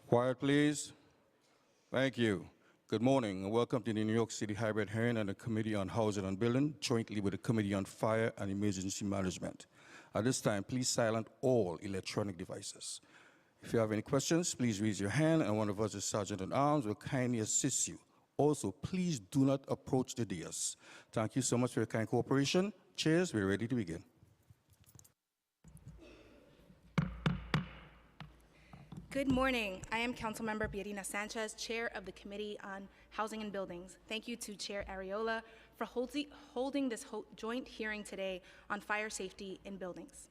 Quiet, please. Thank you. Good morning and welcome to the New York City Hybrid Hearing on the Committee on Housing and Building, jointly with the Committee on Fire and Emergency Management. At this time, please silence all electronic devices. If you have any questions, please raise your hand and one of us, as Sergeant-at-Arms, will kindly assist you. Also, please do not approach the dais. Thank you so much for your kind cooperation. Chairs, we're ready to begin. Good morning. I am Councilmember Pierina Sanchez, Chair of the Committee on Housing and Buildings. Thank you to Chair Arreola for holding this joint hearing today on fire safety in buildings.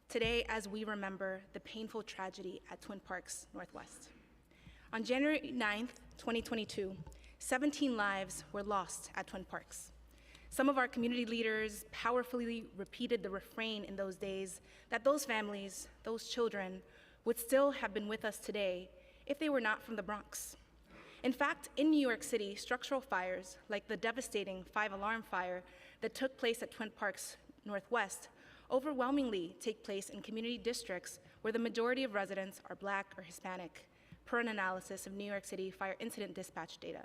Today, as we remember the painful tragedy at Twin Parks Northwest. On January 9th, 2022, 17 lives were lost at Twin Parks. Some of our community leaders powerfully repeated the refrain in those days that those families, those children, would still have been with us today if they were not from the Bronx. In fact, in New York City, structural fires, like the devastating 5-alarm fire that took place at Twin Parks Northwest, overwhelmingly take place in community districts where the majority of residents are Black or Hispanic, per an analysis of New York City Fire Incident Dispatch data.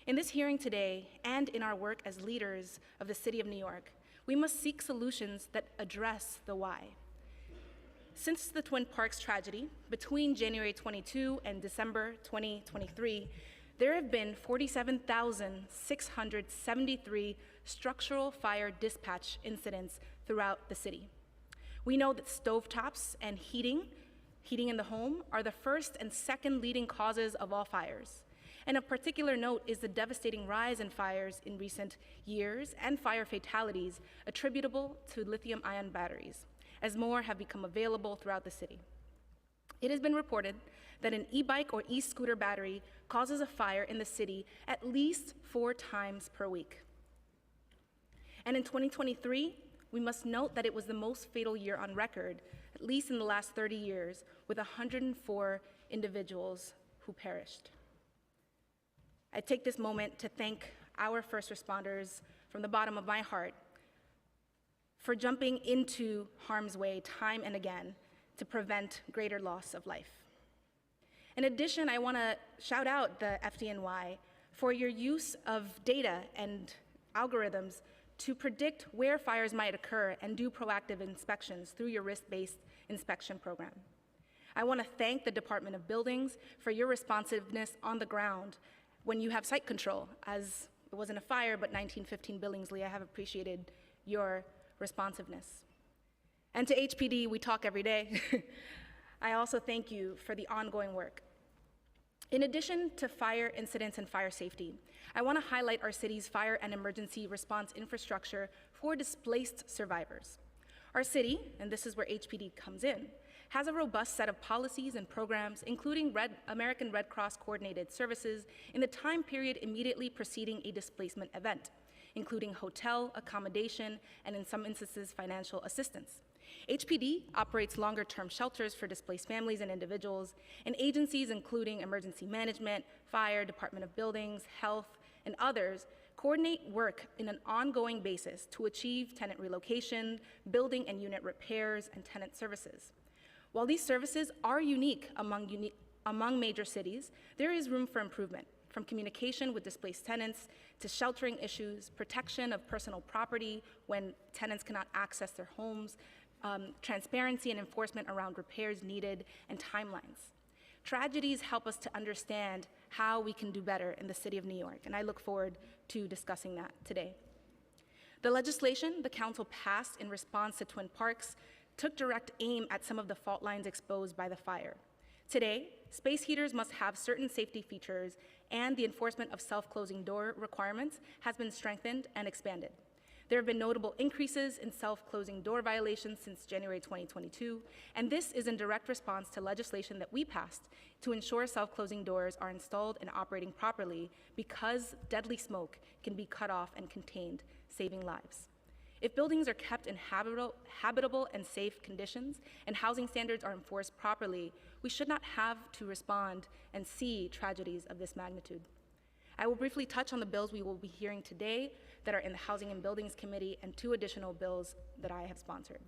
In this hearing today, and in our work as leaders of the City of New York, we must seek solutions that address the why. Since the Twin Parks tragedy, between January 22 and December 2023, there have been 47,673 structural fire dispatch incidents throughout the city. We know that stovetops and heating in the home are the first and second leading causes of all fires. And of particular note is the devastating rise in fires in recent years and fire fatalities attributable to lithium-ion batteries, as more have become available throughout the city. It has been reported that an e-bike or e-scooter battery causes a fire in the city at least 4 times per week. And in 2023, we must note that it was the most fatal year on record, at least in the last 30 years, with 104 individuals who perished. I take this moment to thank our first responders from the bottom of my heart for jumping into harm's way time and again to prevent greater loss of life. In addition, I want to shout out the FDNY for your use of data and algorithms to predict where fires might occur and do proactive inspections through your risk-based inspection program. I want to thank the Department of Buildings for your responsiveness on the ground when you have site control, as it wasn't a fire, but 1915 Billingsley. I have appreciated your responsiveness. And to HPD, we talk every day. I also thank you for the ongoing work. In addition to fire incidents and fire safety, I want to highlight our city's fire and emergency response infrastructure for displaced survivors. Our city, and this is where HPD comes in, has a robust set of policies and programs, including American Red Cross coordinated services in the time period immediately preceding a displacement event, including hotel, accommodation, and in some instances, financial assistance. HPD operates longer-term shelters for displaced families and individuals, and agencies including emergency management, fire, Department of Buildings, health, and others coordinate work in an ongoing basis to achieve tenant relocation, building and unit repairs, and tenant services. While these services are unique among major cities, there is room for improvement, from communication with displaced tenants to sheltering issues, protection of personal property when tenants cannot access their homes, transparency and enforcement around repairs needed, and timelines. Tragedies help us to understand how we can do better in the City of New York, and I look forward to discussing that today. The legislation the Council passed in response to Twin Parks took direct aim at some of the fault lines exposed by the fire. Today, space heaters must have certain safety features, and the enforcement of self-closing door requirements has been strengthened and expanded. There have been notable increases in self-closing door violations since January 2022, and this is in direct response to legislation that we passed to ensure self-closing doors are installed and operating properly because deadly smoke can be cut off and contained, saving lives. If buildings are kept in habitable and safe conditions and housing standards are enforced properly, we should not have to respond and see tragedies of this magnitude. I will briefly touch on the bills we will be hearing today that are in the Housing and Buildings Committee and 2 additional bills that I have sponsored.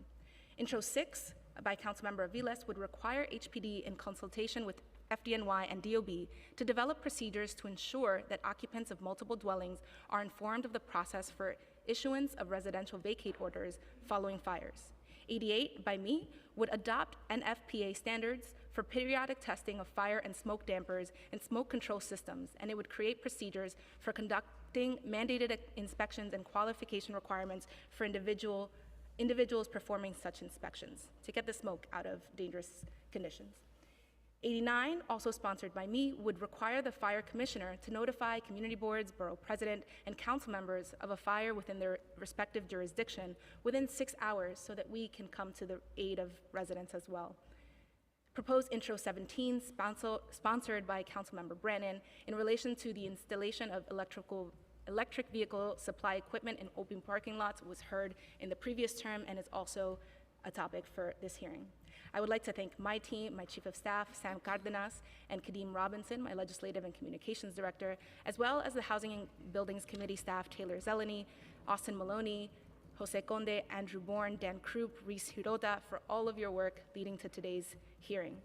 Intro 6 by Councilmember Aviles would require HPD in consultation with FDNY and DOB to develop procedures to ensure that occupants of multiple dwellings are informed of the process for issuance of residential vacate orders following fires. 88 by me would adopt NFPA standards for periodic testing of fire and smoke dampers and smoke control systems, and it would create procedures for conducting mandated inspections and qualification requirements for individuals performing such inspections to get the smoke out of dangerous conditions. 89, also sponsored by me, would require the fire commissioner to notify community boards, borough president, and council members of a fire within their respective jurisdiction within 6 hours so that we can come to the aid of residents as well. Proposed Intro 17, sponsored by Councilmember Brannan, in relation to the installation of electric vehicle supply equipment in open parking lots, was heard in the previous term and is also a topic for this hearing. I would like to thank my team, my Chief of Staff, Sam Cardenas, and Kadeem Robinson, my Legislative and Communications Director, as well as the Housing and Buildings Committee staff, Taylor Zeleny, Austin Maloney, Jose Conde, Andrew Bourne, Dan Krupp, Reese Hirota, for all of your work leading to today's hearing.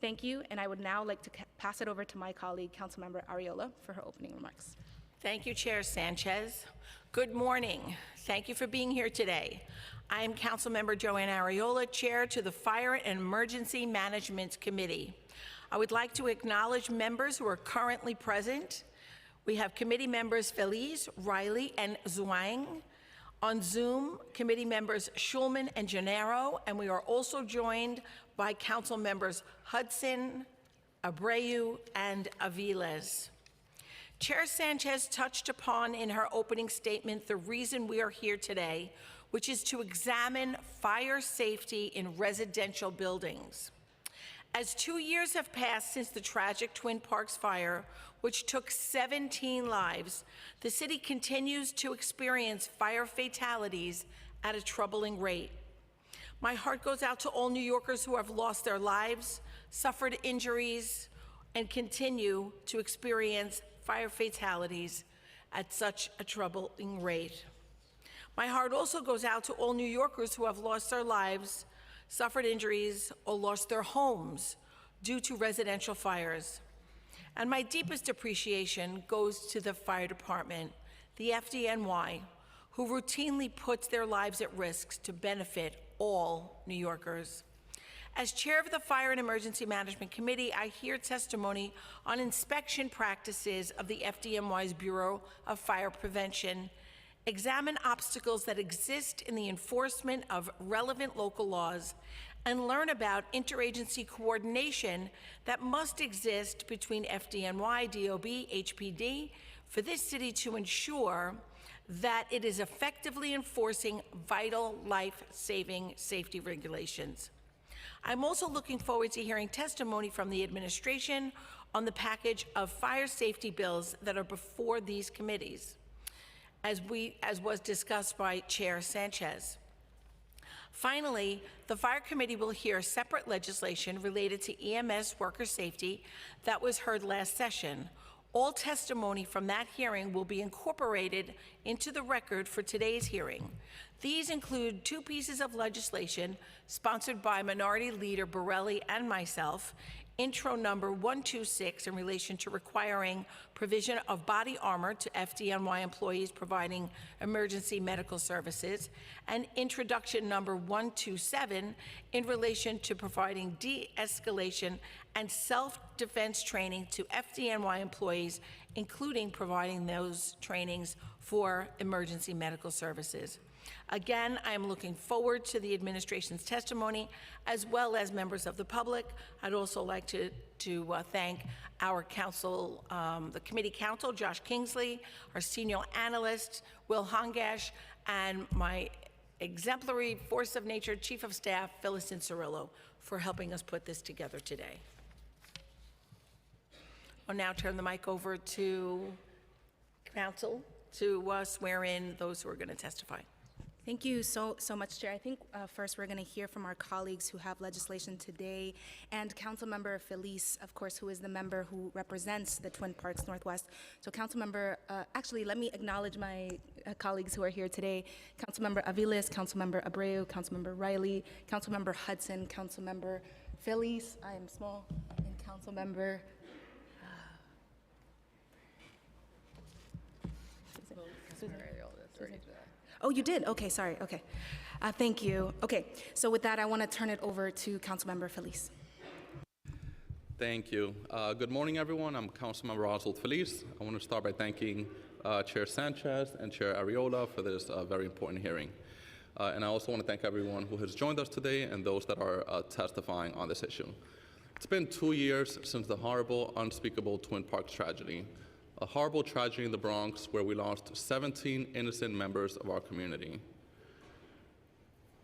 Thank you, and I would now like to pass it over to my colleague, Councilmember Arreola, for her opening remarks. Thank you, Chair Sanchez. Good morning. Thank you for being here today. I am Councilmember Joanne Arreola, Chair to the Fire and Emergency Management Committee. I would like to acknowledge members who are currently present. We have committee members Feliz, Riley, and Zhuang. On Zoom, committee members Schulman and Gennaro, and we are also joined by council members Hudson, Abreu, and Aviles. Chair Sanchez touched upon in her opening statement the reason we are here today, which is to examine fire safety in residential buildings. As 2 years have passed since the tragic Twin Parks fire, which took 17 lives, the city continues to experience fire fatalities at a troubling rate. My heart goes out to all New Yorkers who have lost their lives, suffered injuries, and continue to experience fire fatalities at such a troubling rate. My heart also goes out to all New Yorkers who have lost their lives, suffered injuries, or lost their homes due to residential fires. And my deepest appreciation goes to the fire department, the FDNY, who routinely puts their lives at risk to benefit all New Yorkers. As chair of the Fire and Emergency Management Committee, I hear testimony on inspection practices of the FDNY's Bureau of Fire Prevention, examine obstacles that exist in the enforcement of relevant local laws, and learn about interagency coordination that must exist between FDNY, DOB, HPD for this city to ensure that it is effectively enforcing vital life-saving safety regulations. I'm also looking forward to hearing testimony from the administration on the package of fire safety bills that are before these committees, as was discussed by Chair Sanchez. Finally, the Fire Committee will hear separate legislation related to EMS worker safety that was heard last session. All testimony from that hearing will be incorporated into the record for today's hearing. These include 2 pieces of legislation sponsored by Minority Leader Borelli and myself, Intro number 126 in relation to requiring provision of body armor to FDNY employees providing emergency medical services, and Introduction number 127 in relation to providing de-escalation and self-defense training to FDNY employees, including providing those trainings for emergency medical services. Again, I am looking forward to the administration's testimony, as well as members of the public. I'd also like to thank our council, the committee counsel, Josh Kingsley, our senior analyst, Will Hongash, and my exemplary force of nature Chief of Staff, Phyllis Cirillo, for helping us put this together today. I'll now turn the mic over to council to swear in those who are going to testify. Thank you so much, Chair. I think first we're going to hear from our colleagues who have legislation today, and Councilmember Feliz, of course, who is the member who represents the Twin Parks Northwest. So Councilmember, actually, let me acknowledge my colleagues who are here today. Councilmember Aviles, Councilmember Abreu, Councilmember Riley, Councilmember Hudson, Councilmember Feliz, I am small, and Councilmember Oh, you did? Okay, sorry, okay. Thank you. Okay, so with that, I want to turn it over to Councilmember Feliz. Thank you. Good morning, everyone. I'm Councilmember Oswald Feliz. I want to start by thanking Chair Sanchez and Chair Arreola for this very important hearing. And I also want to thank everyone who has joined us today and those that are testifying on this issue. It's been 2 years since the horrible, unspeakable Twin Parks tragedy. A horrible tragedy in the Bronx where we lost 17 innocent members of our community.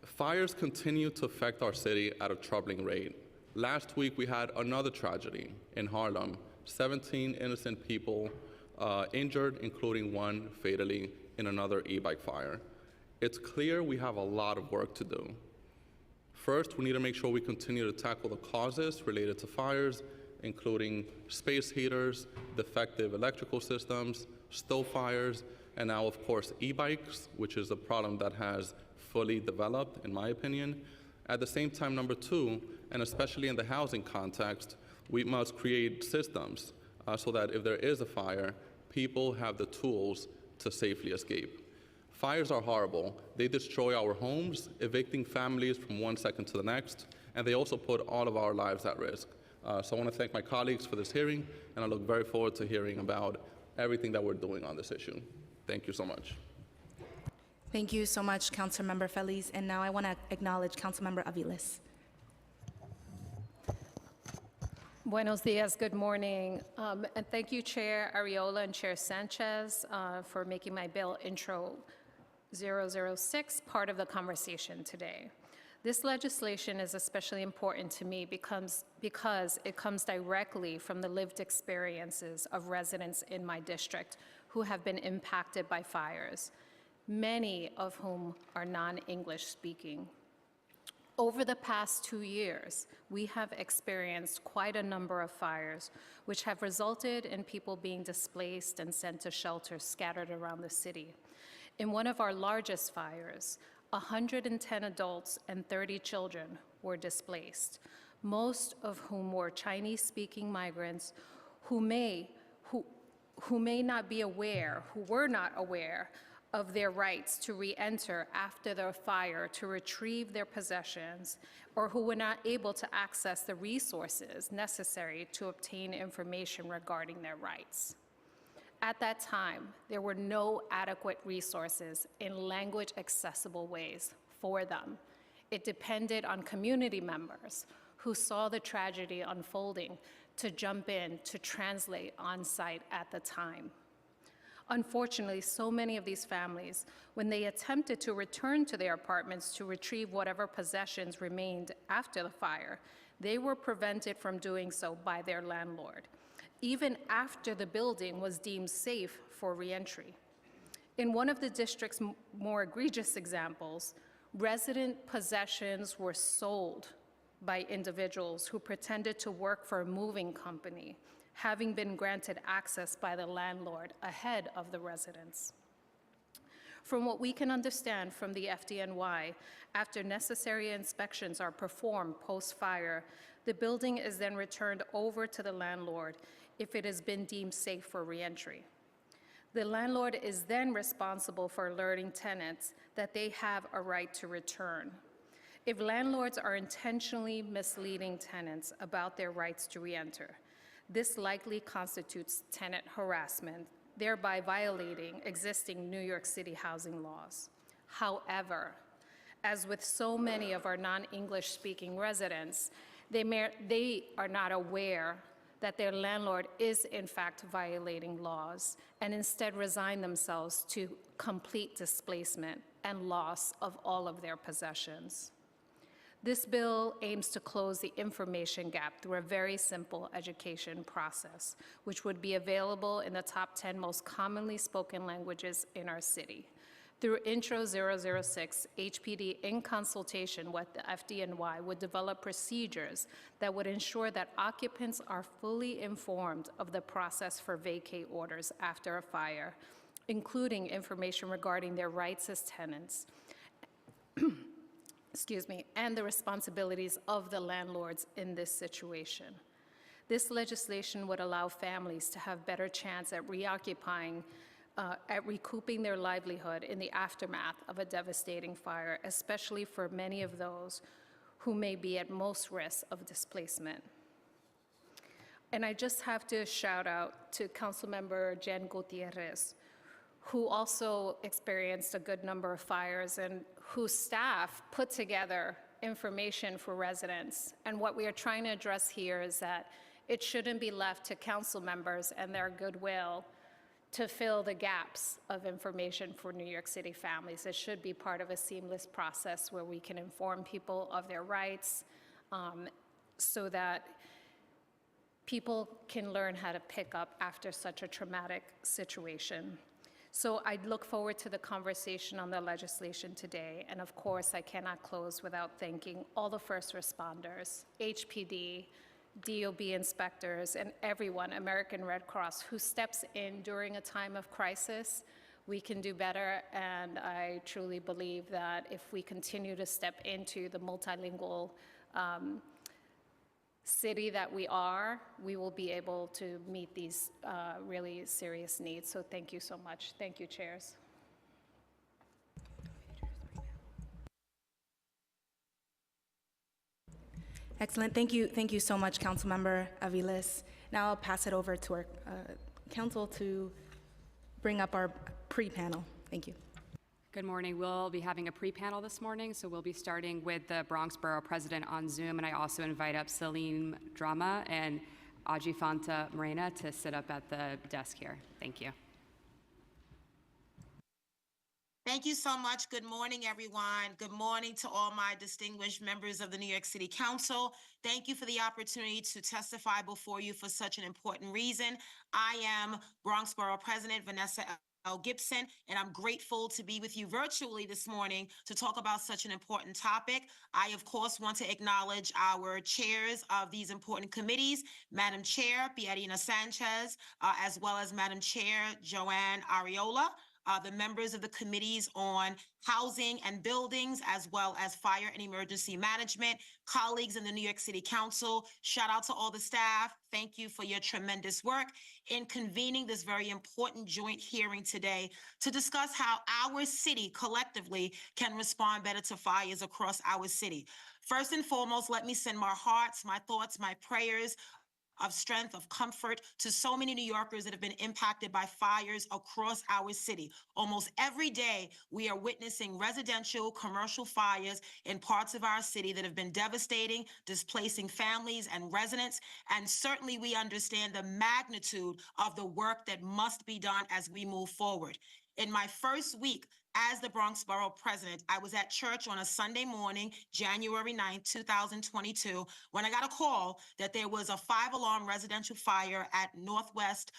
Fires continue to affect our city at a troubling rate. Last week, we had another tragedy in Harlem, 17 innocent people injured, including one fatally in another e-bike fire. It's clear we have a lot of work to do. First, we need to make sure we continue to tackle the causes related to fires, including space heaters, defective electrical systems, stove fires, and now, of course, e-bikes, which is a problem that has fully developed, in my opinion. At the same time, number two, and especially in the housing context, we must create systems so that if there is a fire, people have the tools to safely escape. Fires are horrible. They destroy our homes, evicting families from one second to the next, and they also put all of our lives at risk. So I want to thank my colleagues for this hearing, and I look very forward to hearing about everything that we're doing on this issue. Thank you so much. Thank you so much, Councilmember Feliz. And now I want to acknowledge Councilmember Aviles. Buenos dias, good morning. And thank you, Chair Arreola and Chair Sanchez, for making my bill intro 006 part of the conversation today. This legislation is especially important to me because it comes directly from the lived experiences of residents in my district who have been impacted by fires, many of whom are non-English speaking. Over the past 2 years, we have experienced quite a number of fires, which have resulted in people being displaced and sent to shelters scattered around the city. In one of our largest fires, 110 adults and 30 children were displaced, most of whom were Chinese-speaking migrants who were not aware of their rights to re-enter after the fire to retrieve their possessions, or who were not able to access the resources necessary to obtain information regarding their rights. At that time, there were no adequate resources in language-accessible ways for them. It depended on community members who saw the tragedy unfolding to jump in to translate on-site at the time. Unfortunately, so many of these families, when they attempted to return to their apartments to retrieve whatever possessions remained after the fire, they were prevented from doing so by their landlord, even after the building was deemed safe for reentry. In one of the district's more egregious examples, resident possessions were sold by individuals who pretended to work for a moving company, having been granted access by the landlord ahead of the residents. From what we can understand from the FDNY, after necessary inspections are performed post-fire, the building is then returned over to the landlord if it has been deemed safe for reentry. The landlord is then responsible for alerting tenants that they have a right to return. If landlords are intentionally misleading tenants about their rights to reenter, this likely constitutes tenant harassment, thereby violating existing New York City housing laws. However, as with so many of our non-English speaking residents, they are not aware that their landlord is in fact violating laws and instead resign themselves to complete displacement and loss of all of their possessions. This bill aims to close the information gap through a very simple education process, which would be available in the top 10 most commonly spoken languages in our city. Through Intro 006, HPD, in consultation with the FDNY, would develop procedures that would ensure that occupants are fully informed of the process for vacate orders after a fire, including information regarding their rights as tenants, excuse me, and the responsibilities of the landlords in this situation. This legislation would allow families to have better chance at reoccupying, at recouping their livelihood in the aftermath of a devastating fire, especially for many of those who may be at most risk of displacement. And I just have to shout out to Councilmember Jen Gutierrez, who also experienced a good number of fires and whose staff put together information for residents. And what we are trying to address here is that it shouldn't be left to council members and their goodwill to fill the gaps of information for New York City families. It should be part of a seamless process where we can inform people of their rights so that people can learn how to pick up after such a traumatic situation. So I look forward to the conversation on the legislation today. And of course, I cannot close without thanking all the first responders, HPD, DOB inspectors, and everyone, American Red Cross, who steps in during a time of crisis. We can do better, and I truly believe that if we continue to step into the multilingual city that we are, we will be able to meet these really serious needs. So thank you so much. Thank you, chairs. Excellent. Thank you so much, Councilmember Aviles. Now I'll pass it over to our council to bring up our pre-panel. Thank you. Good morning. We'll be having a pre-panel this morning, so we'll be starting with the Bronx Borough President on Zoom, and I also invite up Salim Drama and Ajifanta Morena to sit up at the desk here. Thank you. Thank you so much. Good morning, everyone. Good morning to all my distinguished members of the New York City Council. Thank you for the opportunity to testify before you for such an important reason. I am Bronx Borough President Vanessa L. Gibson, and I'm grateful to be with you virtually this morning to talk about such an important topic. I, of course, want to acknowledge our chairs of these important committees, Madam Chair Pierina Sanchez, as well as Madam Chair Joanne Ariola, the members of the committees on housing and buildings, as well as fire and emergency management, colleagues in the New York City Council. Shout out to all the staff. Thank you for your tremendous work in convening this very important joint hearing today to discuss how our city collectively can respond better to fires across our city. First and foremost, let me send my hearts, my thoughts, my prayers of strength, of comfort to so many New Yorkers that have been impacted by fires across our city. Almost every day, we are witnessing residential, commercial fires in parts of our city that have been devastating, displacing families and residents. And certainly we understand the magnitude of the work that must be done as we move forward. In my first week as the Bronx Borough President, I was at church on a Sunday morning, January 9th, 2022, when I got a call that there was a 5-alarm residential fire at Northwest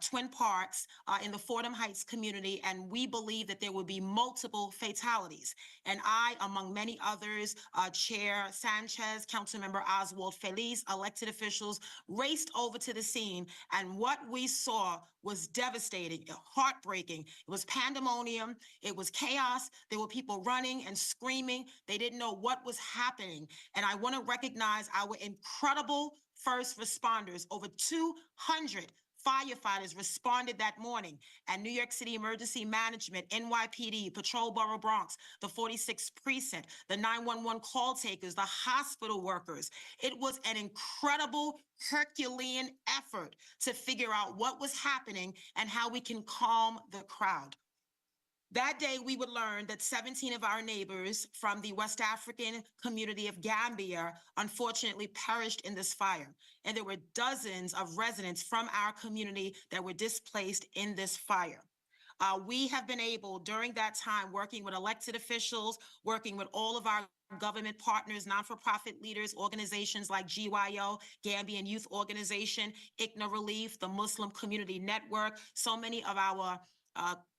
Twin Parks in the Fordham Heights community, and we believe that there would be multiple fatalities. And I, among many others, Chair Sanchez, Councilmember Oswald Feliz, elected officials, raced over to the scene, and what we saw was devastating, heartbreaking. It was pandemonium. It was chaos. There were people running and screaming. They didn't know what was happening. And I want to recognize our incredible first responders. Over 200 firefighters responded that morning, and New York City Emergency Management, NYPD, Patrol Borough Bronx, the 46th Precinct, the 911 call takers, the hospital workers. It was an incredible Herculean effort to figure out what was happening and how we can calm the crowd. That day, we would learn that 17 of our neighbors from the West African community of Gambia unfortunately perished in this fire. And there were dozens of residents from our community that were displaced in this fire. We have been able, during that time, working with elected officials, working with all of our government partners, non-for-profit leaders, organizations like GYO, Gambian Youth Organization, ICNA Relief, the Muslim Community Network, so many of our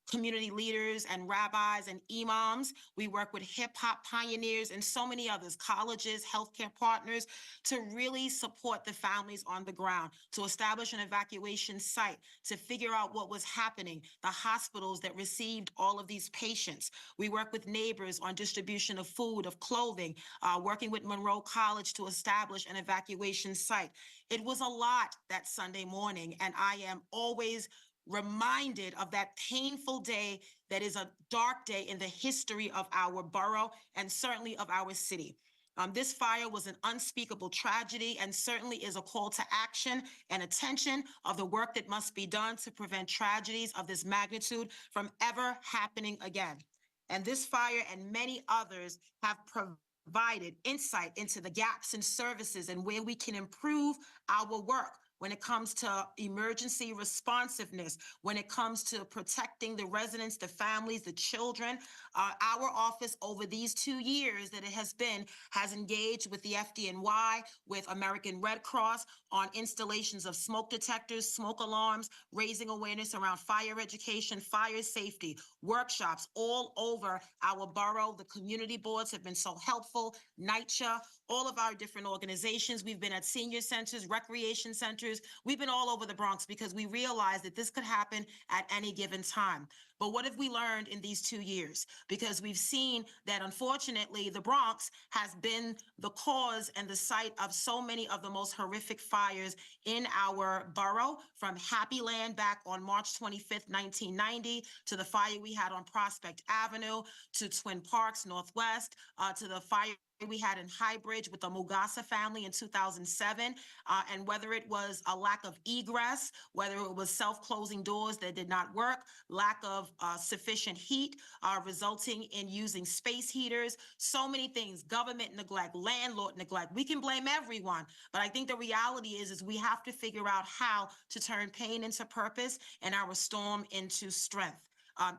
community leaders and rabbis and imams. We work with hip hop pioneers and so many others, colleges, healthcare partners, to really support the families on the ground, to establish an evacuation site, to figure out what was happening, the hospitals that received all of these patients. We work with neighbors on distribution of food, of clothing, working with Monroe College to establish an evacuation site. It was a lot that Sunday morning, and I am always reminded of that painful day that is a dark day in the history of our borough and certainly of our city. This fire was an unspeakable tragedy and certainly is a call to action and attention of the work that must be done to prevent tragedies of this magnitude from ever happening again. And this fire and many others have provided insight into the gaps in services and where we can improve our work when it comes to emergency responsiveness, when it comes to protecting the residents, the families, the children. Our office over these 2 years that it has engaged with the FDNY, with American Red Cross on installations of smoke detectors, smoke alarms, raising awareness around fire education, fire safety, workshops all over our borough. The community boards have been so helpful, NYCHA, all of our different organizations. We've been at senior centers, recreation centers. We've been all over the Bronx because we realized that this could happen at any given time. But what have we learned in these 2 years? Because we've seen that unfortunately the Bronx has been the cause and the site of so many of the most horrific fires in our borough, from Happy Land back on March 25th, 1990, to the fire we had on Prospect Avenue, to Twin Parks Northwest, to the fire we had in Highbridge with the Mugasa family in 2007, and whether it was a lack of egress, whether it was self-closing doors that did not work, lack of sufficient heat, resulting in using space heaters, so many things, government neglect, landlord neglect. We can blame everyone, but I think the reality is we have to figure out how to turn pain into purpose and our storm into strength.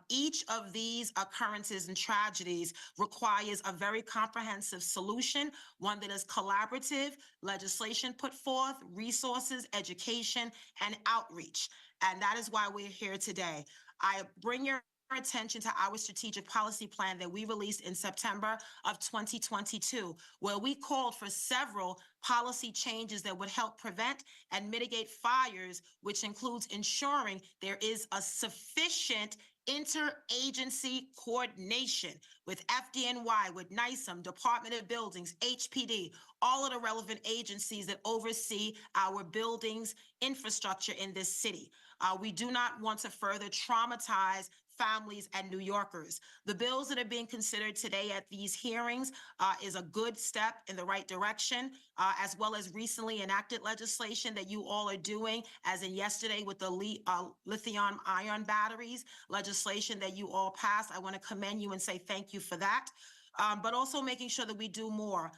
Each of these occurrences and tragedies requires a very comprehensive solution, one that is collaborative, legislation put forth, resources, education, and outreach. And that is why we're here today. I bring your attention to our strategic policy plan that we released in September of 2022, where we called for several policy changes that would help prevent and mitigate fires, which includes ensuring there is a sufficient interagency coordination with FDNY, with NYSEM, Department of Buildings, HPD, all of the relevant agencies that oversee our buildings infrastructure in this city. We do not want to further traumatize families and New Yorkers. The bills that are being considered today at these hearings is a good step in the right direction, as well as recently enacted legislation that you all are doing, as in yesterday with the lithium-ion batteries, legislation that you all passed. I want to commend you and say thank you for that, but also making sure that we do more.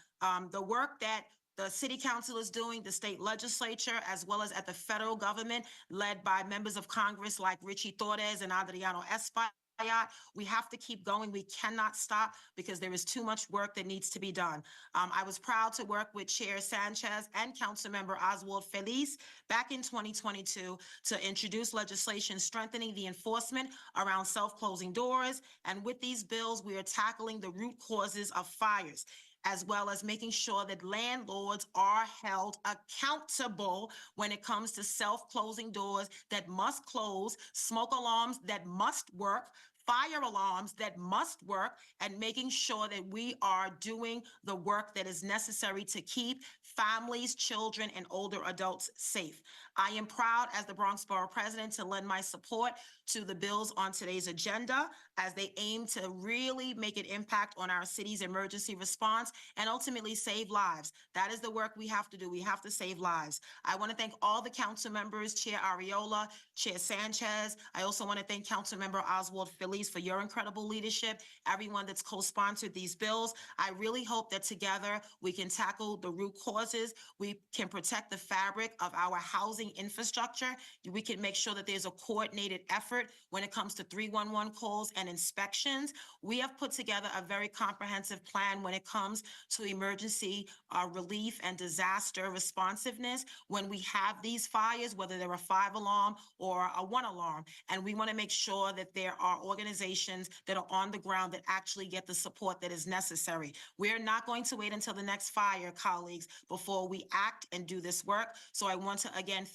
The work that the city council is doing, the state legislature, as well as at the federal government, led by members of Congress like Richie Torres and Adriano Espaillat. We have to keep going. We cannot stop because there is too much work that needs to be done. I was proud to work with Chair Sanchez and Councilmember Oswald Feliz back in 2022 to introduce legislation strengthening the enforcement around self-closing doors. And with these bills, we are tackling the root causes of fires, as well as making sure that landlords are held accountable when it comes to self-closing doors that must close, smoke alarms that must work, fire alarms that must work, and making sure that we are doing the work that is necessary to keep families, children, and older adults safe. I am proud as the Bronx Borough President to lend my support to the bills on today's agenda as they aim to really make an impact on our city's emergency response and ultimately save lives. That is the work we have to do. We have to save lives. I want to thank all the council members, Chair Ariola, Chair Sanchez. I also want to thank Councilmember Oswald Feliz for your incredible leadership, everyone that's co-sponsored these bills. I really hope that together we can tackle the root cause causes, we can protect the fabric of our housing infrastructure. We can make sure that there's a coordinated effort when it comes to 311 calls and inspections. We have put together a very comprehensive plan when it comes to emergency relief and disaster responsiveness when we have these fires, whether they're a 5-alarm or a 1-alarm. And we want to make sure that there are organizations that are on the ground that actually get the support that is necessary. We're not going to wait until the next fire, colleagues, before we act and do this work. So I want to again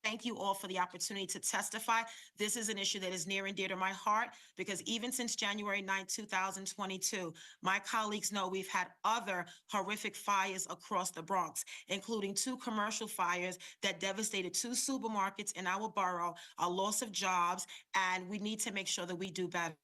thank you all for the opportunity to testify. This is an issue that is near and dear to my heart because even since January 9, 2022, my colleagues know we've had other horrific fires across the Bronx, including 2 commercial fires that devastated 2 supermarkets in our borough, a loss of jobs, and we need to make sure that we do better.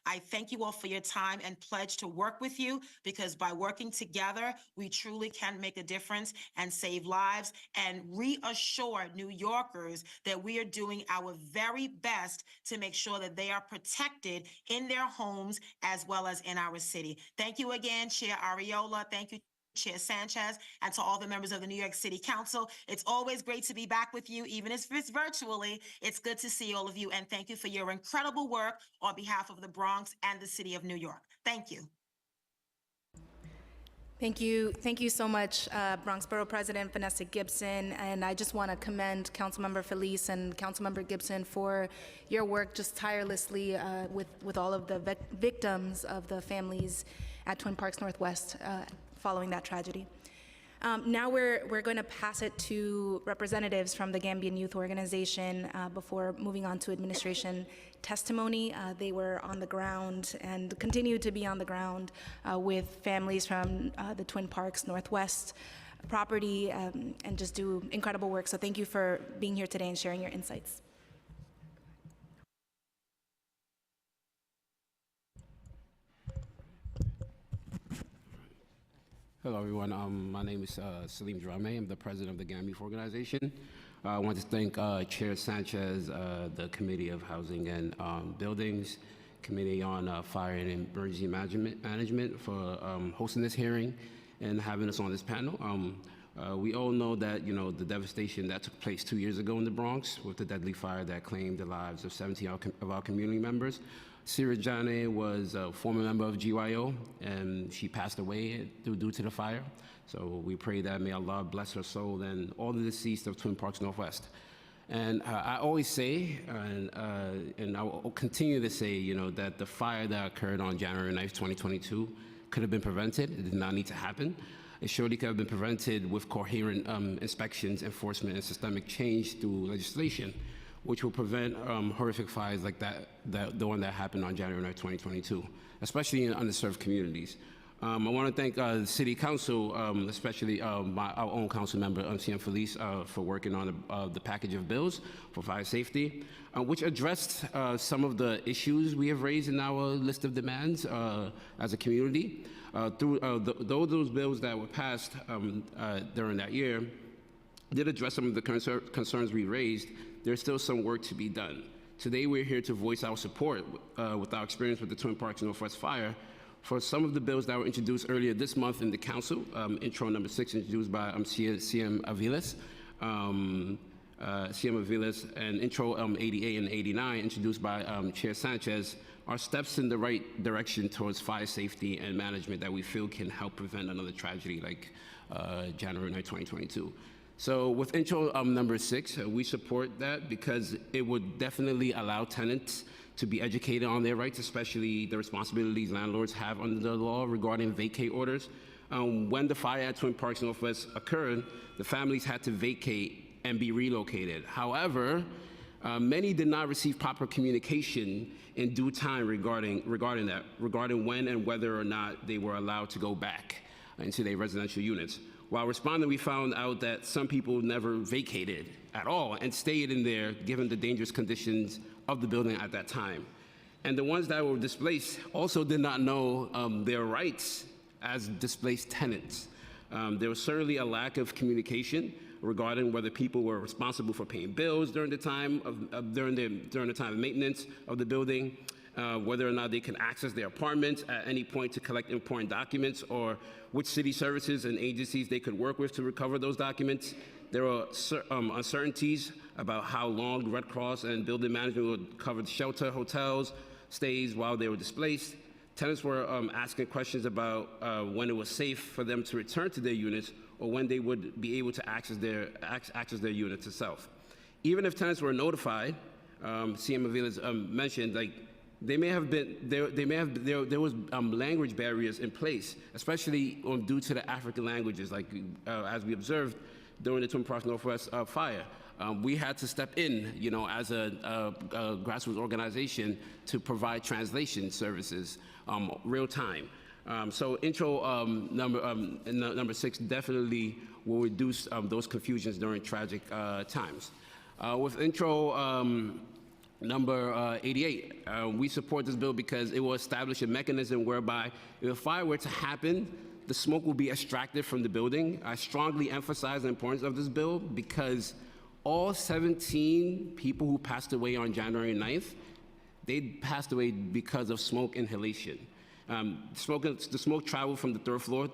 I thank you all for your time and pledge to work with you because by working together, we truly can make a difference and save lives and reassure New Yorkers that we are doing our very best to make sure that they are protected in their homes as well as in our city. Thank you again, Chair Ariola. Thank you, Chair Sanchez, and to all the members of the New York City Council. It's always great to be back with you, even if it's virtually. It's good to see all of you, and thank you for your incredible work on behalf of the Bronx and the city of New York. Thank you. Thank you so much, Bronx Borough President Vanessa Gibson, and I just want to commend Councilmember Felice and Councilmember Gibson for your work just tirelessly with all of the victims of the families at Twin Parks Northwest following that tragedy. Now we're going to pass it to representatives from the Gambian Youth Organization before moving on to administration testimony. They were on the ground and continue to be on the ground with families from the Twin Parks Northwest property and just do incredible work. So thank you for being here today and sharing your insights. Hello, everyone. My name is Salim Drame. I'm the president of the Gambian Youth Organization. I want to thank Chair Sanchez, the Committee of Housing and Buildings, Committee on Fire and Emergency Management for hosting this hearing and having us on this panel. We all know that, the devastation that took place 2 years ago in the Bronx with the deadly fire that claimed the lives of 17 of our community members. Sira Jane was a former member of GYO, and she passed away due to the fire. So we pray that may Allah bless her soul and all the deceased of Twin Parks Northwest. And I always say, and I will continue to say, that the fire that occurred on January 9th, 2022 could have been prevented. It did not need to happen. It surely could have been prevented with coherent inspections, enforcement, and systemic change through legislation, which will prevent horrific fires like the one that happened on January 9th, 2022, especially in underserved communities. I want to thank the City Council, especially our own council member, CM Felice, for working on the package of bills for fire safety, which addressed some of the issues we have raised in our list of demands as a community. Though those bills that were passed during that year did address some of the concerns we raised, there's still some work to be done. Today, we're here to voice our support with our experience with the Twin Parks Northwest fire for some of the bills that were introduced earlier this month in the council. Intro number 6 introduced by CM Aviles. CM Aviles, and intro 88 and 89 introduced by Chair Sanchez are steps in the right direction towards fire safety and management that we feel can help prevent another tragedy like January 9, 2022. So with intro number 6, we support that because it would definitely allow tenants to be educated on their rights, especially the responsibilities landlords have under the law regarding vacate orders. When the fire at Twin Parks Northwest occurred, the families had to vacate and be relocated. However, many did not receive proper communication in due time regarding when and whether or not they were allowed to go back into their residential units. While responding, we found out that some people never vacated at all and stayed in there given the dangerous conditions of the building at that time. And the ones that were displaced also did not know their rights as displaced tenants. There was certainly a lack of communication regarding whether people were responsible for paying bills during the time of maintenance of the building. whether or not they can access their apartments at any point to collect important documents, or which city services and agencies they could work with to recover those documents. There were uncertainties about how long Red Cross and building management would cover shelter, hotels, stays while they were displaced. Tenants were asking questions about when it was safe for them to return to their units, or when they would be able to access their units itself. Even if tenants were notified, CM Aviles mentioned, like, there was language barriers in place, especially due to the African languages, like as we observed during the Twin Parks Northwest fire. We had to step in, as a grassroots organization to provide translation services real time. So intro number 6 definitely will reduce those confusions during tragic times. With intro number 88, we support this bill because it will establish a mechanism whereby if a fire were to happen, the smoke will be extracted from the building. I strongly emphasize the importance of this bill because all 17 people who passed away on January 9th, they passed away because of smoke inhalation. The smoke traveled from the third floor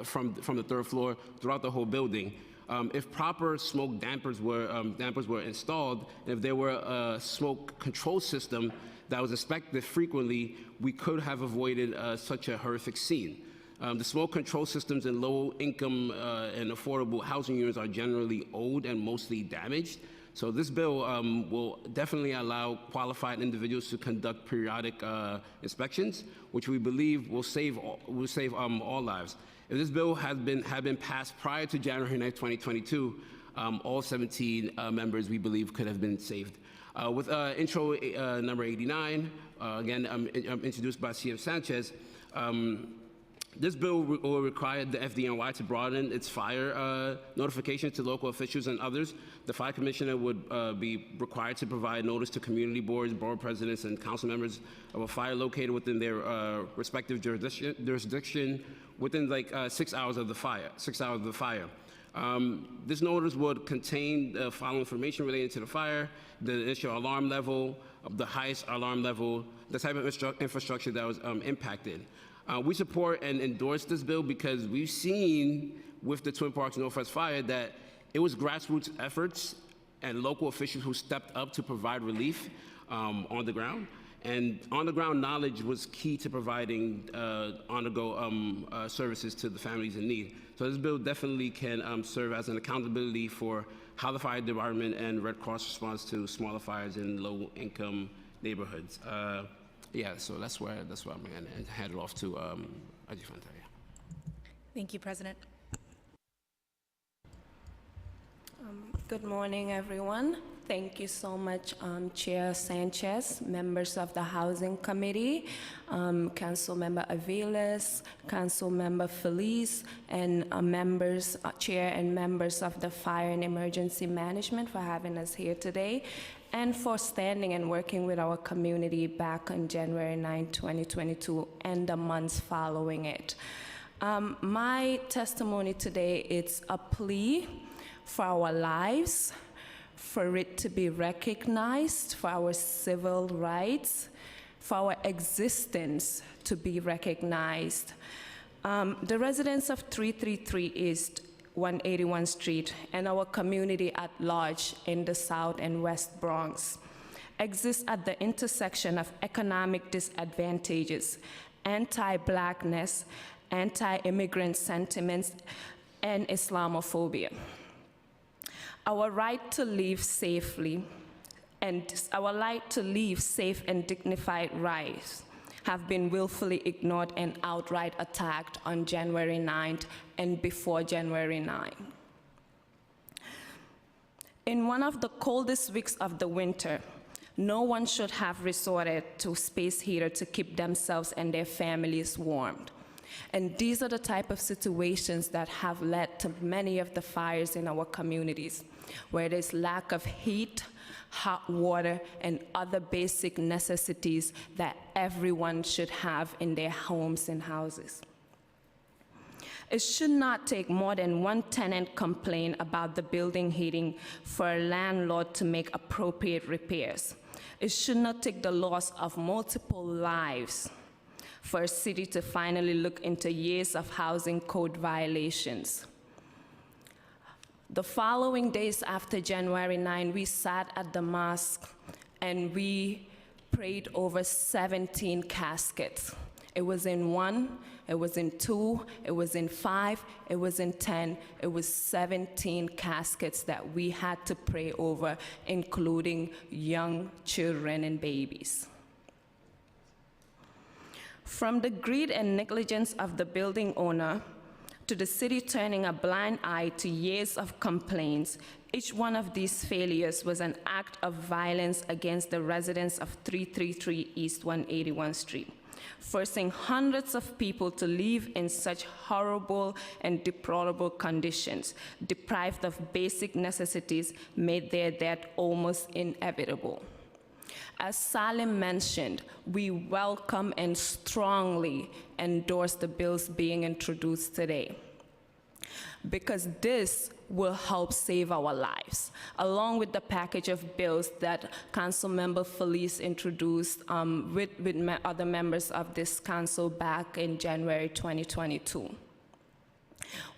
from the third floor throughout the whole building. If proper smoke dampers were installed, and if there were a smoke control system that was inspected frequently, we could have avoided such a horrific scene. The smoke control systems in low-income and affordable housing units are generally old and mostly damaged. So this bill will definitely allow qualified individuals to conduct periodic inspections, which we believe will save all lives. If this bill had been passed prior to January 9, 2022, all 17 members, we believe, could have been saved. With intro number 89, again, introduced by CM Sanchez, this bill will require the FDNY to broaden its fire notification to local officials and others. The fire commissioner would be required to provide notice to community boards, board presidents, and council members of a fire located within their respective jurisdiction within 6 hours of the fire. This notice would contain the following information related to the fire: the initial alarm level, the highest alarm level, the type of infrastructure that was impacted. We support and endorse this bill because we've seen with the Twin Parks Northwest fire that it was grassroots efforts and local officials who stepped up to provide relief on the ground. And on-the-ground knowledge was key to providing on-the-go services to the families in need. So this bill definitely can serve as an accountability for how the fire department and Red Cross responds to smaller fires in low-income neighborhoods. Yeah, so that's where I'm going to hand it off to Aji Fanta. Thank you, President. Good morning, everyone. Thank you so much, Chair Sanchez, members of the Housing Committee, Councilmember Aviles, Councilmember Feliz, and Chair and members of the Fire and Emergency Management for having us here today, and for standing and working with our community back on January 9, 2022, and the months following it. My testimony today is a plea for our lives, for it to be recognized, for our civil rights, for our existence to be recognized. The residents of 333 East 181 Street and our community at large in the South and West Bronx exist at the intersection of economic disadvantages, anti-Blackness, anti-immigrant sentiments, and Islamophobia. Our right to live safely and our right to live safe and dignified lives have been willfully ignored and outright attacked on January 9th and before January 9th. In one of the coldest weeks of the winter, no one should have resorted to space heater to keep themselves and their families warmed. And these are the type of situations that have led to many of the fires in our communities, where there's lack of heat, hot water, and other basic necessities that everyone should have in their homes and houses. It should not take more than one tenant complaint about the building heating for a landlord to make appropriate repairs. It should not take the loss of multiple lives for a city to finally look into years of housing code violations. The following days after January 9, we sat at the mosque and we prayed over 17 caskets. It was in 1, it was in 2, it was in 5, it was in 10, it was 17 caskets that we had to pray over, including young children and babies. From the greed and negligence of the building owner to the city turning a blind eye to years of complaints, each one of these failures was an act of violence against the residents of 333 East 181 Street, forcing hundreds of people to live in such horrible and deplorable conditions, deprived of basic necessities, made their death almost inevitable. As Salim mentioned, we welcome and strongly endorse the bills being introduced today, because this will help save our lives, along with the package of bills that Councilmember Felice introduced with other members of this council back in January 2022.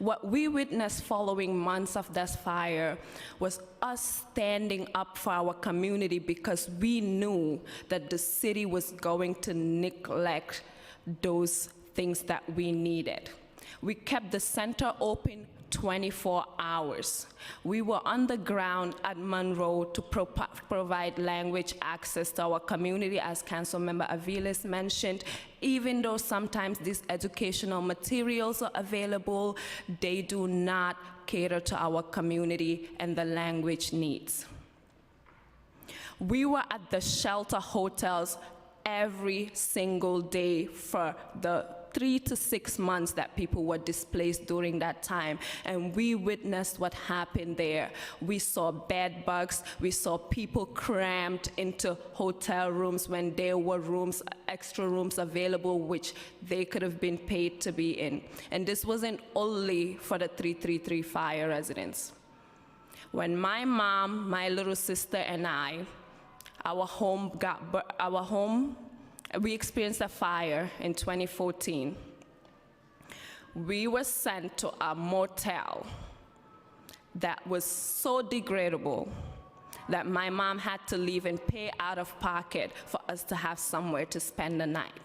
What we witnessed following months of this fire was us standing up for our community because we knew that the city was going to neglect those things that we needed. We kept the center open 24 hours. We were on the ground at Monroe to provide language access to our community, as Councilmember Aviles mentioned. Even though sometimes these educational materials are available, they do not cater to our community and the language needs. We were at the shelter hotels every single day for the 3 to 6 months that people were displaced during that time, and we witnessed what happened there. We saw bed bugs, we saw people crammed into hotel rooms when there were rooms, extra rooms available, which they could have been paid to be in. And this wasn't only for the 333 fire residents. When my mom, my little sister, and I, we experienced a fire in 2014. We were sent to a motel that was so degradable that my mom had to leave and pay out of pocket for us to have somewhere to spend the night.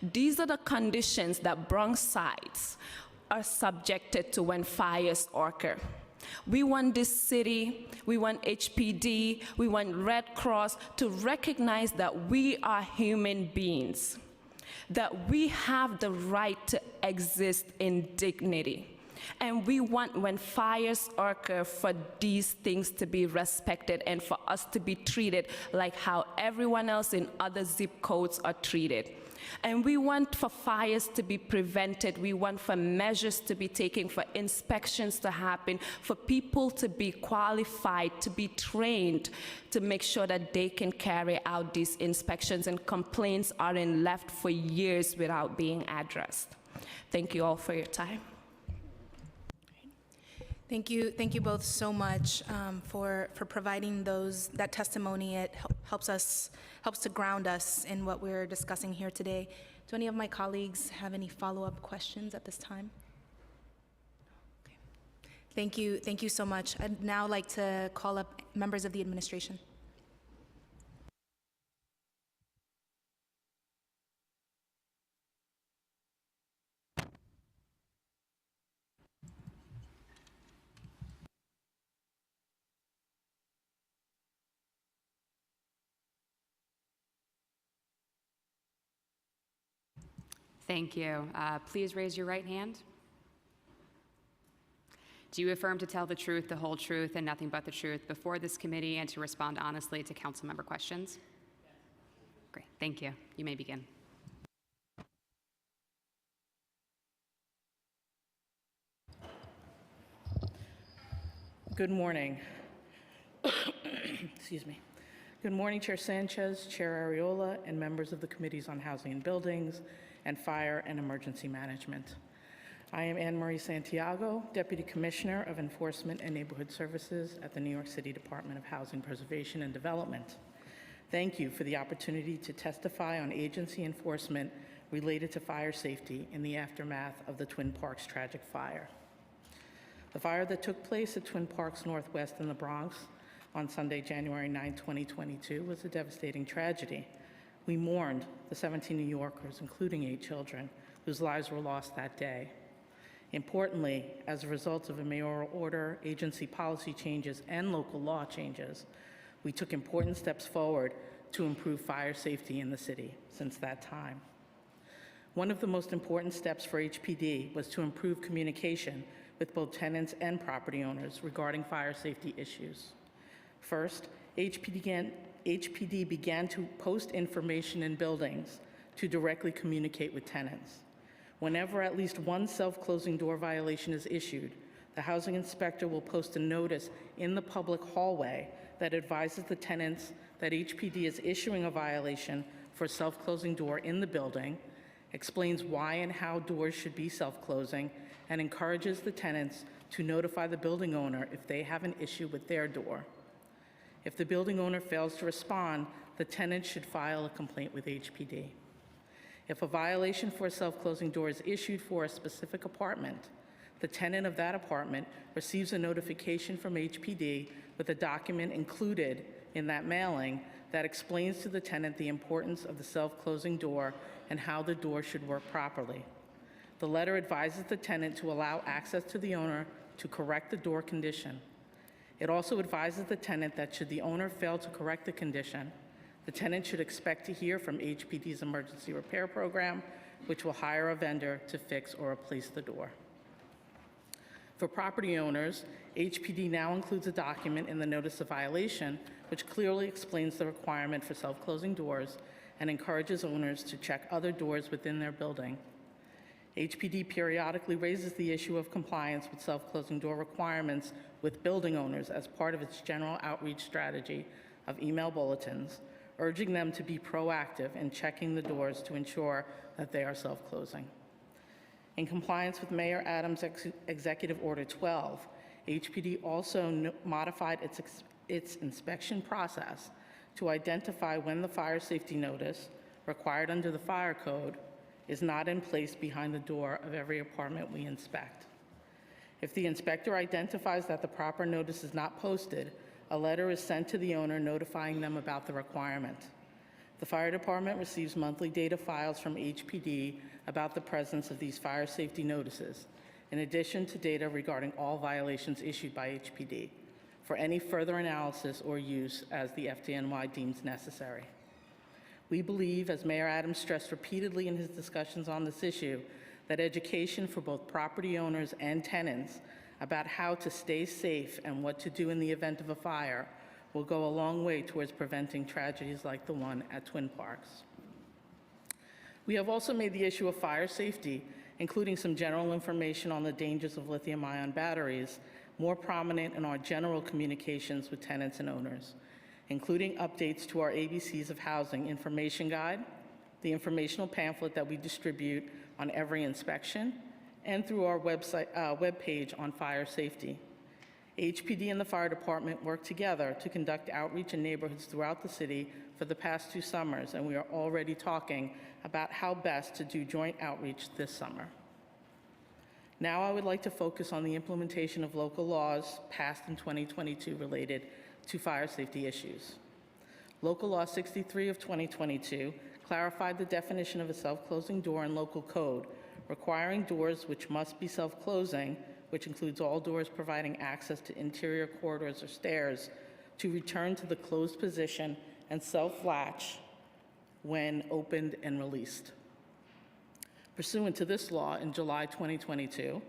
These are the conditions that Bronxites are subjected to when fires occur. We want this city, we want HPD, we want Red Cross to recognize that we are human beings, that we have the right to exist in dignity. And we want, when fires occur, for these things to be respected and for us to be treated like how everyone else in other zip codes are treated. And we want for fires to be prevented. We want for measures to be taken, for inspections to happen, for people to be qualified, to be trained, to make sure that they can carry out these inspections, and complaints aren't left for years without being addressed. Thank you all for your time. Thank you both so much for providing that testimony. It helps to ground us in what we're discussing here today. Do any of my colleagues have any follow-up questions at this time? Okay. Thank you so much. I'd now like to call up members of the administration. Thank you. Please raise your right hand. Do you affirm to tell the truth, the whole truth, and nothing but the truth before this committee, and to respond honestly to council member questions? Yes. Great. Thank you. You may begin. Good morning. Excuse me. Good morning, Chair Sanchez, Chair Arreola, and members of the Committees on Housing and Buildings and Fire and Emergency Management. I am Anne Marie Santiago, Deputy Commissioner of Enforcement and Neighborhood Services at the New York City Department of Housing Preservation and Development. Thank you for the opportunity to testify on agency enforcement related to fire safety in the aftermath of the Twin Parks tragic fire. The fire that took place at Twin Parks Northwest in the Bronx on Sunday, January 9, 2022, was a devastating tragedy. We mourned the 17 New Yorkers, including 8 children, whose lives were lost that day. Importantly, as a result of a mayoral order, agency policy changes, and local law changes, we took important steps forward to improve fire safety in the city since that time. One of the most important steps for HPD was to improve communication with both tenants and property owners regarding fire safety issues. First, HPD began to post information in buildings to directly communicate with tenants. Whenever at least one self-closing door violation is issued, the housing inspector will post a notice in the public hallway that advises the tenants that HPD is issuing a violation for a self-closing door in the building, explains why and how doors should be self-closing, and encourages the tenants to notify the building owner if they have an issue with their door. If the building owner fails to respond, the tenant should file a complaint with HPD. If a violation for a self-closing door is issued for a specific apartment, the tenant of that apartment receives a notification from HPD with a document included in that mailing that explains to the tenant the importance of the self-closing door and how the door should work properly. The letter advises the tenant to allow access to the owner to correct the door condition. It also advises the tenant that should the owner fail to correct the condition, the tenant should expect to hear from HPD's emergency repair program, which will hire a vendor to fix or replace the door. For property owners, HPD now includes a document in the notice of violation which clearly explains the requirement for self-closing doors and encourages owners to check other doors within their building. HPD periodically raises the issue of compliance with self-closing door requirements with building owners as part of its general outreach strategy of email bulletins, urging them to be proactive in checking the doors to ensure that they are self-closing. In compliance with Mayor Adams' Executive Order 12, HPD also modified its inspection process to identify when the fire safety notice, required under the fire code, is not in place behind the door of every apartment we inspect. If the inspector identifies that the proper notice is not posted, a letter is sent to the owner notifying them about the requirement. The fire department receives monthly data files from HPD about the presence of these fire safety notices, in addition to data regarding all violations issued by HPD, for any further analysis or use as the FDNY deems necessary. We believe, as Mayor Adams stressed repeatedly in his discussions on this issue, that education for both property owners and tenants about how to stay safe and what to do in the event of a fire will go a long way towards preventing tragedies like the one at Twin Parks. We have also made the issue of fire safety, including some general information on the dangers of lithium-ion batteries, more prominent in our general communications with tenants and owners, including updates to our ABCs of Housing information guide, the informational pamphlet that we distribute on every inspection, and through our webpage on fire safety. HPD and the fire department work together to conduct outreach in neighborhoods throughout the city for the past 2 summers, and we are already talking about how best to do joint outreach this summer. Now I would like to focus on the implementation of local laws passed in 2022 related to fire safety issues. Local Law 63 of 2022 clarified the definition of a self-closing door in local code, requiring doors which must be self-closing, which includes all doors providing access to interior corridors or stairs, to return to the closed position and self-latch when opened and released. Pursuant to this law, in July 2022,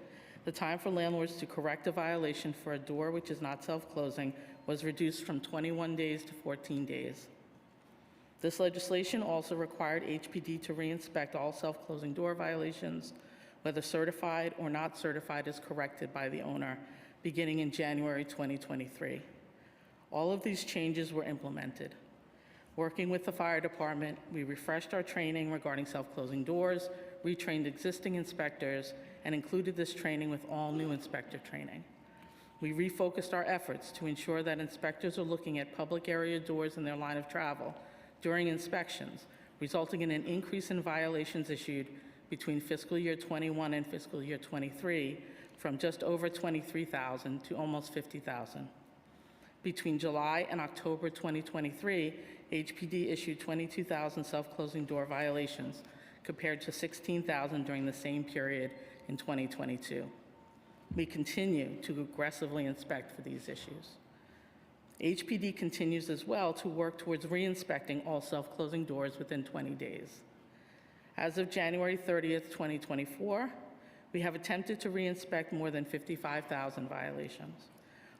the time for landlords to correct a violation for a door which is not self-closing was reduced from 21 days to 14 days. This legislation also required HPD to re-inspect all self-closing door violations, whether certified or not certified as corrected by the owner, beginning in January 2023. All of these changes were implemented. Working with the fire department, we refreshed our training regarding self-closing doors, retrained existing inspectors, and included this training with all new inspector training. We refocused our efforts to ensure that inspectors are looking at public area doors in their line of travel, during inspections, resulting in an increase in violations issued between fiscal year 21 and fiscal year 23 from just over 23,000 to almost 50,000. Between July and October 2023, HPD issued 22,000 self-closing door violations compared to 16,000 during the same period in 2022. We continue to aggressively inspect for these issues. HPD continues as well to work towards re-inspecting all self-closing doors within 20 days. As of January 30th, 2024, we have attempted to re-inspect more than 55,000 violations.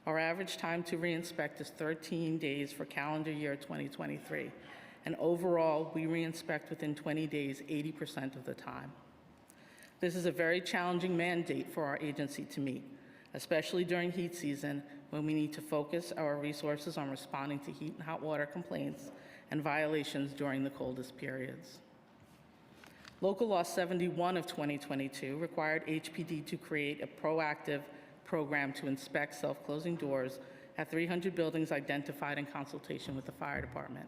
Our average time to re-inspect is 13 days for calendar year 2023, and overall, we re-inspect within 20 days 80% of the time. This is a very challenging mandate for our agency to meet, especially during heat season when we need to focus our resources on responding to heat and hot water complaints and violations during the coldest periods. Local Law 71 of 2022 required HPD to create a proactive program to inspect self-closing doors at 300 buildings identified in consultation with the fire department.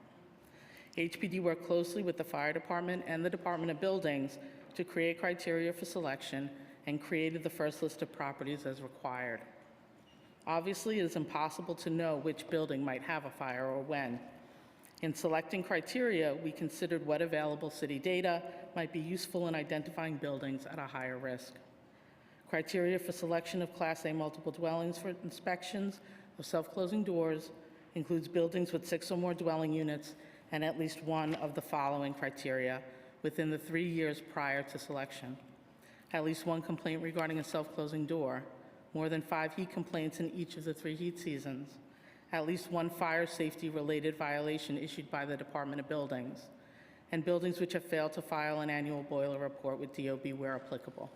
HPD worked closely with the fire department and the Department of Buildings to create criteria for selection and created the first list of properties as required. Obviously, it is impossible to know which building might have a fire or when. In selecting criteria, we considered what available city data might be useful in identifying buildings at a higher risk. Criteria for selection of Class A multiple dwellings for inspections of self-closing doors includes buildings with 6 or more dwelling units and at least one of the following criteria within the 3 years prior to selection. At least one complaint regarding a self-closing door, more than 5 heat complaints in each of the 3 heat seasons, at least one fire safety-related violation issued by the Department of Buildings, and buildings which have failed to file an annual boiler report with DOB where applicable.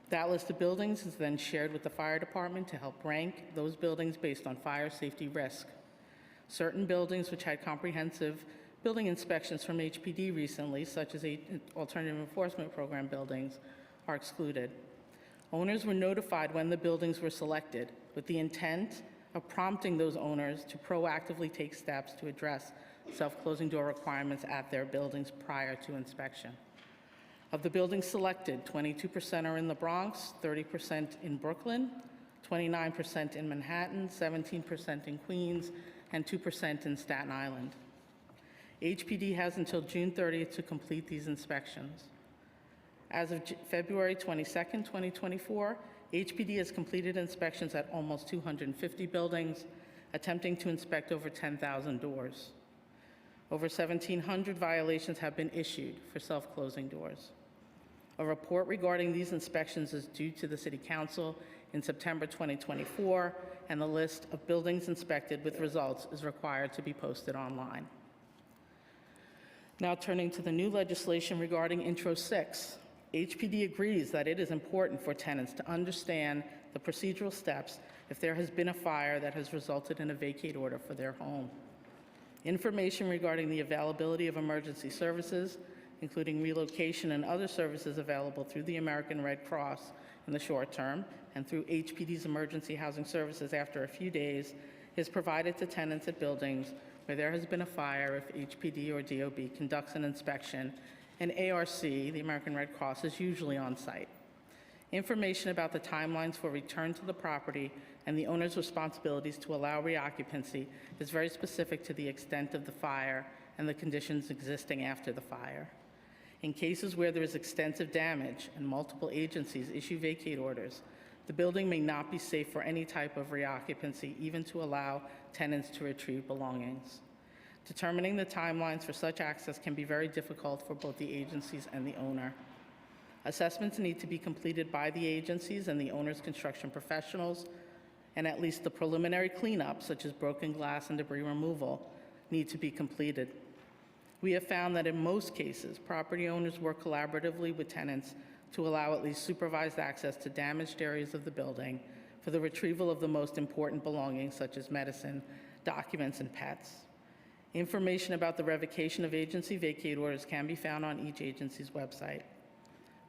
That list of buildings is then shared with the fire department to help rank those buildings based on fire safety risk. Certain buildings which had comprehensive building inspections from HPD recently, such as Alternative Enforcement Program buildings, are excluded. Owners were notified when the buildings were selected with the intent of prompting those owners to proactively take steps to address self-closing door requirements at their buildings prior to inspection. Of the buildings selected, 22% are in the Bronx, 30% in Brooklyn, 29% in Manhattan, 17% in Queens, and 2% in Staten Island. HPD has until June 30th to complete these inspections. As of February 22nd, 2024, HPD has completed inspections at almost 250 buildings, attempting to inspect over 10,000 doors. Over 1,700 violations have been issued for self-closing doors. A report regarding these inspections is due to the City Council in September 2024, and the list of buildings inspected with results is required to be posted online. Now turning to the new legislation regarding Intro 6, HPD agrees that it is important for tenants to understand the procedural steps if there has been a fire that has resulted in a vacate order for their home. Information regarding the availability of emergency services, including relocation and other services available through the American Red Cross in the short term and through HPD's emergency housing services after a few days, is provided to tenants at buildings where there has been a fire if HPD or DOB conducts an inspection, and ARC, the American Red Cross, is usually on site. Information about the timelines for return to the property and the owner's responsibilities to allow reoccupancy is very specific to the extent of the fire and the conditions existing after the fire. In cases where there is extensive damage and multiple agencies issue vacate orders, the building may not be safe for any type of reoccupancy, even to allow tenants to retrieve belongings. Determining the timelines for such access can be very difficult for both the agencies and the owner. Assessments need to be completed by the agencies and the owner's construction professionals, and at least the preliminary cleanup, such as broken glass and debris removal, need to be completed. We have found that in most cases, property owners work collaboratively with tenants to allow at least supervised access to damaged areas of the building for the retrieval of the most important belongings, such as medicine, documents, and pets. Information about the revocation of agency vacate orders can be found on each agency's website.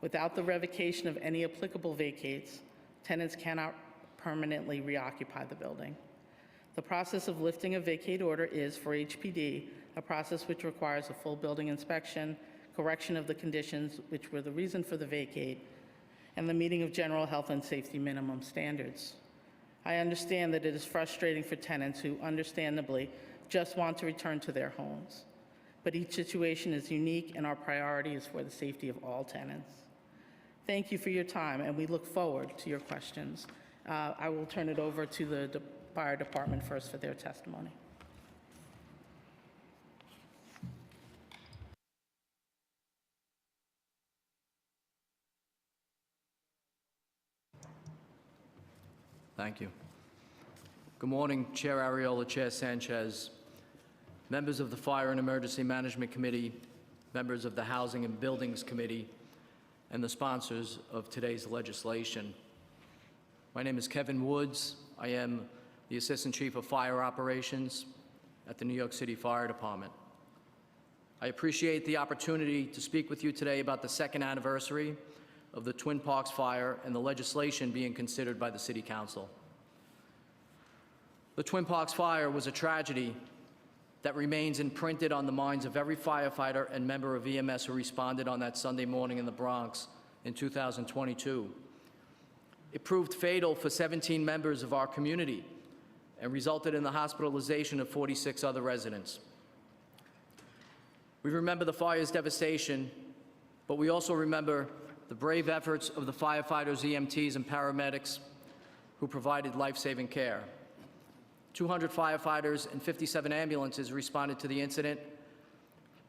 Without the revocation of any applicable vacates, tenants cannot permanently reoccupy the building. The process of lifting a vacate order is, for HPD, a process which requires a full building inspection, correction of the conditions which were the reason for the vacate, and the meeting of general health and safety minimum standards. I understand that it is frustrating for tenants who, understandably, just want to return to their homes. But each situation is unique, and our priority is for the safety of all tenants. Thank you for your time, and we look forward to your questions. I will turn it over to the Fire Department first for their testimony. Thank you. Good morning, Chair Ariola, Chair Sanchez, members of the Fire and Emergency Management Committee, members of the Housing and Buildings Committee, and the sponsors of today's legislation. My name is Kevin Woods. I am the Assistant Chief of Fire Operations at the New York City Fire Department. I appreciate the opportunity to speak with you today about the second anniversary of the Twin Parks fire and the legislation being considered by the City Council. The Twin Parks fire was a tragedy that remains imprinted on the minds of every firefighter and member of EMS who responded on that Sunday morning in the Bronx in 2022. It proved fatal for 17 members of our community and resulted in the hospitalization of 46 other residents. We remember the fire's devastation, but we also remember the brave efforts of the firefighters, EMTs, and paramedics who provided life-saving care. 200 firefighters and 57 ambulances responded to the incident,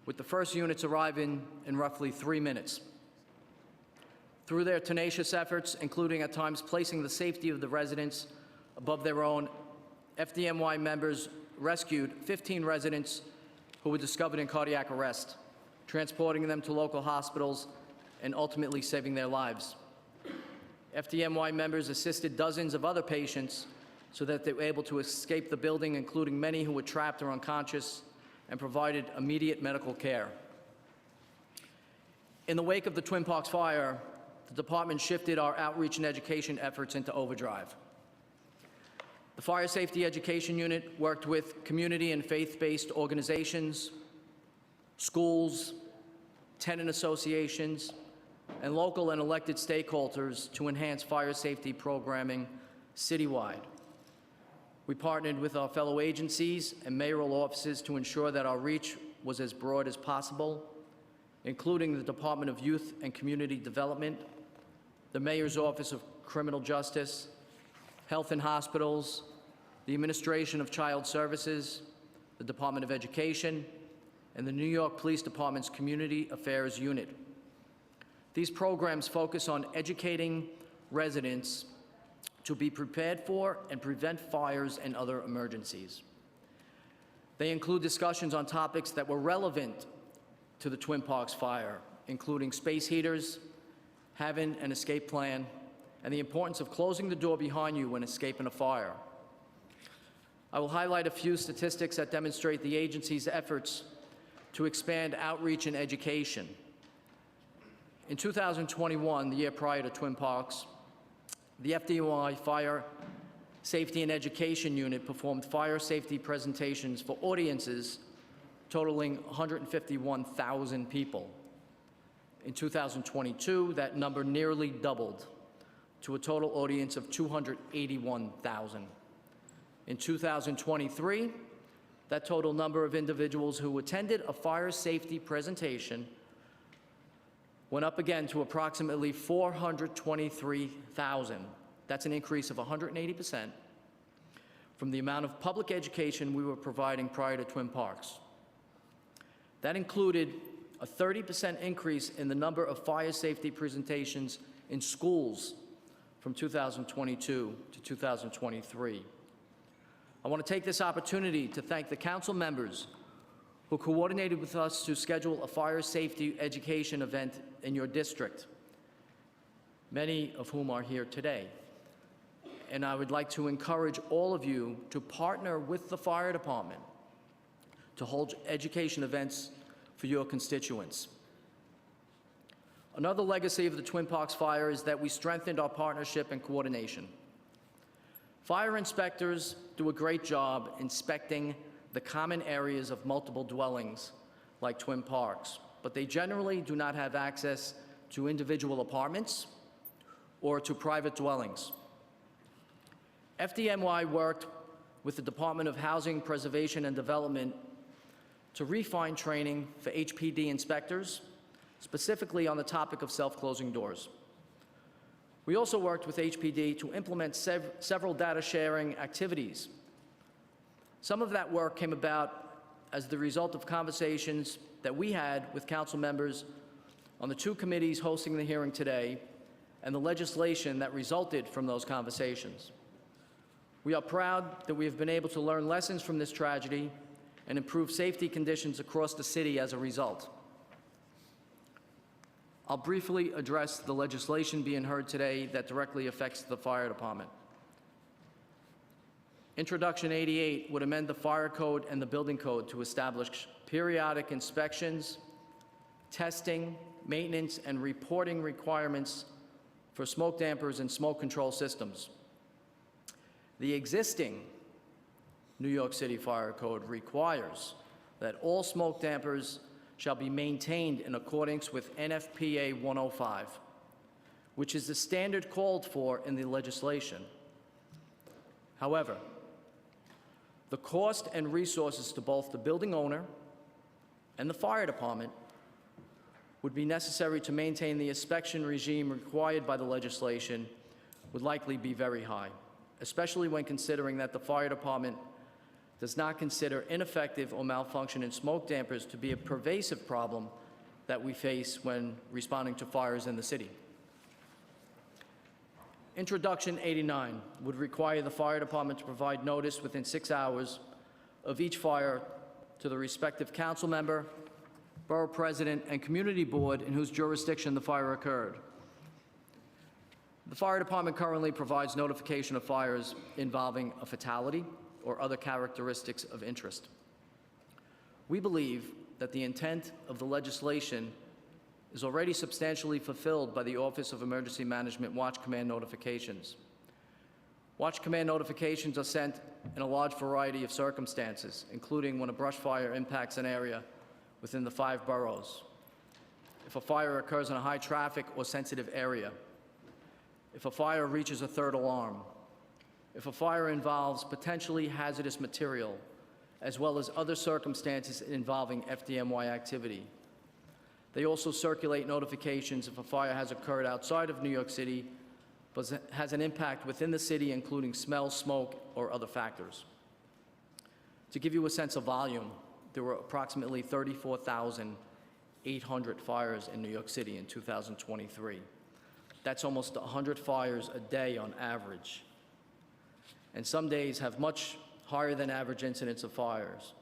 with the first units arriving in roughly 3 minutes. Through their tenacious efforts, including at times placing the safety of the residents above their own, FDNY members rescued 15 residents who were discovered in cardiac arrest, transporting them to local hospitals and ultimately saving their lives. FDNY members assisted dozens of other patients so that they were able to escape the building, including many who were trapped or unconscious, and provided immediate medical care. In the wake of the Twin Parks fire, the department shifted our outreach and education efforts into overdrive. The Fire Safety Education Unit worked with community and faith-based organizations, schools, tenant associations, and local and elected stakeholders to enhance fire safety programming citywide. We partnered with our fellow agencies and mayoral offices to ensure that our reach was as broad as possible, including the Department of Youth and Community Development, the Mayor's Office of Criminal Justice, Health and Hospitals, the Administration of Child Services, the Department of Education, and the New York Police Department's Community Affairs Unit. These programs focus on educating residents to be prepared for and prevent fires and other emergencies. They include discussions on topics that were relevant to the Twin Parks fire, including space heaters, having an escape plan, and the importance of closing the door behind you when escaping a fire. I will highlight a few statistics that demonstrate the agency's efforts to expand outreach and education. In 2021, the year prior to Twin Parks, the FDNY Fire Safety and Education Unit performed fire safety presentations for audiences totaling 151,000 people. In 2022, that number nearly doubled to a total audience of 281,000. In 2023, that total number of individuals who attended a fire safety presentation went up again to approximately 423,000. That's an increase of 180% from the amount of public education we were providing prior to Twin Parks. That included a 30% increase in the number of fire safety presentations in schools from 2022 to 2023. I want to take this opportunity to thank the council members who coordinated with us to schedule a fire safety education event in your district, many of whom are here today. And I would like to encourage all of you to partner with the fire department to hold education events for your constituents. Another legacy of the Twin Parks fire is that we strengthened our partnership and coordination. Fire inspectors do a great job inspecting the common areas of multiple dwellings, like Twin Parks, but they generally do not have access to individual apartments or to private dwellings. FDNY worked with the Department of Housing, Preservation, and Development to refine training for HPD inspectors, specifically on the topic of self-closing doors. We also worked with HPD to implement several data sharing activities. Some of that work came about as the result of conversations that we had with council members on the two committees hosting the hearing today and the legislation that resulted from those conversations. We are proud that we have been able to learn lessons from this tragedy and improve safety conditions across the city as a result. I'll briefly address the legislation being heard today that directly affects the fire department. Introduction 88 would amend the fire code and the building code to establish periodic inspections, testing, maintenance, and reporting requirements for smoke dampers and smoke control systems. The existing New York City Fire Code requires that all smoke dampers shall be maintained in accordance with NFPA 105, which is the standard called for in the legislation. However, the cost and resources to both the building owner and the fire department would be necessary to maintain the inspection regime required by the legislation would likely be very high, especially when considering that the fire department does not consider ineffective or malfunction in smoke dampers to be a pervasive problem that we face when responding to fires in the city. Introduction 89 would require the fire department to provide notice within 6 hours of each fire to the respective council member, borough president, and community board in whose jurisdiction the fire occurred. The fire department currently provides notification of fires involving a fatality or other characteristics of interest. We believe that the intent of the legislation is already substantially fulfilled by the Office of Emergency Management Watch Command notifications. Watch Command notifications are sent in a large variety of circumstances, including when a brush fire impacts an area within the 5 boroughs, if a fire occurs in a high traffic or sensitive area, if a fire reaches a 3rd alarm, if a fire involves potentially hazardous material, as well as other circumstances involving FDNY activity. They also circulate notifications if a fire has occurred outside of New York City, but has an impact within the city, including smell, smoke, or other factors. To give you a sense of volume, there were approximately 34,800 fires in New York City in 2023. That's almost 100 fires a day on average. And some days have much higher than average incidents of fires.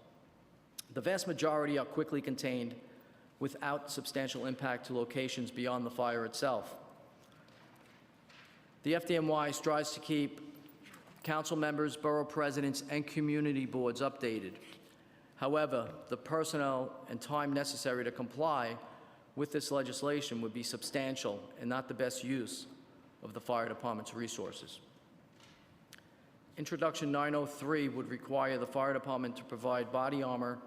The vast majority are quickly contained without substantial impact to locations beyond the fire itself. The FDNY strives to keep council members, borough presidents, and community boards updated. However, the personnel and time necessary to comply with this legislation would be substantial and not the best use of the fire department's resources. Introduction 903 would require the fire department to provide body armor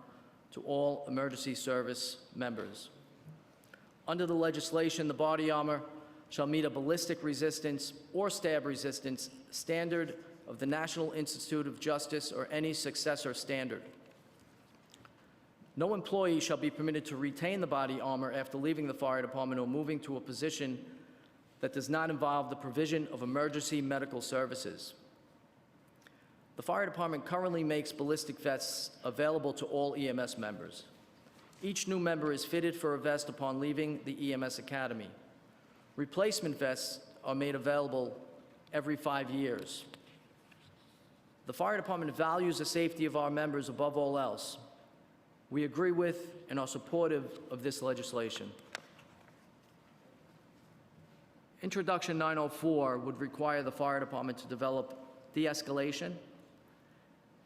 to all emergency service members. Under the legislation, the body armor shall meet a ballistic resistance or stab resistance standard of the National Institute of Justice or any successor standard. No employee shall be permitted to retain the body armor after leaving the fire department or moving to a position that does not involve the provision of emergency medical services. The fire department currently makes ballistic vests available to all EMS members. Each new member is fitted for a vest upon leaving the EMS Academy. Replacement vests are made available every 5 years. The fire department values the safety of our members above all else. We agree with and are supportive of this legislation. Introduction 904 would require the fire department to develop de-escalation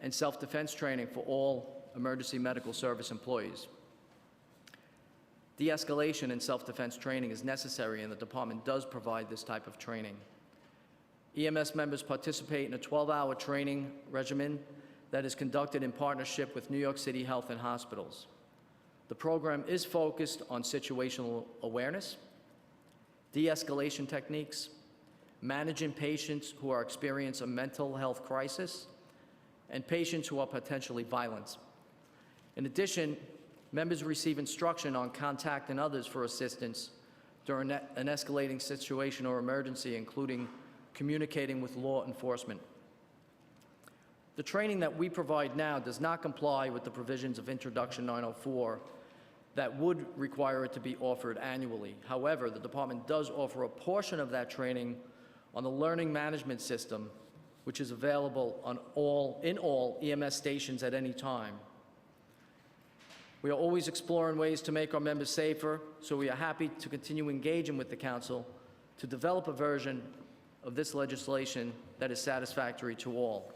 and self-defense training for all emergency medical service employees. De-escalation and self-defense training is necessary, and the department does provide this type of training. EMS members participate in a 12-hour training regimen that is conducted in partnership with New York City Health and Hospitals. The program is focused on situational awareness, de-escalation techniques, managing patients who are experiencing a mental health crisis, and patients who are potentially violent. In addition, members receive instruction on contacting others for assistance during an escalating situation or emergency, including communicating with law enforcement. The training that we provide now does not comply with the provisions of Introduction 904 that would require it to be offered annually. However, the department does offer a portion of that training on the learning management system, which is available in all EMS stations at any time. We are always exploring ways to make our members safer, so we are happy to continue engaging with the council to develop a version of this legislation that is satisfactory to all.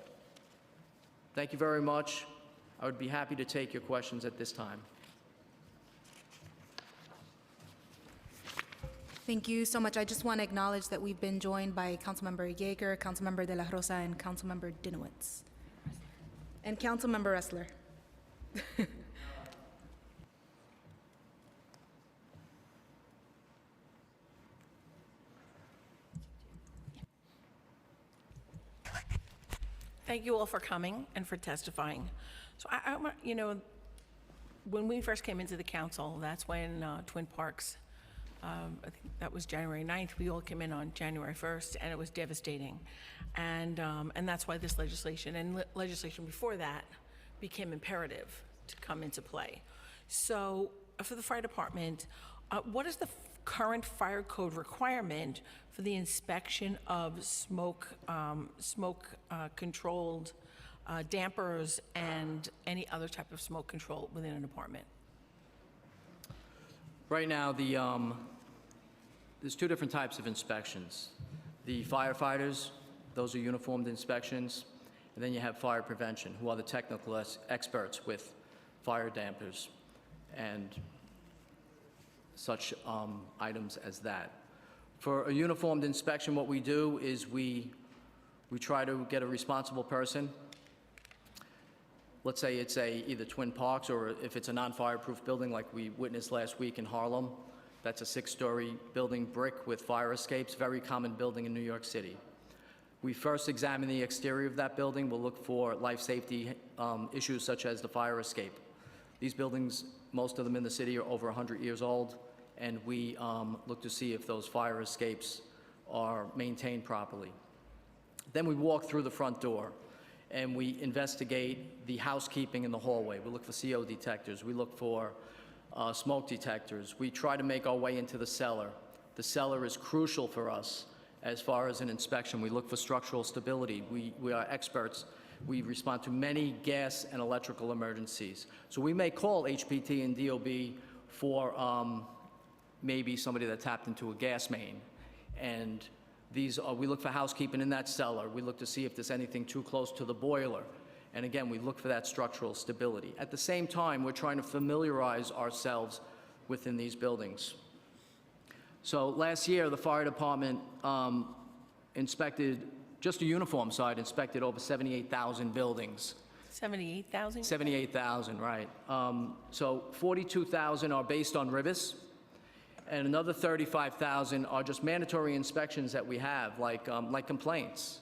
Thank you very much. I would be happy to take your questions at this time. Thank you so much. I just want to acknowledge that we've been joined by Councilmember Yeager, Councilmember De La Rosa, and Councilmember Dinowitz. And Councilmember Ressler. Thank you all for coming and for testifying. So you know, when we first came into the council, that's when Twin Parks, I think that was January 9th. We all came in on January 1st, and it was devastating. And that's why this legislation and legislation before that became imperative to come into play. So for the fire department, what is the current fire code requirement for the inspection of smoke-controlled dampers and any other type of smoke control within an apartment? Right now, there's two different types of inspections. The firefighters, those are uniformed inspections, and then you have fire prevention, who are the technical experts with fire dampers and such items as that. For a uniformed inspection, what we do is we try to get a responsible person. Let's say it's either Twin Parks, or if it's a non-fireproof building like we witnessed last week in Harlem. That's a 6-story building, brick with fire escapes, very common building in New York City. We first examine the exterior of that building. We'll look for life safety issues such as the fire escape. These buildings, most of them in the city, are over 100 years old, and we look to see if those fire escapes are maintained properly. Then we walk through the front door, and we investigate the housekeeping in the hallway. We look for CO detectors. We look for smoke detectors. We try to make our way into the cellar. The cellar is crucial for us as far as an inspection. We look for structural stability. We are experts. We respond to many gas and electrical emergencies. So we may call HPT and DOB for maybe somebody that tapped into a gas main. And we look for housekeeping in that cellar. We look to see if there's anything too close to the boiler. And again, we look for that structural stability. At the same time, we're trying to familiarize ourselves within these buildings. So last year, the fire department inspected, just the uniform side, inspected over 78,000 buildings. 78,000? 78,000, right. So 42,000 are based on RIBIS, and another 35,000 are just mandatory inspections that we have, like complaints.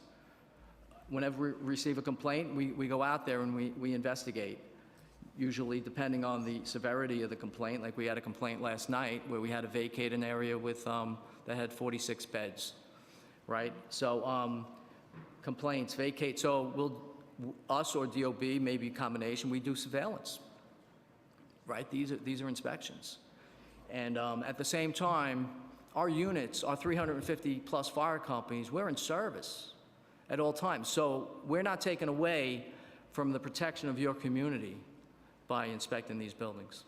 Whenever we receive a complaint, we go out there and we investigate, usually depending on the severity of the complaint. Like we had a complaint last night where we had to vacate an area with, that had 46 beds, right? So complaints, vacate, so us or DOB, maybe a combination, we do surveillance, right? These are inspections. And at the same time, our units, our 350 plus fire companies, we're in service at all times. So we're not taken away from the protection of your community by inspecting these buildings.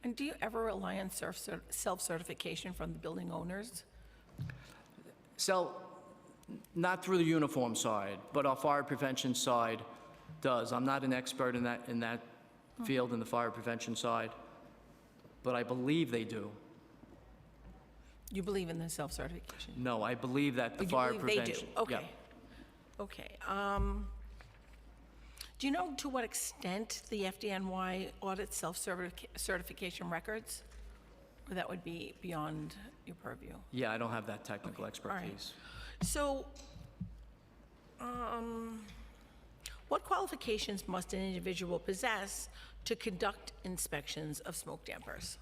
And do you ever rely on self-certification from the building owners? Not through the uniform side, but our fire prevention side does. I'm not an expert in that field, in the fire prevention side, but I believe they do. You believe in the self-certification? No, I believe that the You fire believe prevention. They do? Yeah. Okay. Okay. Do you know to what extent the FDNY audits self-certification records? Or that would be beyond your purview? Yeah, I don't have that technical All right. expertise. So, what qualifications must an individual possess to conduct inspections of smoke dampers?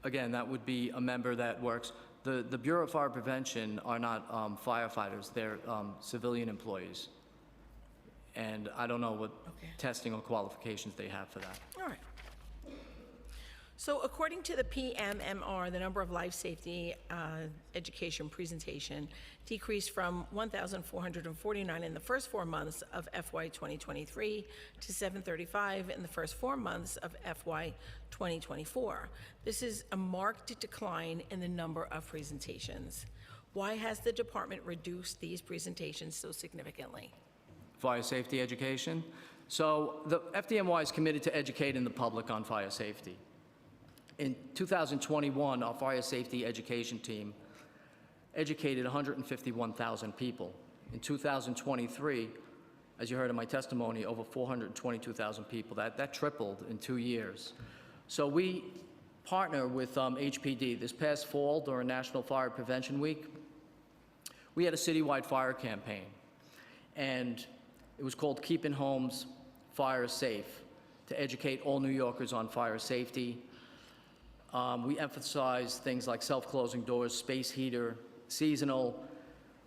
Again, that would be a member that works. The Bureau of Fire Prevention are not firefighters, they're civilian employees. And I don't know what testing or qualifications they have for that. All right. So according to the PMMR, the number of life safety education presentation decreased from 1,449 in the first 4 months of FY 2023 to 735 in the first 4 months of FY 2024. This is a marked decline in the number of presentations. Why has the department reduced these presentations so significantly? Fire safety education. So the FDNY is committed to educating the public on fire safety. In 2021, our fire safety education team educated 151,000 people. In 2023, as you heard in my testimony, over 422,000 people. That tripled in 2 years. So we partner with HPD. This past fall, during National Fire Prevention Week, we had a citywide fire campaign. And it was called Keeping Homes Fire Safe, to educate all New Yorkers on fire safety. We emphasized things like self-closing doors, space heater, seasonal,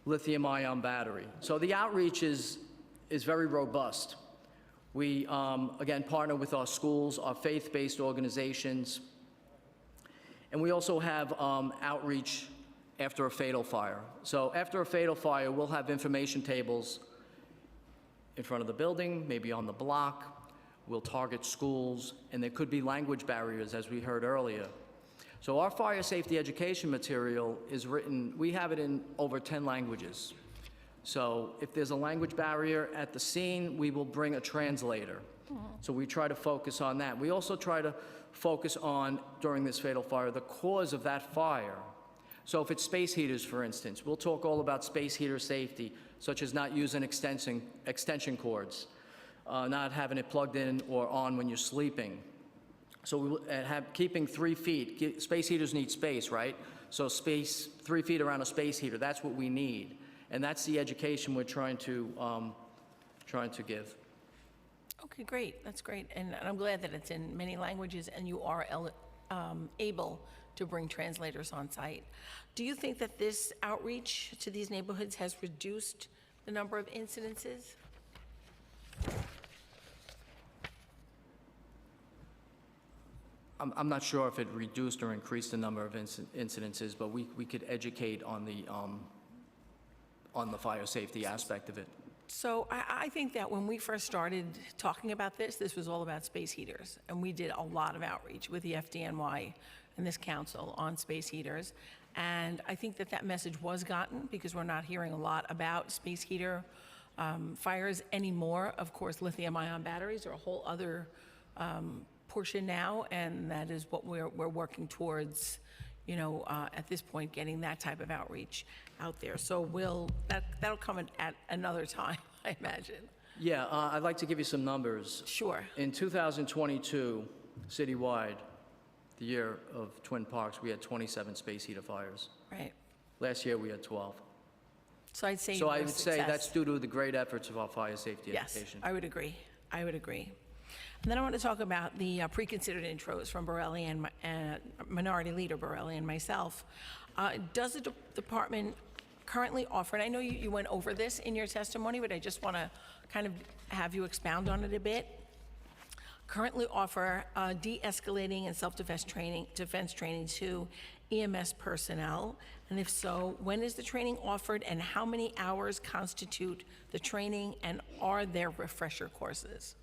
lithium-ion battery. So the outreach is very robust. We, again, partner with our schools, our faith-based organizations, and we also have outreach after a fatal fire. So after a fatal fire, we'll have information tables in front of the building, maybe on the block. We'll target schools, and there could be language barriers, as we heard earlier. So our fire safety education material is written, we have it in over 10 languages. So if there's a language barrier at the scene, we will bring a translator. So we try to focus on that. We also try to focus on, during this fatal fire, the cause of that fire. So if it's space heaters, for instance, we'll talk all about space heater safety, such as not using extension cords, not having it plugged in or on when you're sleeping. So we keeping 3 feet. Space heaters need space, right? So space, 3 feet around a space heater, that's what we need. And that's the education we're trying to give. Okay, great, that's great. And I'm glad that it's in many languages and you are able to bring translators on site. Do you think that this outreach to these neighborhoods has reduced the number of incidences? I'm not sure if it reduced or increased the number of incidences, but we could educate on the fire safety aspect of it. So I think that when we first started talking about this, this was all about space heaters. And we did a lot of outreach with the FDNY and this council on space heaters. And I think that that message was gotten because we're not hearing a lot about space heater fires anymore. Of course, lithium-ion batteries are a whole other portion now, and that is what we're working towards, you know, at this point, getting that type of outreach out there. So that'll come at another time, I imagine. Yeah, I'd like to give you some numbers. Sure. In 2022, citywide, the year of Twin Parks, we had 27 space heater fires. Right. Last year, we had 12. So I'd say So I your would say success. that's due to the great efforts of our fire safety Yes, education. I would agree. I would agree. And then I want to talk about the pre-considered intros from Borelli and Minority Leader Borelli and myself. Does the department currently offer, and I know you went over this in your testimony, but I just want to kind of have you expound on it a bit, currently offer de-escalating and self-defense training to EMS personnel? And if so, when is the training offered and how many hours constitute the training, and are there refresher courses?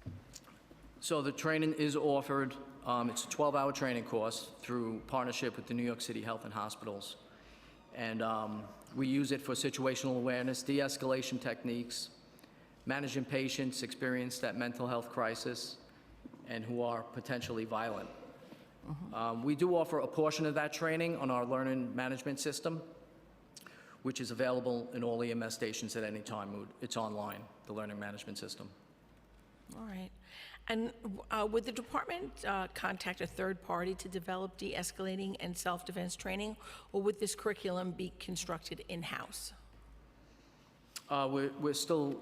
So the training is offered. It's a 12-hour training course through partnership with the New York City Health and Hospitals. And we use it for situational awareness, de-escalation techniques, managing patients experienced at mental health crisis and who are potentially violent. We do offer a portion of that training on our learning management system, which is available in all EMS stations at any time. It's online, the learning management system. All right. And would the department contact a third party to develop de-escalating and self-defense training, or would this curriculum be constructed in-house? We're still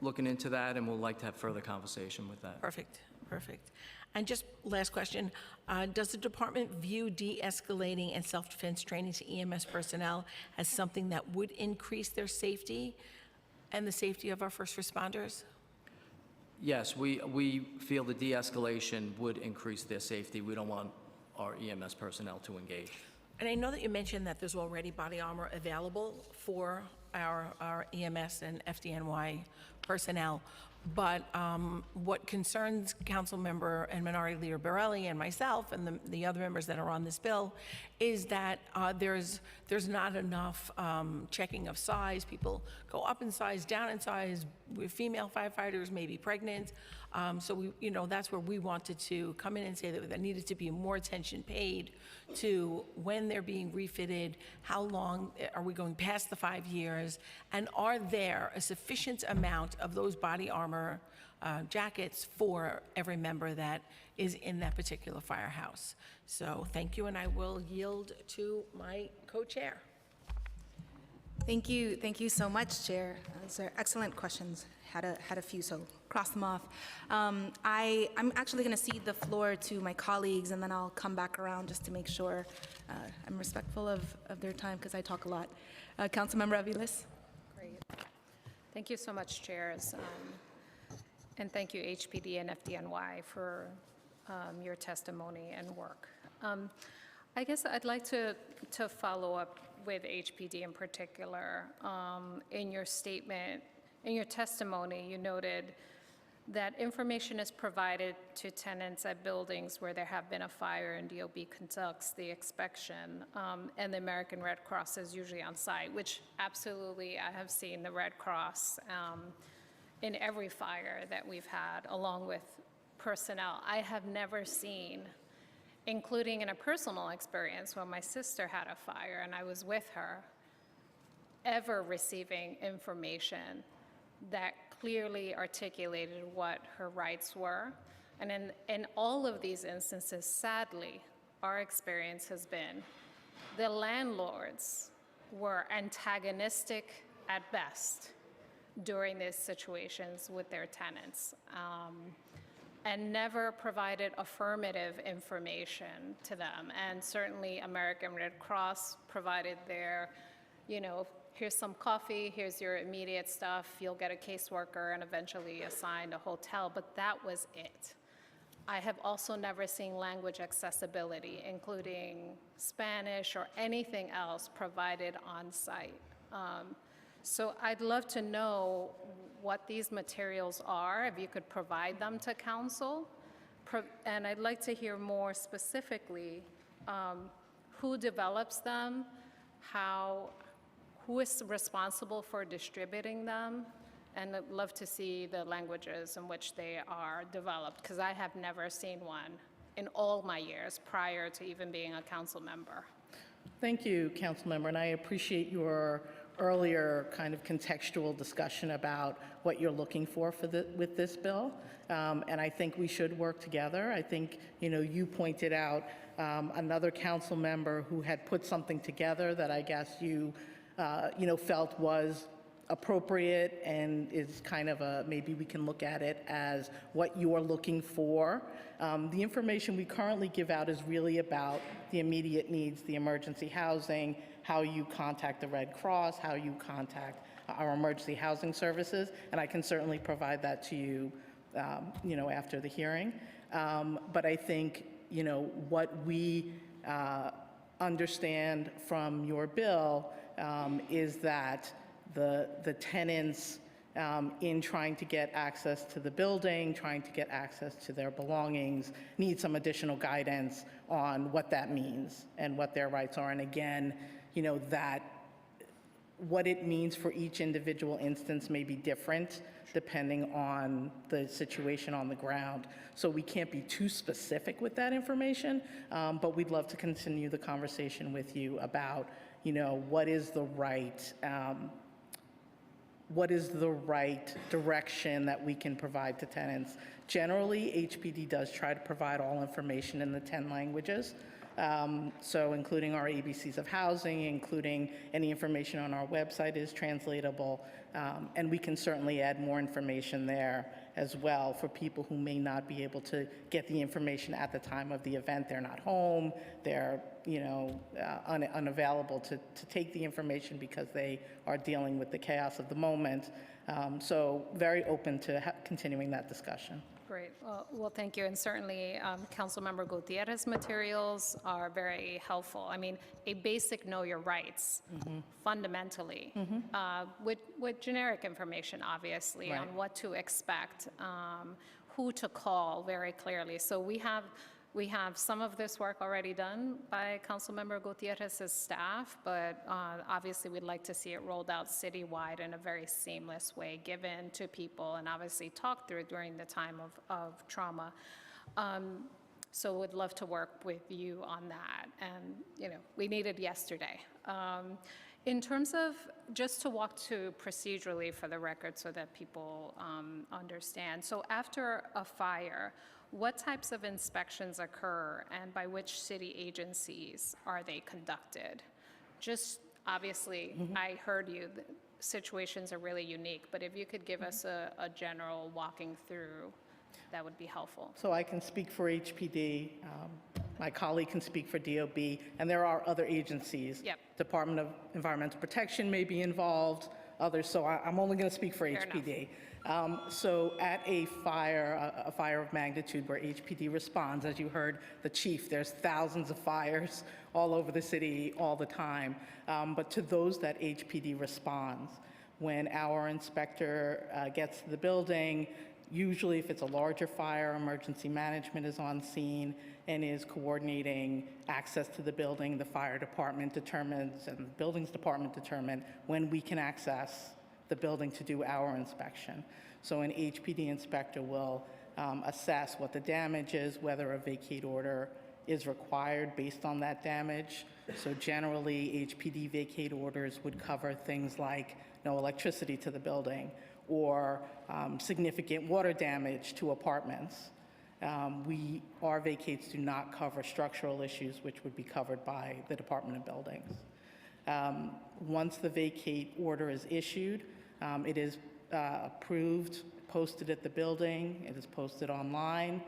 looking into that, and we'd like to have further conversation with that. Perfect, perfect. And just last question, does the department view de-escalating and self-defense training to EMS personnel as something that would increase their safety and the safety of our first responders? Yes, we feel the de-escalation would increase their safety. We don't want our EMS personnel to engage. And I know that you mentioned that there's already body armor available for our EMS and FDNY personnel, but what concerns Councilmember and Minority Leader Borelli and myself and the other members that are on this bill is that there's not enough checking of size. People go up in size, down in size. We're female firefighters, maybe pregnant. So that's where we wanted to come in and say that there needed to be more attention paid to when they're being refitted, how long are we going past the 5 years, and are there a sufficient amount of those body armor jackets for every member that is in that particular firehouse. So thank you, and I will yield to my co-chair. Thank you so much, Chair. Those are excellent questions. Had a few, so cross them off. I'm actually going to cede the floor to my colleagues, and then I'll come back around just to make sure I'm respectful of their time, because I talk a lot. Councilmember Aviles. Great. Thank you so much, chairs. And thank you, HPD and FDNY, for your testimony and work. I guess I'd like to follow up with HPD in particular. In your statement, in your testimony, you noted that information is provided to tenants at buildings where there have been a fire and DOB conducts the inspection, and the American Red Cross is usually on site, which absolutely I have seen the Red Cross in every fire that we've had, along with personnel. I have never seen, including in a personal experience when my sister had a fire and I was with her, ever receiving information that clearly articulated what her rights were. And in all of these instances, sadly, our experience has been the landlords were antagonistic at best during these situations with their tenants, and never provided affirmative information to them. And certainly American Red Cross provided their, here's some coffee, here's your immediate stuff, you'll get a caseworker and eventually assigned a hotel, but that was it. I have also never seen language accessibility, including Spanish or anything else provided on site. So I'd love to know what these materials are, if you could provide them to council. And I'd like to hear more specifically who develops them, who is responsible for distributing them, and I'd love to see the languages in which they are developed, because I have never seen one in all my years prior to even being a council member. Thank you, council member, and I appreciate your earlier kind of contextual discussion about what you're looking for with this bill. And I think we should work together. I think, you pointed out another council member who had put something together that I guess you felt was appropriate and is kind of maybe we can look at it as what you're looking for. The information we currently give out is really about the immediate needs, the emergency housing, how you contact the Red Cross, how you contact our emergency housing services, and I can certainly provide that to you, after the hearing. But I think, what we understand from your bill is that the tenants in trying to get access to the building, trying to get access to their belongings, need some additional guidance on what that means and what their rights are. And again, that what it means for each individual instance may be different depending on the situation on the ground. So we can't be too specific with that information, but we'd love to continue the conversation with you about, what is the right direction that we can provide to tenants. Generally, HPD does try to provide all information in the 10 languages. So including our ABCs of housing, including any information on our website is translatable, and we can certainly add more information there as well for people who may not be able to get the information at the time of the event. They're not home, they're unavailable to take the information because they are dealing with the chaos of the moment. So very open to continuing that discussion. Great. Well, thank you. And certainly, Councilmember Gutierrez materials are very helpful. I mean, a basic know your rights, fundamentally, with generic information, obviously, Right. on what to expect, who to call very clearly. So we have some of this work already done by Councilmember Gutierrez's staff, but obviously we'd like to see it rolled out citywide in a very seamless way, given to people and obviously talked through during the time of trauma. So would love to work with you on that. And, we need it yesterday. In terms of, just to walk to procedurally for the record so that people understand. So after a fire, what types of inspections occur and by which city agencies are they conducted? Just obviously, I heard you, the situations are really unique, but if you could give us a general walking through, that would be helpful. So I can speak for HPD, my colleague can speak for DOB, and there are other agencies. Yep. Department of Environmental Protection may be involved, others, so I'm only going to speak for HPD. So at a fire of magnitude where HPD responds, as you heard the chief, there's thousands of fires all over the city all the time. But to those that HPD responds, when our inspector gets to the building, usually if it's a larger fire, emergency management is on scene and is coordinating access to the building. The fire department determines and the buildings department determine when we can access the building to do our inspection. So an HPD inspector will assess what the damage is, whether a vacate order is required based on that damage. So generally, HPD vacate orders would cover things like no electricity to the building or significant water damage to apartments. Our vacates do not cover structural issues, which would be covered by the Department of Buildings. Once the vacate order is issued, it is approved, posted at the building, it is posted online.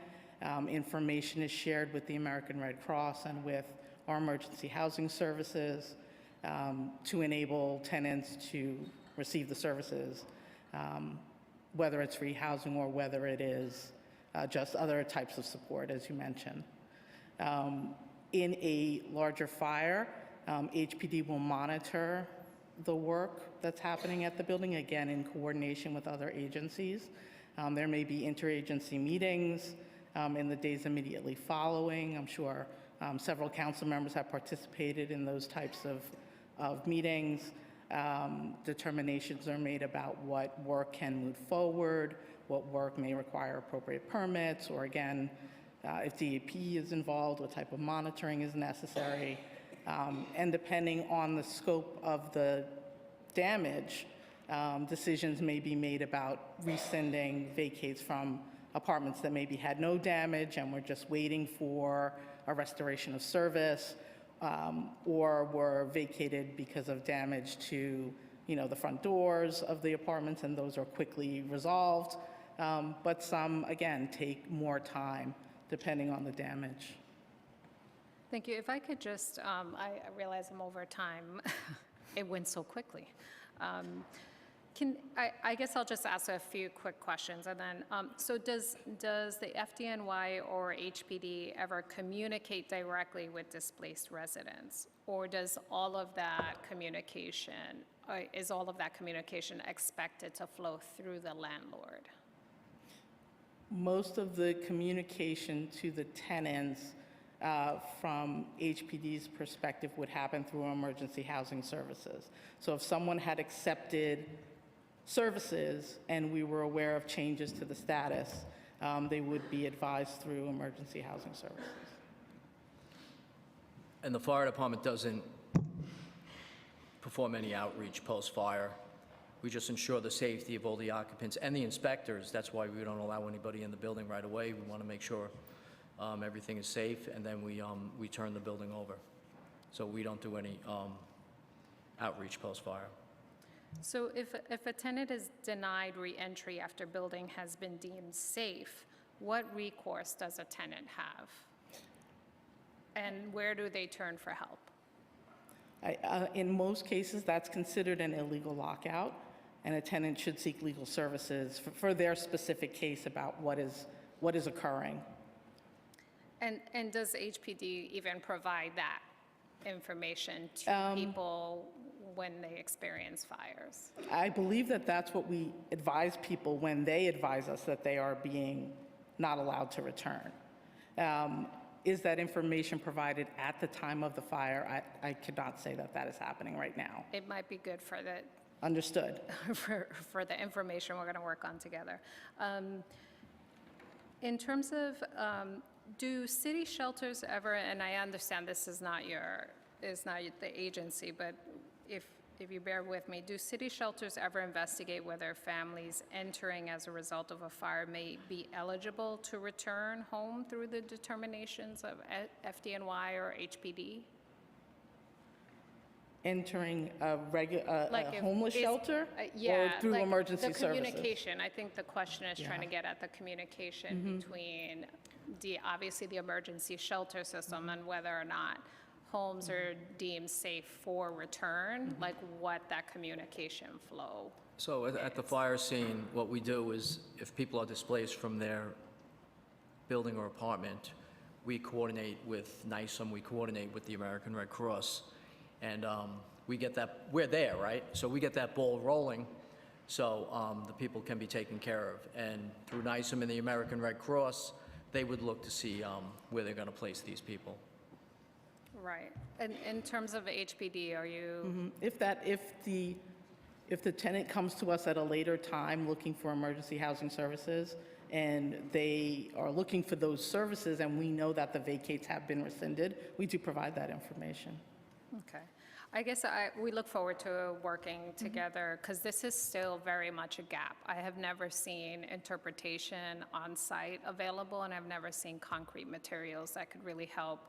Information is shared with the American Red Cross and with our emergency housing services to enable tenants to receive the services, whether it's free housing or whether it is just other types of support, as you mentioned. In a larger fire, HPD will monitor the work that's happening at the building, again, in coordination with other agencies. There may be interagency meetings in the days immediately following. I'm sure several council members have participated in those types of meetings. Determinations are made about what work can move forward, what work may require appropriate permits, or again, if DEP is involved, what type of monitoring is necessary. And depending on the scope of the damage, decisions may be made about rescinding vacates from apartments that maybe had no damage and were just waiting for a restoration of service, or were vacated because of damage to, the front doors of the apartments, and those are quickly resolved. But some, again, take more time depending on the damage. Thank you. If I could just, I realize I'm over time. It went so quickly. I guess I'll just ask a few quick questions, and then, so does the FDNY or HPD ever communicate directly with displaced residents? Or does all of that communication, is all of that communication expected to flow through the landlord? Most of the communication to the tenants from HPD's perspective would happen through emergency housing services. So if someone had accepted services and we were aware of changes to the status, they would be advised through emergency housing services. And the fire department doesn't perform any outreach post-fire. We just ensure the safety of all the occupants and the inspectors. That's why we don't allow anybody in the building right away. We want to make sure everything is safe, and then we turn the building over. So we don't do any outreach post-fire. So if a tenant is denied re-entry after building has been deemed safe, what recourse does a tenant have? And where do they turn for help? In most cases, that's considered an illegal lockout, and a tenant should seek legal services for their specific case about what is occurring. And does HPD even provide that information to people when they experience fires? I believe that that's what we advise people when they advise us that they are being not allowed to return. Is that information provided at the time of the fire? I could not say that that is happening right now. It might be good for the Understood. for the information we're going to work on together. In terms of, do city shelters ever, and I understand this is not the agency, but if you bear with me, do city shelters ever investigate whether families entering as a result of a fire may be eligible to return home through the determinations of FDNY or HPD? Entering a homeless is- shelter? Yeah. Or through like emergency the services? communication, I think the question is trying to get at the communication between obviously the emergency shelter system and whether or not homes are deemed safe for return, like what that communication flow. So at the fire scene, what we do is if people are displaced from their building or apartment, we coordinate with NYSUM, we coordinate with the American Red Cross, and we get that, we're there, right? So we get that ball rolling so the people can be taken care of. And through NYSUM and the American Red Cross, they would look to see where they're going to place these people. Right. And in terms of HPD, are you? If the tenant comes to us at a later time looking for emergency housing services, and they are looking for those services, and we know that the vacates have been rescinded, we do provide that information. Okay. I guess we look forward to working together because this is still very much a gap. I have never seen interpretation on site available, and I've never seen concrete materials that could really help.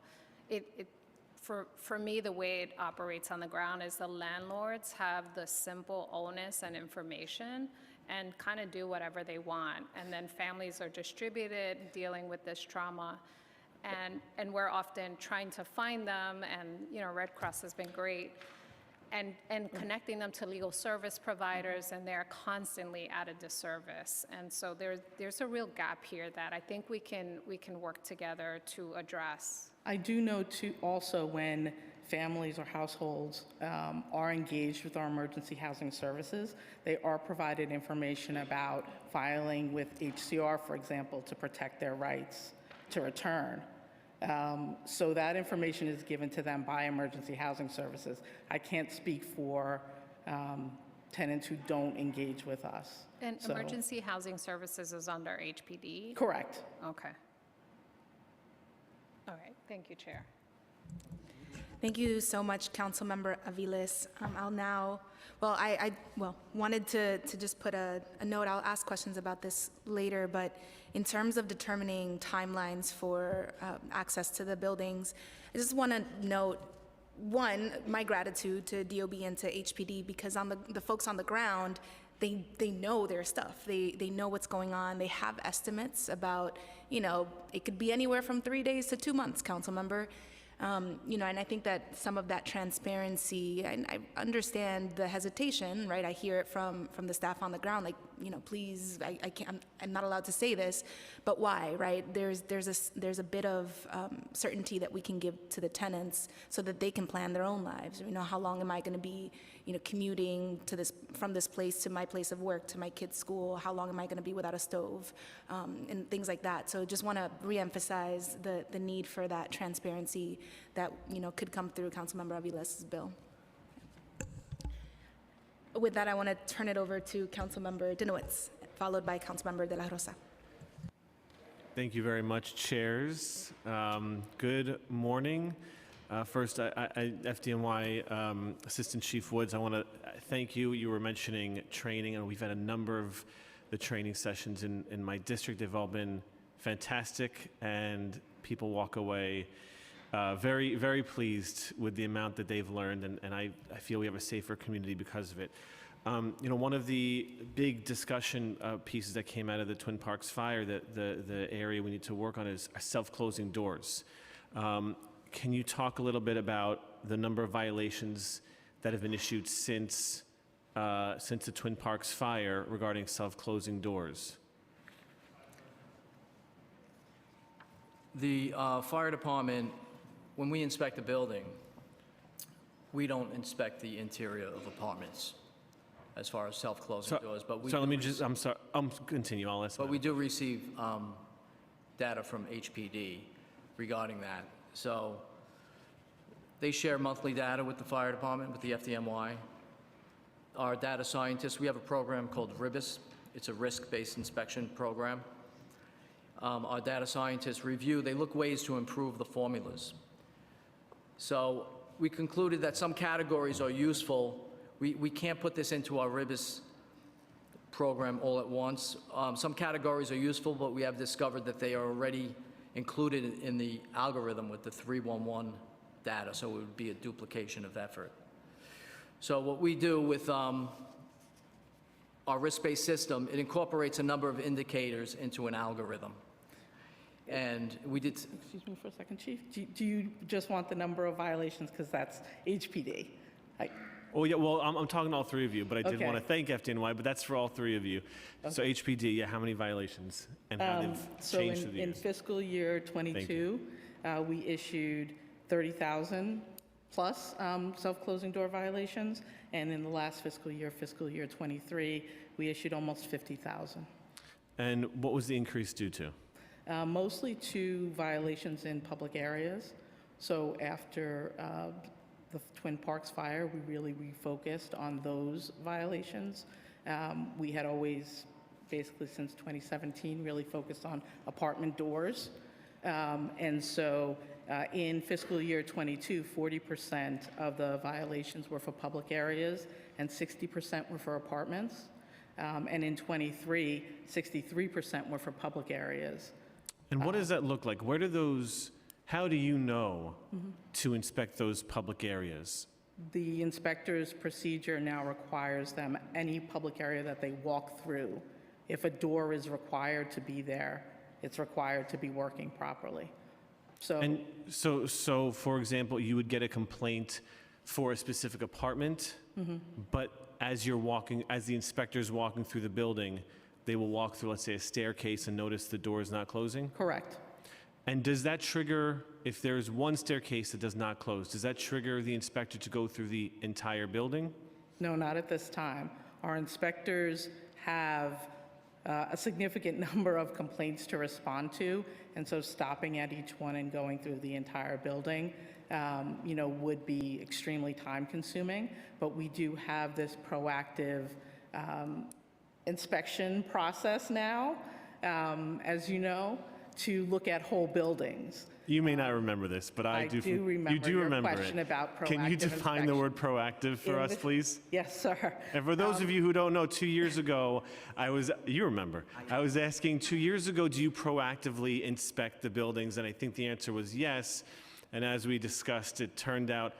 For me, the way it operates on the ground is the landlords have the simple onus and information and kind of do whatever they want. And then families are distributed dealing with this trauma. And we're often trying to find them, and Red Cross has been great, and connecting them to legal service providers, and they're constantly at a disservice. And so there's a real gap here that I think we can work together to address. I do know too also when families or households are engaged with our emergency housing services, they are provided information about filing with HCR, for example, to protect their rights to return. So that information is given to them by emergency housing services. I can't speak for tenants who don't engage with us. And So- emergency housing services is under HPD? Correct. Okay. All right, thank you, Chair. Thank you so much, Councilmember Aviles. I'll now, I wanted to just put a note. I'll ask questions about this later, but in terms of determining timelines for access to the buildings, I just want to note, one, my gratitude to DOB and to HPD, because on the folks on the ground, they know their stuff. They know what's going on. They have estimates about, it could be anywhere from 3 days to 2 months, Councilmember. And I think that some of that transparency, and I understand the hesitation, right? I hear it from the staff on the ground, like, please, I can't, I'm not allowed to say this, but why, right? There's a bit of certainty that we can give to the tenants so that they can plan their own lives. How long am I going to be, commuting from this place to my place of work, to my kids' school? How long am I going to be without a stove? And things like that. So just want to reemphasize the need for that transparency that, could come through Councilmember Aviles' bill. With that, I want to turn it over to Councilmember Dinowitz, followed by Councilmember De La Rosa. Thank you very much, chairs. Good morning. First, FDNY Assistant Chief Woods, I want to thank you. You were mentioning training, and we've had a number of the training sessions in my district. They've all been fantastic, and people walk away very, very pleased with the amount that they've learned, and I feel we have a safer community because of it. One of the big discussion pieces that came out of the Twin Parks fire, the area we need to work on is self-closing doors. Can you talk a little bit about the number of violations that have been issued since the Twin Parks fire regarding self-closing doors? The fire department, when we inspect a building, we don't inspect the interior of apartments as far as self-closing doors, but we I'm sorry, continue, I'll ask. But we do receive data from HPD regarding that. So they share monthly data with the fire department, with the FDNY. Our data scientists, we have a program called RIBIS. It's a risk-based inspection program. Our data scientists review, they look ways to improve the formulas. So we concluded that some categories are useful. We can't put this into our RIBIS program all at once. Some categories are useful, but we have discovered that they are already included in the algorithm with the 311 data, so it would be a duplication of effort. So what we do with our risk-based system, it incorporates a number of indicators into an algorithm. And we did... Excuse me for a second, Chief. Do you just want the number of violations, because that's HPD? Oh, yeah, well, I'm talking to all three of you, but I did Okay. want to thank FDNY, but that's for all three of you. So HPD, yeah, how many violations and how they've So changed through the in years? fiscal year 22, we issued 30,000 plus self-closing door violations, and in the last fiscal year 23, we issued almost 50,000. And what was the increase due to? Mostly to violations in public areas. So after the Twin Parks fire, we really refocused on those violations. We had always, basically since 2017, really focused on apartment doors. And so in fiscal year 22, 40% of the violations were for public areas and 60% were for apartments. And in 23, 63% were for public areas. And what does that look like? Where do those, how do you know to inspect those public areas? The inspector's procedure now requires them, any public area that they walk through, if a door is required to be there, it's required to be working properly. So, And so for example, you would get a complaint for a specific apartment, but as the inspector's walking through the building, they will walk through, let's say, a staircase and notice the door is not closing? correct. And does that trigger, if there's one staircase that does not close, does that trigger the inspector to go through the entire building? No, not at this time. Our inspectors have a significant number of complaints to respond to, and so stopping at each one and going through the entire building, would be extremely time-consuming. But we do have this proactive inspection process now, as you know, to look at whole buildings. You may not remember this, but I do. remember You do your remember question it. about Can you proactive define the word proactive for In us, the- please? Yes, sir. And for those of you who don't know, 2 years ago, you remember, I was asking 2 years ago, do you proactively inspect the buildings? And I think the answer was yes. And as we discussed, it turned out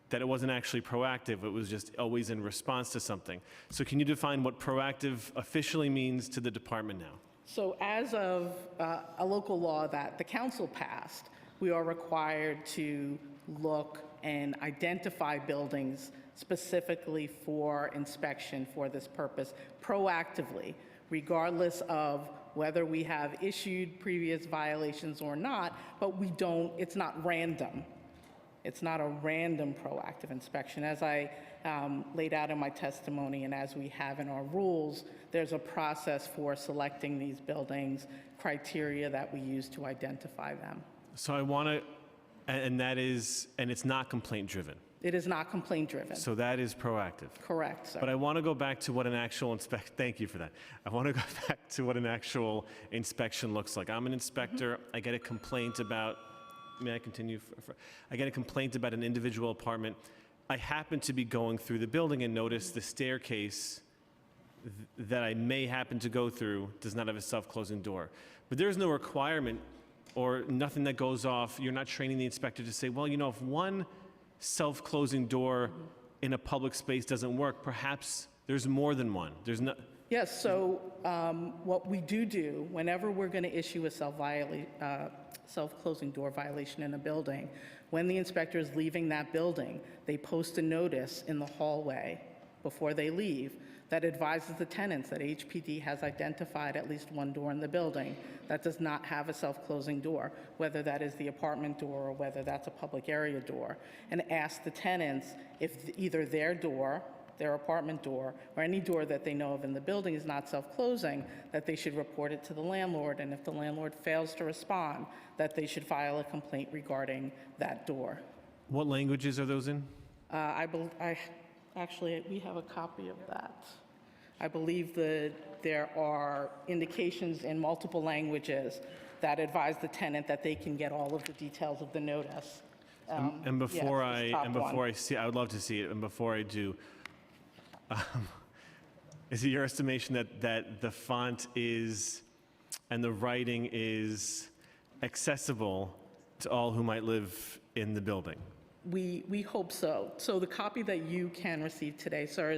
that it wasn't actually proactive, it was just always in response to something. So can you define what proactive officially means to the department now? So as of a local law that the council passed, we are required to look and identify buildings specifically for inspection for this purpose proactively, regardless of whether we have issued previous violations or not, but we don't, it's not random. It's not a random proactive inspection. As I laid out in my testimony and as we have in our rules, there's a process for selecting these buildings, criteria that we use to identify them. So I want to, and it's not complaint driven. It is not complaint driven. So that is proactive. Correct, sir. But I want to go back to what an actual thank you for that. I want to go back to what an actual inspection looks like. I'm an inspector. I get a complaint about, may I continue? I get a complaint about an individual apartment. I happen to be going through the building and notice the staircase that I may happen to go through does not have a self-closing door. But there's no requirement or nothing that goes off. You're not training the inspector to say, well, you know, if one self-closing door in a public space doesn't work, perhaps there's more than one. There's no. Yes, so what we do whenever we're going to issue a self-closing door violation in a building, when the inspector is leaving that building, they post a notice in the hallway before they leave that advises the tenants that HPD has identified at least one door in the building that does not have a self-closing door, whether that is the apartment door or whether that's a public area door, and ask the tenants if either their door, their apartment door, or any door that they know of in the building is not self-closing, that they should report it to the landlord, and if the landlord fails to respond, that they should file a complaint regarding that door. What languages are those in? Actually, we have a copy of that. I believe that there are indications in multiple languages that advise the tenant that they can get all of the details of the notice. And before yes, I see, I would love to see it. And before I do, is it your estimation that the font is and the writing is accessible to all who might live in the building? We hope so. So the copy that you can receive today, sir,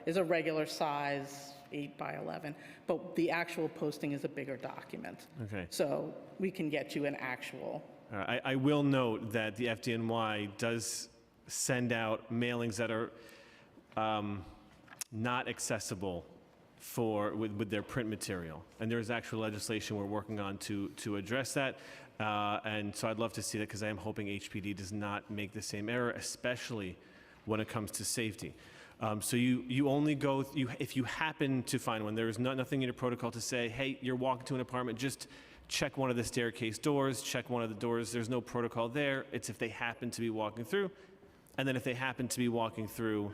is a regular size 8 by 11, but the actual posting is a bigger document. Okay. So we can get you an actual. I will note that the FDNY does send out mailings that are not accessible with their print material, and there is actual legislation we're working on to address that. And so I'd love to see that because I am hoping HPD does not make the same error, especially when it comes to safety. So you only go, if you happen to find one, there is nothing in your protocol to say, hey, you're walking to an apartment, just check one of the staircase doors, check one of the doors. There's no protocol there. It's if they happen to be walking through. And then if they happen to be walking through,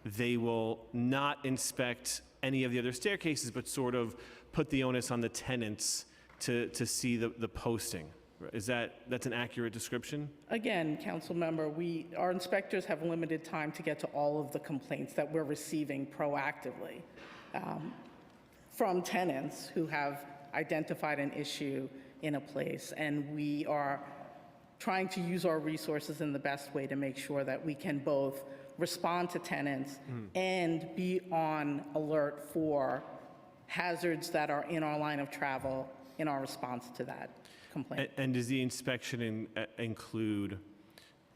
they will not inspect any of the other staircases, but sort of put the onus on the tenants to see the posting. That's an accurate description? Again, council member, our inspectors have limited time to get to all of the complaints that we're receiving proactively from tenants who have identified an issue in a place, and we are trying to use our resources in the best way to make sure that we can both respond to tenants and be on alert for hazards that are in our line of travel in our response to that complaint. And does the inspection include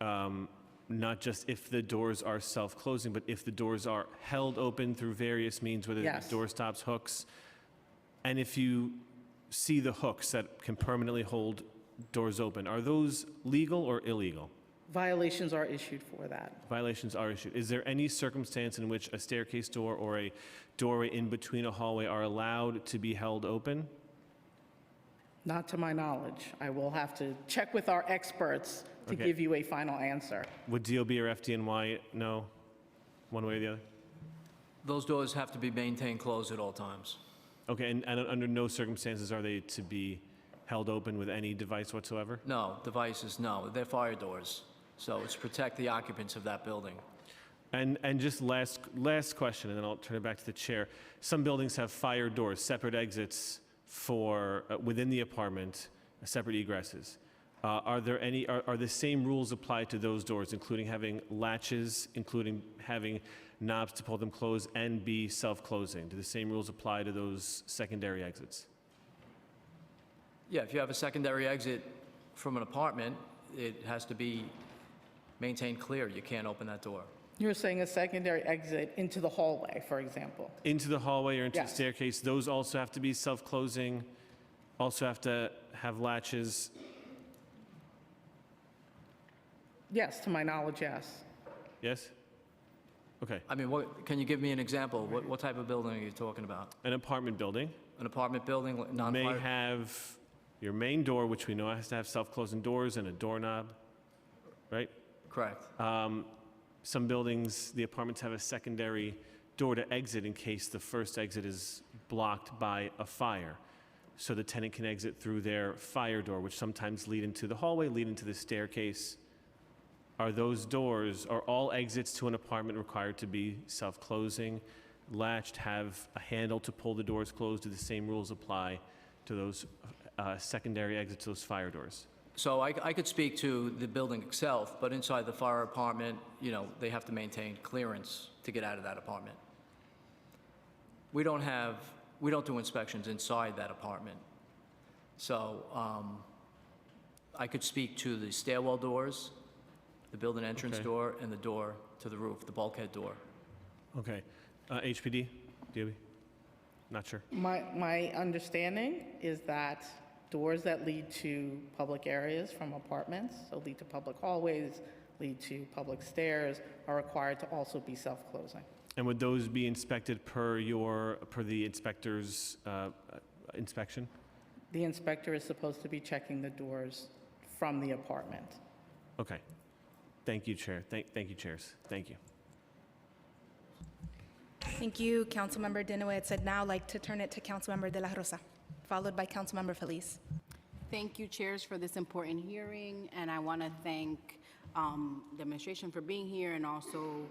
not just if the doors are self-closing, but if the doors are held open through various means, whether Yes. it's door stops, hooks? And if you see the hooks that can permanently hold doors open, are those legal or illegal? Violations are issued for that. Violations are issued. Is there any circumstance in which a staircase door or a doorway in between a hallway are allowed to be held open? Not to my knowledge. I will have to check with our experts to Okay. give you a final answer. Would DOB or FDNY know one way or the other? Those doors have to be maintained closed at all times. Okay, and under no circumstances are they to be held open with any device whatsoever? No, devices, no. They're fire doors. So it's to protect the occupants of that building. And just last question, and then I'll turn it back to the chair. Some buildings have fire doors, separate exits for within the apartment, separate egresses. Are the same rules applied to those doors, including having latches, including having knobs to pull them closed and be self-closing? Do the same rules apply to those secondary exits? Yeah, if you have a secondary exit from an apartment, it has to be maintained clear. You can't open that door. You're saying a secondary exit into the hallway, for example? Into the hallway or into the Yes. staircase, those also have to be self-closing, also have to have latches. Yes, to my knowledge, yes. Yes? Okay. I mean, can you give me an example? What type of building are you talking about? An apartment building An apartment building, may non-fire? have your main door, which we know has to have self-closing doors and a doorknob, right? Correct. Some buildings, the apartments have a secondary door to exit in case the first exit is blocked by a fire. So the tenant can exit through their fire door, which sometimes lead into the hallway, lead into the staircase. Are those doors, are all exits to an apartment required to be self-closing, latched, have a handle to pull the doors closed? Do the same rules apply to those secondary exits, those fire doors? So I could speak to the building itself, but inside the fire apartment, you know, they have to maintain clearance to get out of that apartment. We don't do inspections inside that apartment. So I could speak to the stairwell doors, the building entrance Okay. door, and the door to the roof, the bulkhead door. Okay. HPD, DOB? Not sure. My understanding is that doors that lead to public areas from apartments, so lead to public hallways, lead to public stairs, are required to also be self-closing. And would those be inspected per the inspector's inspection? The inspector is supposed to be checking the doors from the apartment. Okay. Thank you, Chair. Thank you, chairs. Thank you. Thank you, Councilmember Dinowitz. I'd now like to turn it to Councilmember De La Rosa, followed by Councilmember Feliz. Thank you, chairs, for this important hearing, and I want to thank the administration for being here, and also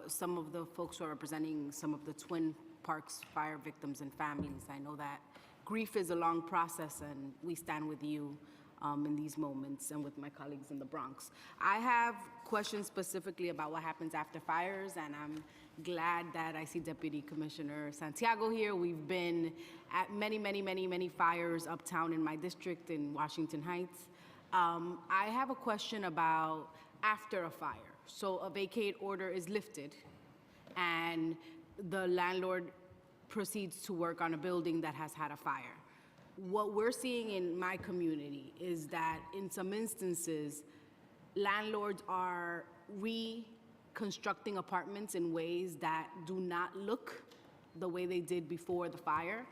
some of the folks who are representing some of the Twin Parks fire victims and families. I know that grief is a long process, and we stand with you in these moments and with my colleagues in the Bronx. I have questions specifically about what happens after fires, and I'm glad that I see Deputy Commissioner Santiago here. We've been at many fires uptown in my district in Washington Heights. I have a question about after a fire. So a vacate order is lifted, and the landlord proceeds to work on a building that has had a fire. What we're seeing in my community is that in some instances, landlords are reconstructing apartments in ways that do not look the way they did before the fire.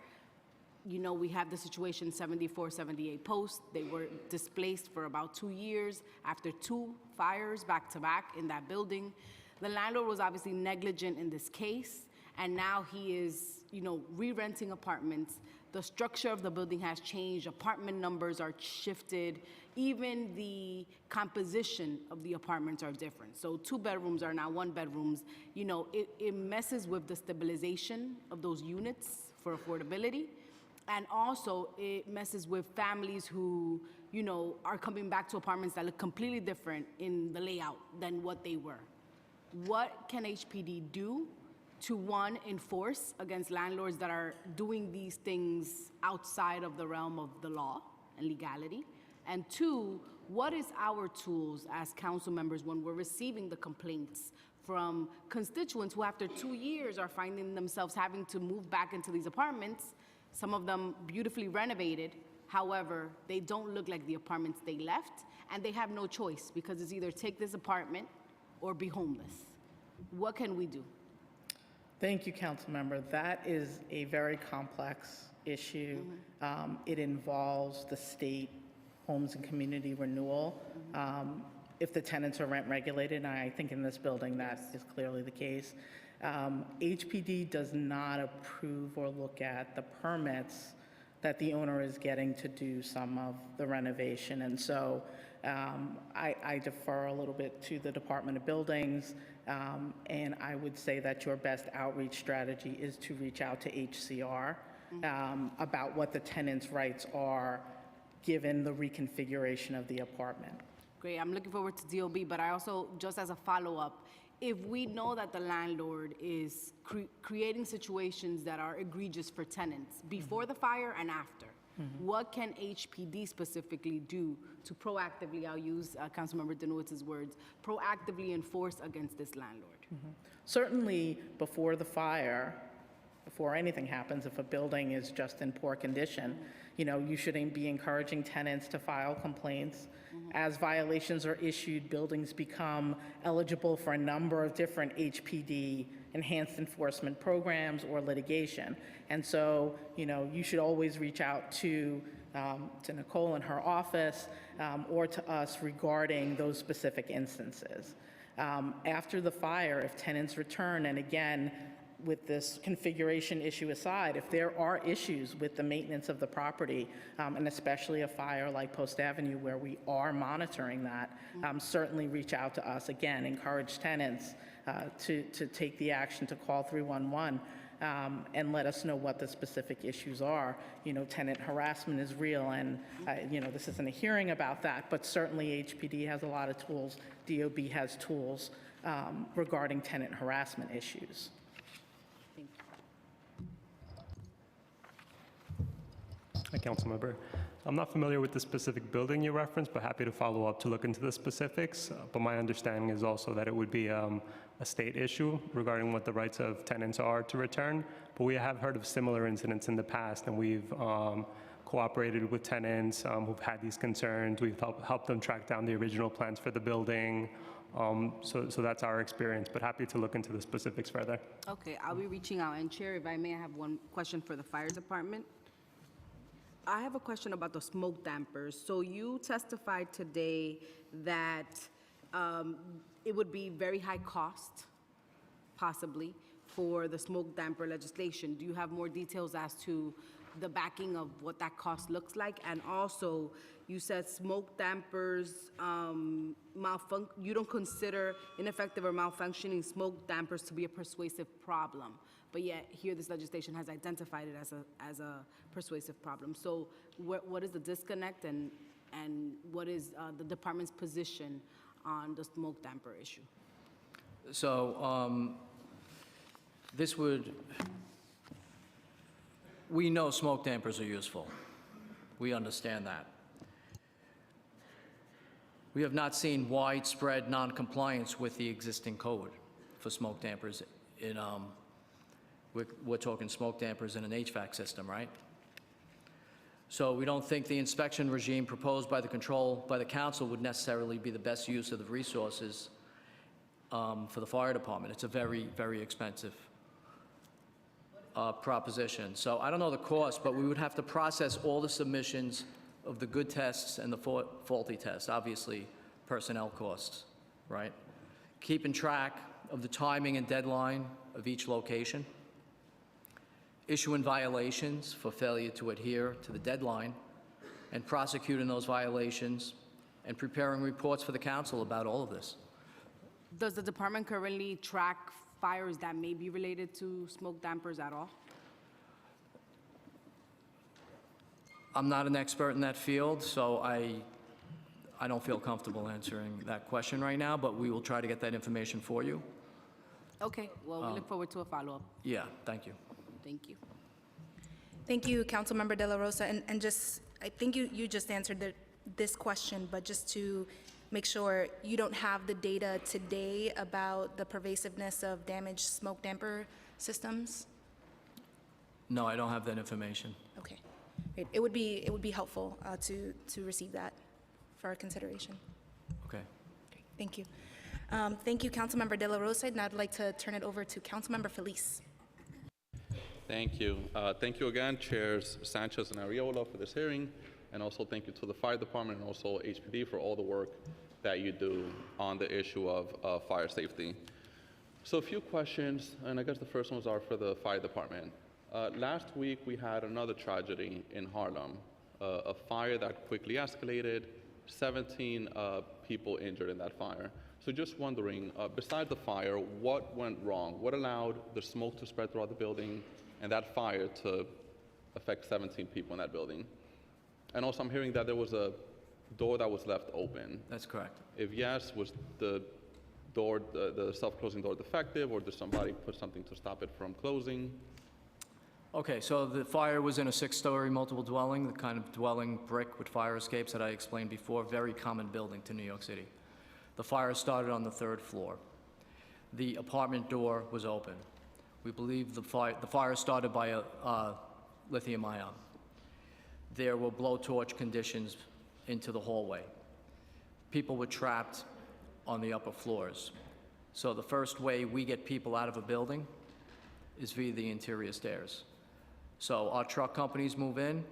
You know, we have the situation 74, 78 Post. They were displaced for about 2 years after 2 fires back to back in that building. The landlord was obviously negligent in this case, and now he is, you know, re-renting apartments. The structure of the building has changed. Apartment numbers are shifted. Even the composition of the apartments are different. So 2 bedrooms are now 1 bedrooms. You know, it messes with the stabilization of those units for affordability. And also it messes with families who, you know, are coming back to apartments that look completely different in the layout than what they were. What can HPD do to, one, enforce against landlords that are doing these things outside of the realm of the law and legality? And 2, what is our tools as council members when we're receiving the complaints from constituents who after 2 years are finding themselves having to move back into these apartments, some of them beautifully renovated, however, they don't look like the apartments they left, and they have no choice because it's either take this apartment or be homeless. What can we do? Thank you, Councilmember. That is a very complex issue. It involves the state homes and community renewal. If the tenants are rent regulated, and I think in this building that is clearly the case, HPD does not approve or look at the permits that the owner is getting to do some of the renovation. And so I defer a little bit to the Department of Buildings, and I would say that your best outreach strategy is to reach out to HCR about what the tenant's rights are given the reconfiguration of the apartment. Great, I'm looking forward to DOB, but I also, just as a follow-up, if we know that the landlord is creating situations that are egregious for tenants before the fire and after, What can HPD specifically do to proactively, I'll use Councilmember Denowitz's words, proactively enforce against this landlord? Certainly, before the fire, before anything happens, if a building is just in poor condition, you shouldn't be encouraging tenants to file complaints. As violations are issued, buildings become eligible for a number of different HPD enhanced enforcement programs or litigation. And so, you should always reach out to Nicole in her office or to us regarding those specific instances. After the fire, if tenants return, and again, with this configuration issue aside, if there are issues with the maintenance of the property, and especially a fire like Post Avenue where we are monitoring that, certainly reach out to us. Again, encourage tenants to take the action to call 311 and let us know what the specific issues are. Tenant harassment is real, and this isn't a hearing about that, but certainly HPD has a lot of tools. DOB has tools regarding tenant harassment issues. Hi, Councilmember. I'm not familiar with the specific building you referenced, but happy to follow up to look into the specifics. But my understanding is also that it would be a state issue regarding what the rights of tenants are to return. But we have heard of similar incidents in the past, and we've cooperated with tenants who've had these concerns. We've helped them track down the original plans for the building. So that's our experience, but happy to look into the specifics further. Okay, I'll be reaching out. And Chair, if I may, I have one question for the fire department. I have a question about the smoke dampers. So you testified today that it would be very high cost, possibly, for the smoke damper legislation. Do you have more details as to the backing of what that cost looks like? And also, you said smoke dampers, you don't consider ineffective or malfunctioning smoke dampers to be a persuasive problem. But yet, here this legislation has identified it as a persuasive problem. So what is the disconnect, and what is the department's position on the smoke damper issue? So we know smoke dampers are useful. We understand that. We have not seen widespread non-compliance with the existing code for smoke dampers in we're talking smoke dampers in an HVAC system, right? So we don't think the inspection regime proposed by the council would necessarily be the best use of the resources for the fire department. It's a very, very expensive proposition. So I don't know the cost, but we would have to process all the submissions of the good tests and the faulty tests, obviously personnel costs, right? Keeping track of the timing and deadline of each location, issuing violations for failure to adhere to the deadline, and prosecuting those violations, and preparing reports for the council about all of this. Does the department currently track fires that may be related to smoke dampers at all? I'm not an expert in that field, so I don't feel comfortable answering that question right now, but we will try to get that information for you. Okay, well, we look forward to a follow-up. Yeah, thank you. Thank you. Thank you, Councilmember De La Rosa. And just, I think you just answered this question, but just to make sure, you don't have the data today about the pervasiveness of damaged smoke damper systems? No, I don't have that information. Okay. Great. It would be helpful to receive that for our consideration. Okay. Okay. Thank you. Thank you, Councilmember De La Rosa. Now I'd like to turn it over to Councilmember Feliz. Thank you. Thank you again, Chairs Sanchez and Arreola, for this hearing, and also thank you to the Fire Department and also HPD for all the work that you do on the issue of fire safety. So a few questions, and I guess the first ones are for the Fire Department. Last week, we had another tragedy in Harlem, a fire that quickly escalated, 17 people injured in that fire. So just wondering, besides the fire, what went wrong? What allowed the smoke to spread throughout the building and that fire to affect 17 people in that building? And also, I'm hearing that there was a door that was left open. That's correct. If yes, was the door, the self-closing door defective, or did somebody put something to stop it from closing? Okay, so the fire was in a 6-story multiple dwelling, the kind of dwelling brick with fire escapes that I explained before, very common building to New York City. The fire started on the 3rd floor. The apartment door was open. We believe the fire started by a lithium ion. There were blowtorch conditions into the hallway. People were trapped on the upper floors. So the first way we get people out of a building is via the interior stairs. So our truck companies move in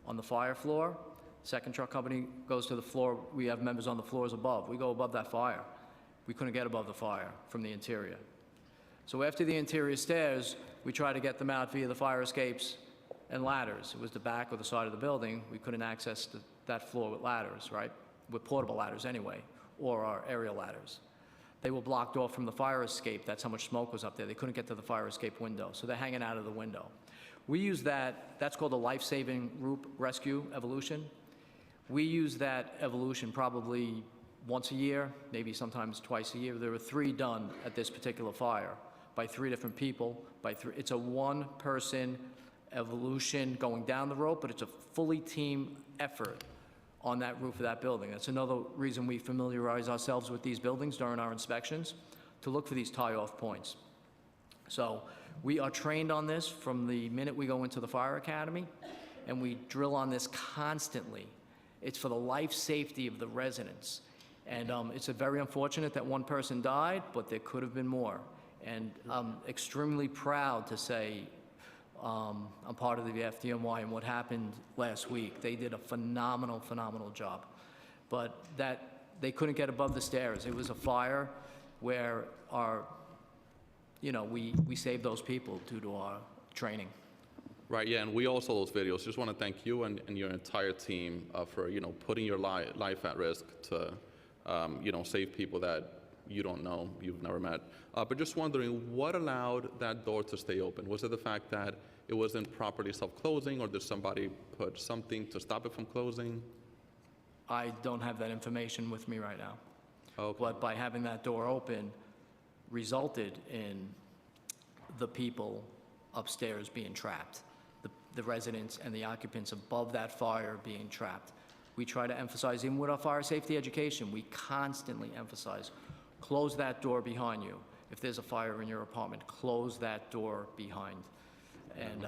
on the fire floor. Second truck company goes to the floor. We have members on the floors above. We go above that fire. We couldn't get above the fire from the interior. So after the interior stairs, we try to get them out via the fire escapes and ladders. It was the back or the side of the building. We couldn't access that floor with ladders, right? With portable ladders anyway, or our aerial ladders. They were blocked off from the fire escape. That's how much smoke was up there. They couldn't get to the fire escape window, so they're hanging out of the window. We use that's called a life-saving rope rescue evolution. We use that evolution probably once a year, maybe sometimes twice a year. There were 3 done at this particular fire by 3 different people. It's a one-person evolution going down the rope, but it's a fully team effort on that roof of that building. That's another reason we familiarize ourselves with these buildings during our inspections, to look for these tie-off points. So we are trained on this from the minute we go into the fire academy, and we drill on this constantly. It's for the life safety of the residents. And it's very unfortunate that one person died, but there could have been more. And I'm extremely proud to say I'm part of the FDNY, and what happened last week, they did a phenomenal, phenomenal job. But they couldn't get above the stairs. It was a fire where we saved those people due to our training. Right, yeah, and we all saw those videos. Just want to thank you and your entire team for, putting your life at risk to, save people that you don't know, you've never met. But just wondering, what allowed that door to stay open? Was it the fact that it wasn't properly self-closing, or did somebody put something to stop it from closing? I don't have that information with me right now. Okay. But by having that door open resulted in the people upstairs being trapped, the residents and the occupants above that fire being trapped. We try to emphasize, even with our fire safety education, we constantly emphasize, close that door behind you. If there's a fire in your apartment, close that door behind. And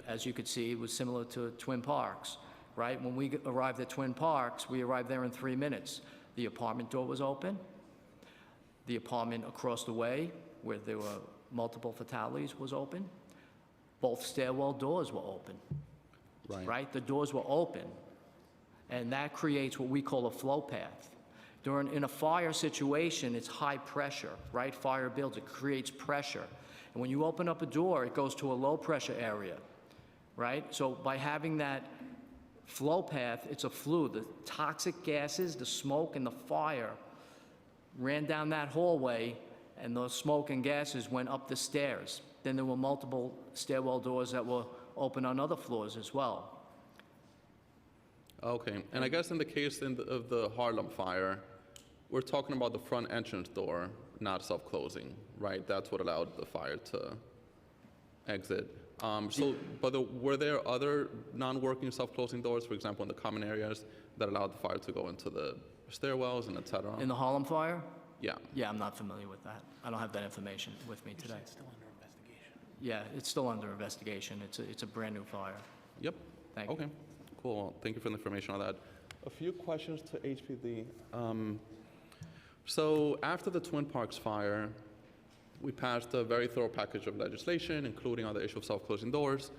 as you could see, it was similar to Twin Parks, right? When we arrived at Twin Parks, we arrived there in 3 minutes. The apartment door was open. The apartment across the way, where there were multiple fatalities, was open. Both stairwell doors were open, right? The doors were open, and that creates what we call a flow path. In a fire situation, it's high pressure, right? Fire builds, it creates pressure. And when you open up a door, it goes to a low pressure area, right? So by having that flow path, it's a flue. The toxic gases, the smoke and the fire ran down that hallway, and the smoke and gases went up the stairs. Then there were multiple stairwell doors that were open on other floors as well. Okay, and I guess in the case of the Harlem fire, we're talking about the front entrance door not self-closing, right? That's what allowed the fire to exit. Were there other non-working self-closing doors, for example, in the common areas, that allowed the fire to go into the stairwells and et cetera? In the Harlem fire? Yeah. Yeah, I'm not familiar with that. I don't have that information with me today. It's still under investigation. Yeah, it's still under investigation. It's a brand new fire. Yep. Thank you. Okay, cool. Thank you for the information on that. A few questions to HPD. So after the Twin Parks fire, we passed a very thorough package of legislation, including on the issue of self-closing doors,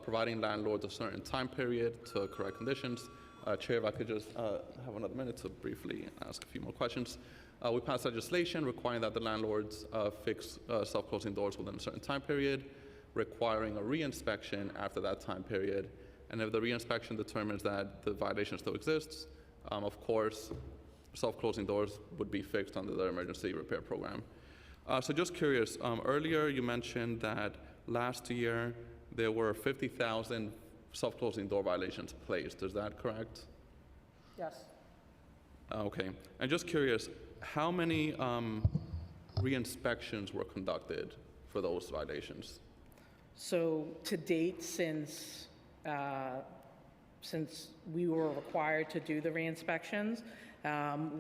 providing landlords a certain time period to correct conditions. Chair, if I could just have another minute to briefly ask a few more questions. We passed legislation requiring that the landlords fix self-closing doors within a certain time period, requiring a re-inspection after that time period. And if the re-inspection determines that the violation still exists, of course, self-closing doors would be fixed under the emergency repair program. So just curious, earlier you mentioned that last year there were 50,000 self-closing door violations placed. Is that correct? Yes. Okay. And just curious, how many re-inspections were conducted for those violations? So to date, since we were required to do the re-inspections,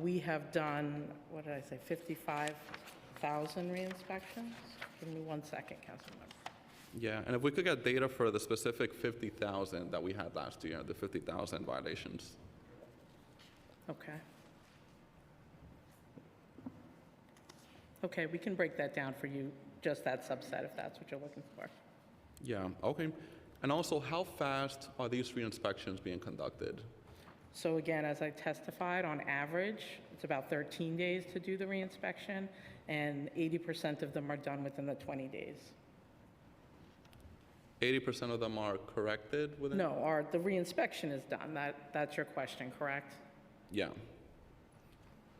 we have done, what did I say, 55,000 re-inspections? Give me 1 second, Councilmember. Yeah, and if we could get data for the specific 50,000 that we had last year, the 50,000 violations. Okay. Okay, we can break that down for you, just that subset, if that's what you're looking for. Yeah, okay. And also, how fast are these re-inspections being conducted? So again, as I testified, on average, it's about 13 days to do the re-inspection, and 80% of them are done within the 20 days. 80% of them are corrected within? No, the re-inspection is done. That's your question, correct? Yeah.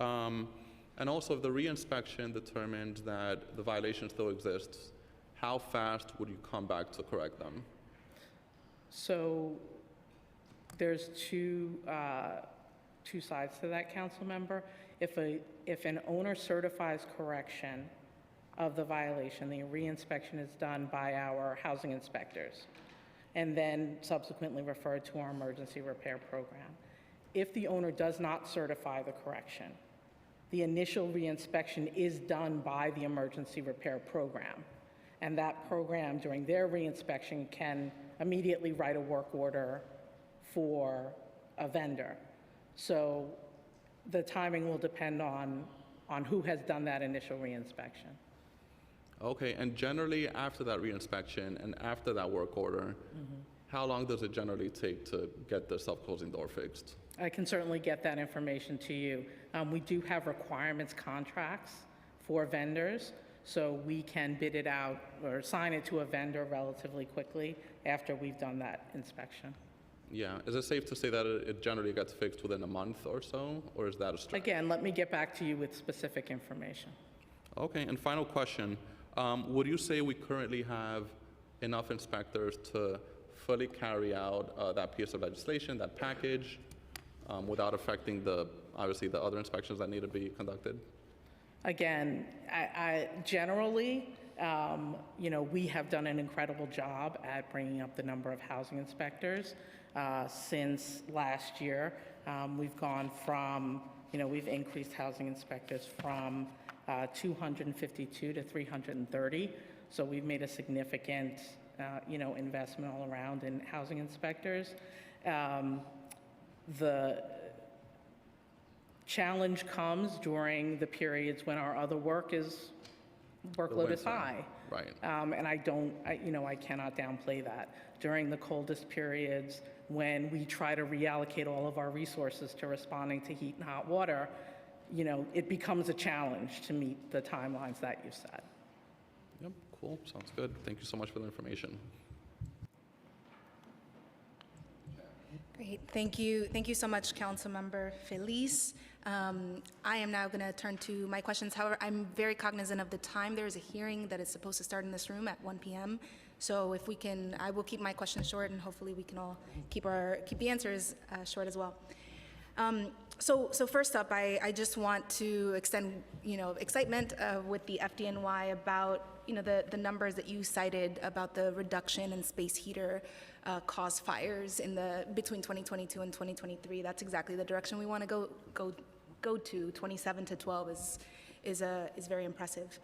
And also, if the re-inspection determined that the violation still exists, how fast would you come back to correct them? So there's two sides to that, council member. If an owner certifies correction of the violation, the re-inspection is done by our housing inspectors and then subsequently referred to our emergency repair program. If the owner does not certify the correction, the initial re-inspection is done by the emergency repair program. And that program, during their re-inspection, can immediately write a work order for a vendor. So the timing will depend on who has done that initial re-inspection. Okay, and generally after that re-inspection and after that work order, how long does it generally take to get the self-closing door fixed? I can certainly get that information to you. We do have requirements contracts for vendors, so we can bid it out or assign it to a vendor relatively quickly after we've done that inspection. Yeah, is it safe to say that it generally gets fixed within a month or so, or is that a stretch? Again, let me get back to you with specific information. Okay, and final question. Would you say we currently have enough inspectors to fully carry out that piece of legislation, that package, without affecting obviously the other inspections that need to be conducted? Again, I generally, we have done an incredible job at bringing up the number of housing inspectors. Since last year, we've gone from, we've increased housing inspectors from 252 to 330. So we've made a significant, investment all around in housing inspectors. The challenge comes during the periods when our other workload is high. Right. And I cannot downplay that. During the coldest periods, when we try to reallocate all of our resources to responding to heat and hot water, it becomes a challenge to meet the timelines that you set. Yep, cool, sounds good. Thank you so much for the information. Great, thank you so much, Councilmember Feliz. I am now going to turn to my questions. However, I'm very cognizant of the time. There is a hearing that is supposed to start in this room at 1 p.m. So if we can, I will keep my questions short, and hopefully we can all keep the answers short as well. So first up, I just want to extend, excitement with the FDNY about, the numbers that you cited about the reduction in space heater caused fires between 2022 and 2023. That's exactly the direction we want to go to. 27 to 12 is very impressive.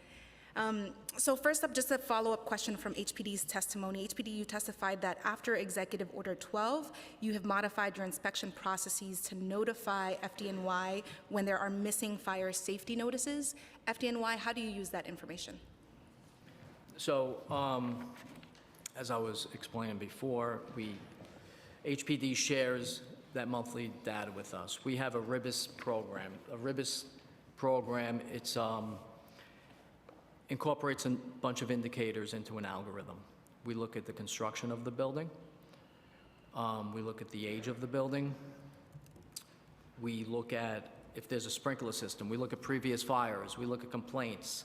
So first up, just a follow-up question from HPD's testimony. HPD, you testified that after Executive Order 12, you have modified your inspection processes to notify FDNY when there are missing fire safety notices. FDNY, how do you use that information? So, as I was explaining before, HPD shares that monthly data with us. We have a RIBIS program. A RIBIS program, it's incorporates a bunch of indicators into an algorithm. We look at the construction of the building. We look at the age of the building. We look at if there's a sprinkler system. We look at previous fires. We look at complaints,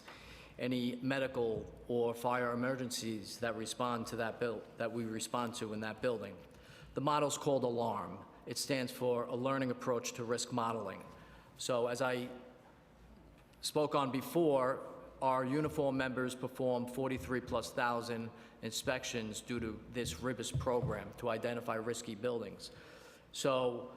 any medical or fire emergencies that respond to that we respond to in that building. The model's called ALARM. It stands for a learning approach to risk modeling. So as I spoke on before, our uniform members perform 43,000+ inspections due to this RIBIS program to identify risky buildings. So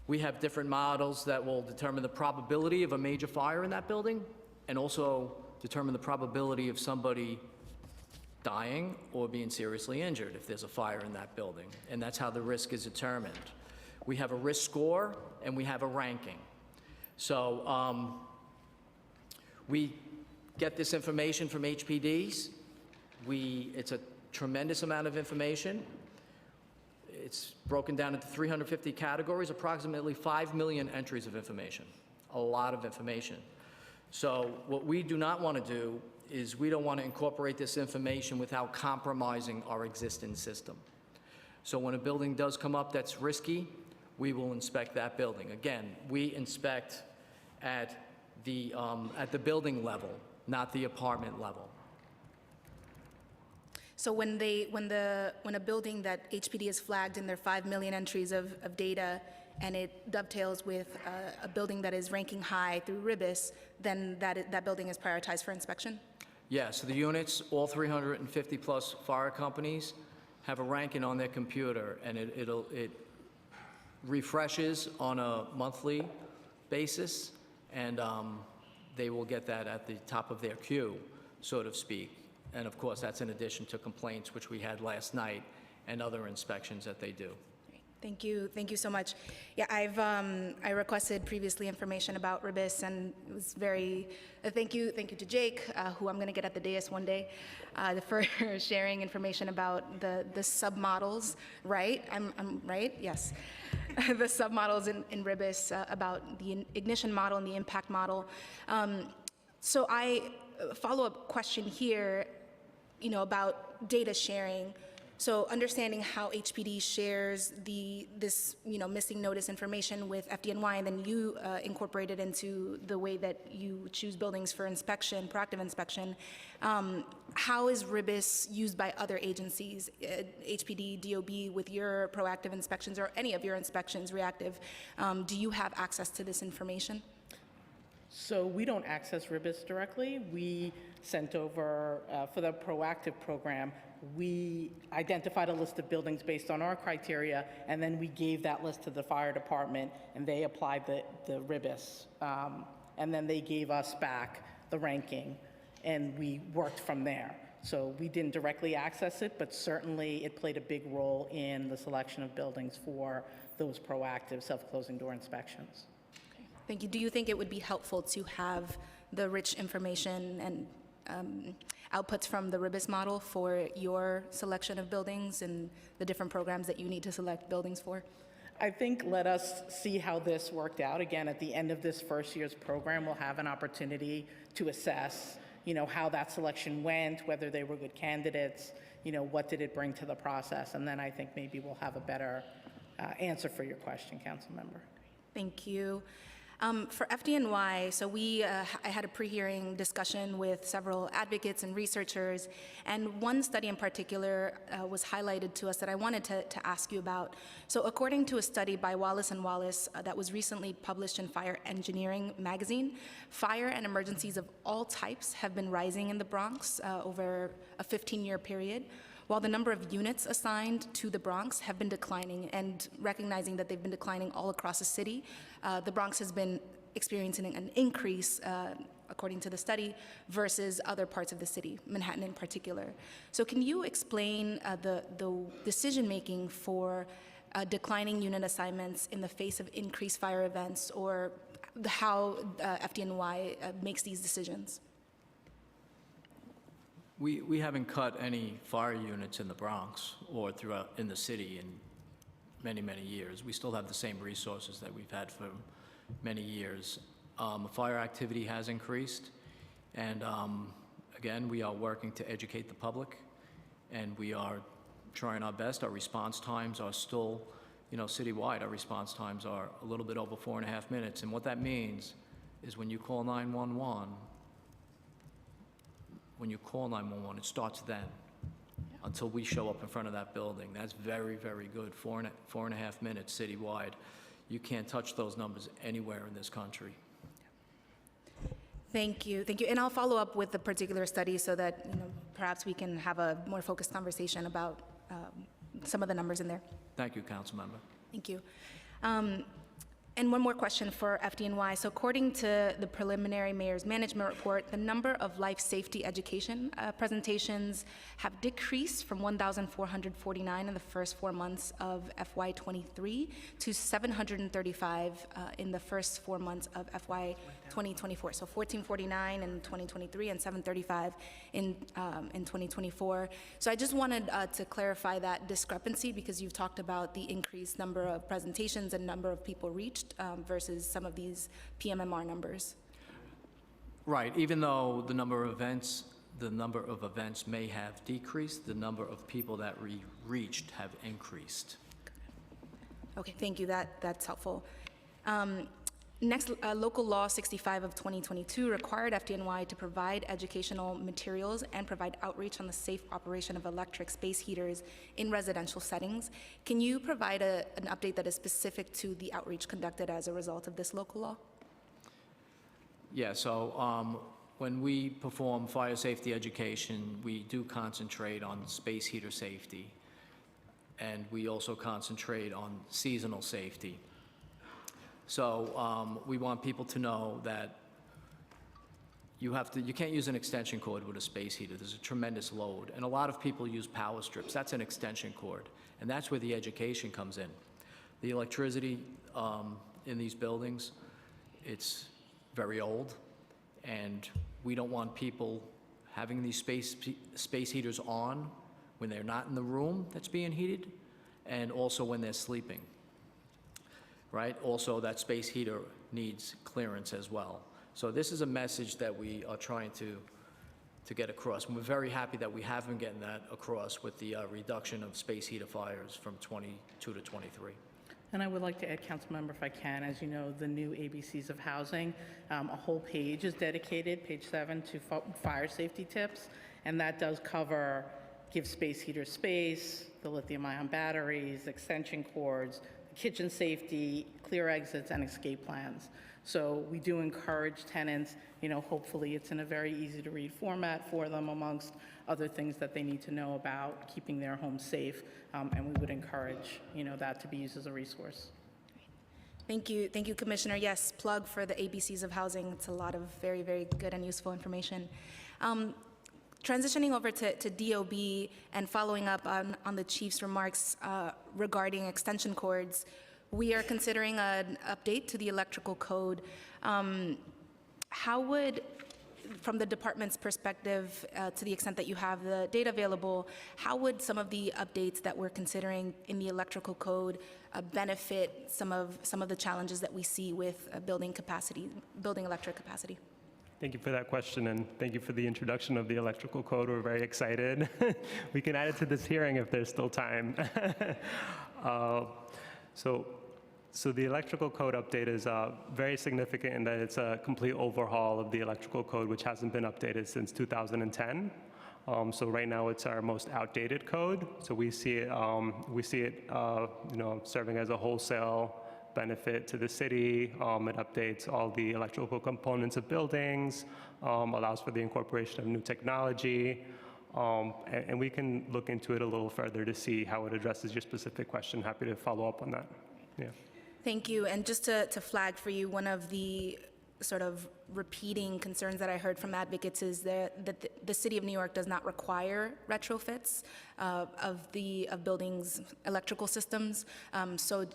we have different models that will determine the probability of a major fire in that building and also determine the probability of somebody dying or being seriously injured if there's a fire in that building. And that's how the risk is determined. We have a risk score and we have a ranking. So we get this information from HPDs. It's a tremendous amount of information. It's broken down into 350 categories, approximately 5 million entries of information, a lot of information. So what we do not want to do is we don't want to incorporate this information without compromising our existing system. So when a building does come up that's risky, we will inspect that building. Again, we inspect at the building level, not the apartment level. So when a building that HPD has flagged in their 5 million entries of data, and it dovetails with a building that is ranking high through RIBIS, then that building is prioritized for inspection? Yeah, so the units, all 350+ fire companies, have a ranking on their computer, and it refreshes on a monthly basis, and they will get that at the top of their queue, so to speak. And of course, that's in addition to complaints, which we had last night, and other inspections that they do. Thank you so much. Yeah, I requested previously information about RIBIS, and it was very, thank you to Jake, who I'm gonna get at the dais one day, for sharing information about the submodels, right? I'm right, yes. The submodels in RIBIS about the ignition model and the impact model. So follow-up question here, about data sharing. So understanding how HPD shares this missing notice information with FDNY, and then you incorporate it into the way that you choose buildings for inspection, proactive inspection. How is RIBIS used by other agencies, HPD, DOB, with your proactive inspections or any of your inspections, reactive? Do you have access to this information? So we don't access RIBIS directly. We sent over, for the proactive program, we identified a list of buildings based on our criteria, and then we gave that list to the fire department, and they applied the RIBIS. And then they gave us back the ranking, and we worked from there. So we didn't directly access it, but certainly it played a big role in the selection of buildings for those proactive self-closing door inspections. Thank you. Do you think it would be helpful to have the rich information and outputs from the RIBIS model for your selection of buildings and the different programs that you need to select buildings for? I think let us see how this worked out. Again, at the end of this first year's program, we'll have an opportunity to assess, how that selection went, whether they were good candidates, what did it bring to the process, and then I think maybe we'll have a better answer for your question, Council Member. Thank you. For FDNY, so I had a pre-hearing discussion with several advocates and researchers, and one study in particular was highlighted to us that I wanted to ask you about. So according to a study by Wallace & Wallace that was recently published in Fire Engineering magazine, fire and emergencies of all types have been rising in the Bronx over a 15-year period, while the number of units assigned to the Bronx have been declining, and recognizing that they've been declining all across the city, the Bronx has been experiencing an increase, according to the study, versus other parts of the city, Manhattan in particular. So can you explain the decision-making for declining unit assignments in the face of increased fire events, or how FDNY makes these decisions? We haven't cut any fire units in the Bronx or throughout in the city in many, many years. We still have the same resources that we've had for many years. Fire activity has increased, and again, we are working to educate the public, and we are trying our best. Our response times are still, citywide, our response times are a little bit over 4.5 minutes, and what that means is when you call 911, it starts then until we show up in front of that building. That's very, very good. 4.5 minutes citywide. You can't touch those numbers anywhere in this country. Thank you, and I'll follow up with the particular study so that, perhaps we can have a more focused conversation about some of the numbers in there. Thank you, Councilmember. Thank you. And one more question for FDNY. So according to the preliminary mayor's management report, the number of life safety education presentations have decreased from 1,449 in the first 4 months of FY23 to 735 in the first 4 months of FY 2024. So 1449 in 2023 and 735 in 2024. So I just wanted to clarify that discrepancy, because you've talked about the increased number of presentations and number of people reached versus some of these PMMR numbers. Right, even though the number of events may have decreased, the number of people that we reached have increased. Okay, thank you. That's helpful. Next, Local Law 65 of 2022 required FDNY to provide educational materials and provide outreach on the safe operation of electric space heaters in residential settings. Can you provide an update that is specific to the outreach conducted as a result of this local law? Yeah, so when we perform fire safety education, we do concentrate on space heater safety, and we also concentrate on seasonal safety. So we want people to know that you can't use an extension cord with a space heater. There's a tremendous load, and a lot of people use power strips. That's an extension cord, and that's where the education comes in. The electricity in these buildings, it's very old, and we don't want people having these space heaters on when they're not in the room that's being heated, and also when they're sleeping. Right? Also, that space heater needs clearance as well. So this is a message that we are trying to get across. And we're very happy that we have been getting that across with the reduction of space heater fires from 22 to 23. And I would like to add, Councilmember, if I can, as you know, the new ABCs of housing, a whole page is dedicated, page 7, to fire safety tips. And that does cover give space heaters space, the lithium-ion batteries, extension cords, kitchen safety, clear exits, and escape plans. So we do encourage tenants, hopefully it's in a very easy to read format for them, amongst other things that they need to know about keeping their home safe. And we would encourage, that to be used as a resource. Thank you, Commissioner. Yes, plug for the ABCs of housing. It's a lot of very, very good and useful information. Transitioning over to DOB and following up on the Chief's remarks regarding extension cords, we are considering an update to the electrical code. How would, from the department's perspective, to the extent that you have the data available, how would some of the updates that we're considering in the electrical code benefit some of the challenges that we see with building electric capacity? Thank you for that question, and thank you for the introduction of the electrical code. We're very excited. We can add it to this hearing if there's still time. So the electrical code update is very significant in that it's a complete overhaul of the electrical code, which hasn't been updated since 2010. So right now it's our most outdated code. So we see it serving as a wholesale benefit to the city. It updates all the electrical components of buildings, allows for the incorporation of new technology, and we can look into it a little further to see how it addresses your specific question. Happy to follow up on that. Yeah. Thank you. And just to flag for you, one of the sort of repeating concerns that I heard from advocates is that the City of New York does not require retrofits of buildings' electrical systems. So,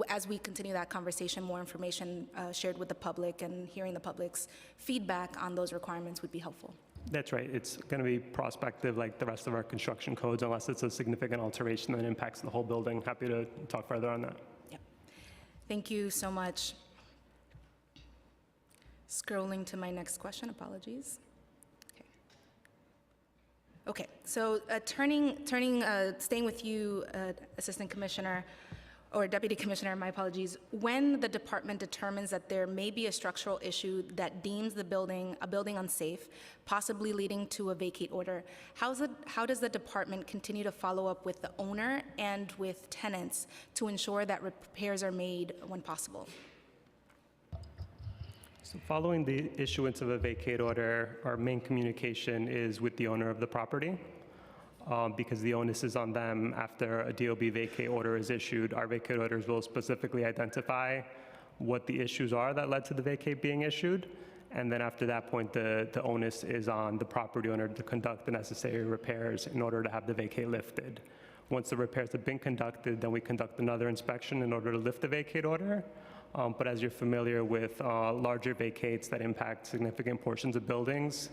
as we continue that conversation, more information shared with the public and hearing the public's feedback on those requirements would be helpful. That's right. It's going to be prospective like the rest of our construction codes, unless it's a significant alteration that impacts the whole building. Happy to talk further on that. Yep. Thank you so much. Scrolling to my next question, apologies. Okay, so staying with you, Assistant Commissioner, or Deputy Commissioner, my apologies. When the department determines that there may be a structural issue that deems a building unsafe, possibly leading to a vacate order, how does the department continue to follow up with the owner and with tenants to ensure that repairs are made when possible? So following the issuance of a vacate order, our main communication is with the owner of the property. Because the onus is on them after a DOB vacate order is issued. Our vacate orders will specifically identify what the issues are that led to the vacate being issued. And then after that point, the onus is on the property owner to conduct the necessary repairs in order to have the vacate lifted. Once the repairs have been conducted, then we conduct another inspection in order to lift the vacate order. But as you're familiar with larger vacates that impact significant portions of buildings,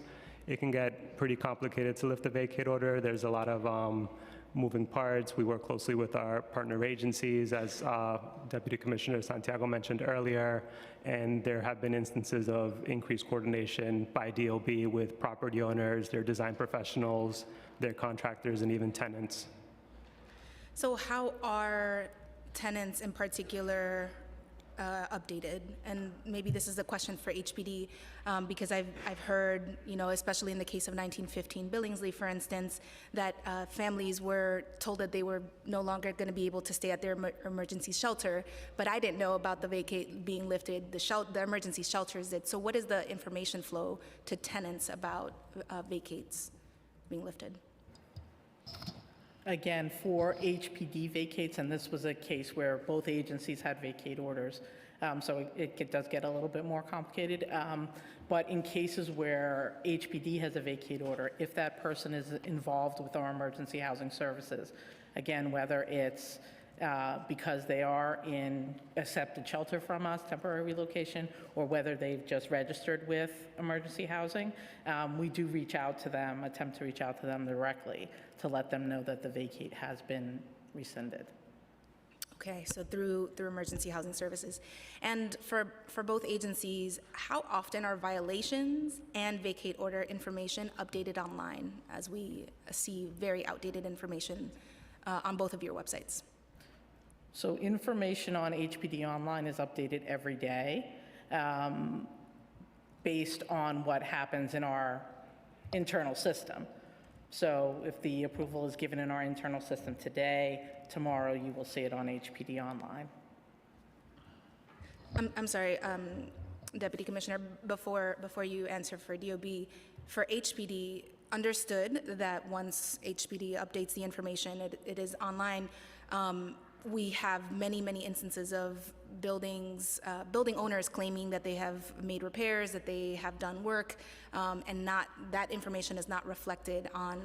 it can get pretty complicated to lift a vacate order. There's a lot of moving parts. We work closely with our partner agencies, as Deputy Commissioner Santiago mentioned earlier, and there have been instances of increased coordination by DOB with property owners, their design professionals, their contractors, and even tenants. So how are tenants in particular updated? And maybe this is a question for HPD, because I've heard, especially in the case of 1915 Billingsley, for instance, that families were told that they were no longer going to be able to stay at their emergency shelter, but I didn't know about the vacate being lifted. The emergency shelters did. So what is the information flow to tenants about vacates being lifted? Again, for HPD vacates, and this was a case where both agencies had vacate orders, so it does get a little bit more complicated. But in cases where HPD has a vacate order, if that person is involved with our emergency housing services, again, whether it's because they are in accepted shelter from us, temporary relocation, or whether they've just registered with emergency housing, we do reach out to them, attempt to reach out to them directly to let them know that the vacate has been rescinded. Okay, so through emergency housing services. And for both agencies, how often are violations and vacate order information updated online, as we see very outdated information on both of your websites? So information on HPD Online is updated every day based on what happens in our internal system. So if the approval is given in our internal system today, tomorrow you will see it on HPD Online. I'm sorry, Deputy Commissioner, before you answer for DOB, for HPD, understood that once HPD updates the information, it is online. We have many instances of building owners claiming that they have made repairs, that they have done work, and that information is not reflected on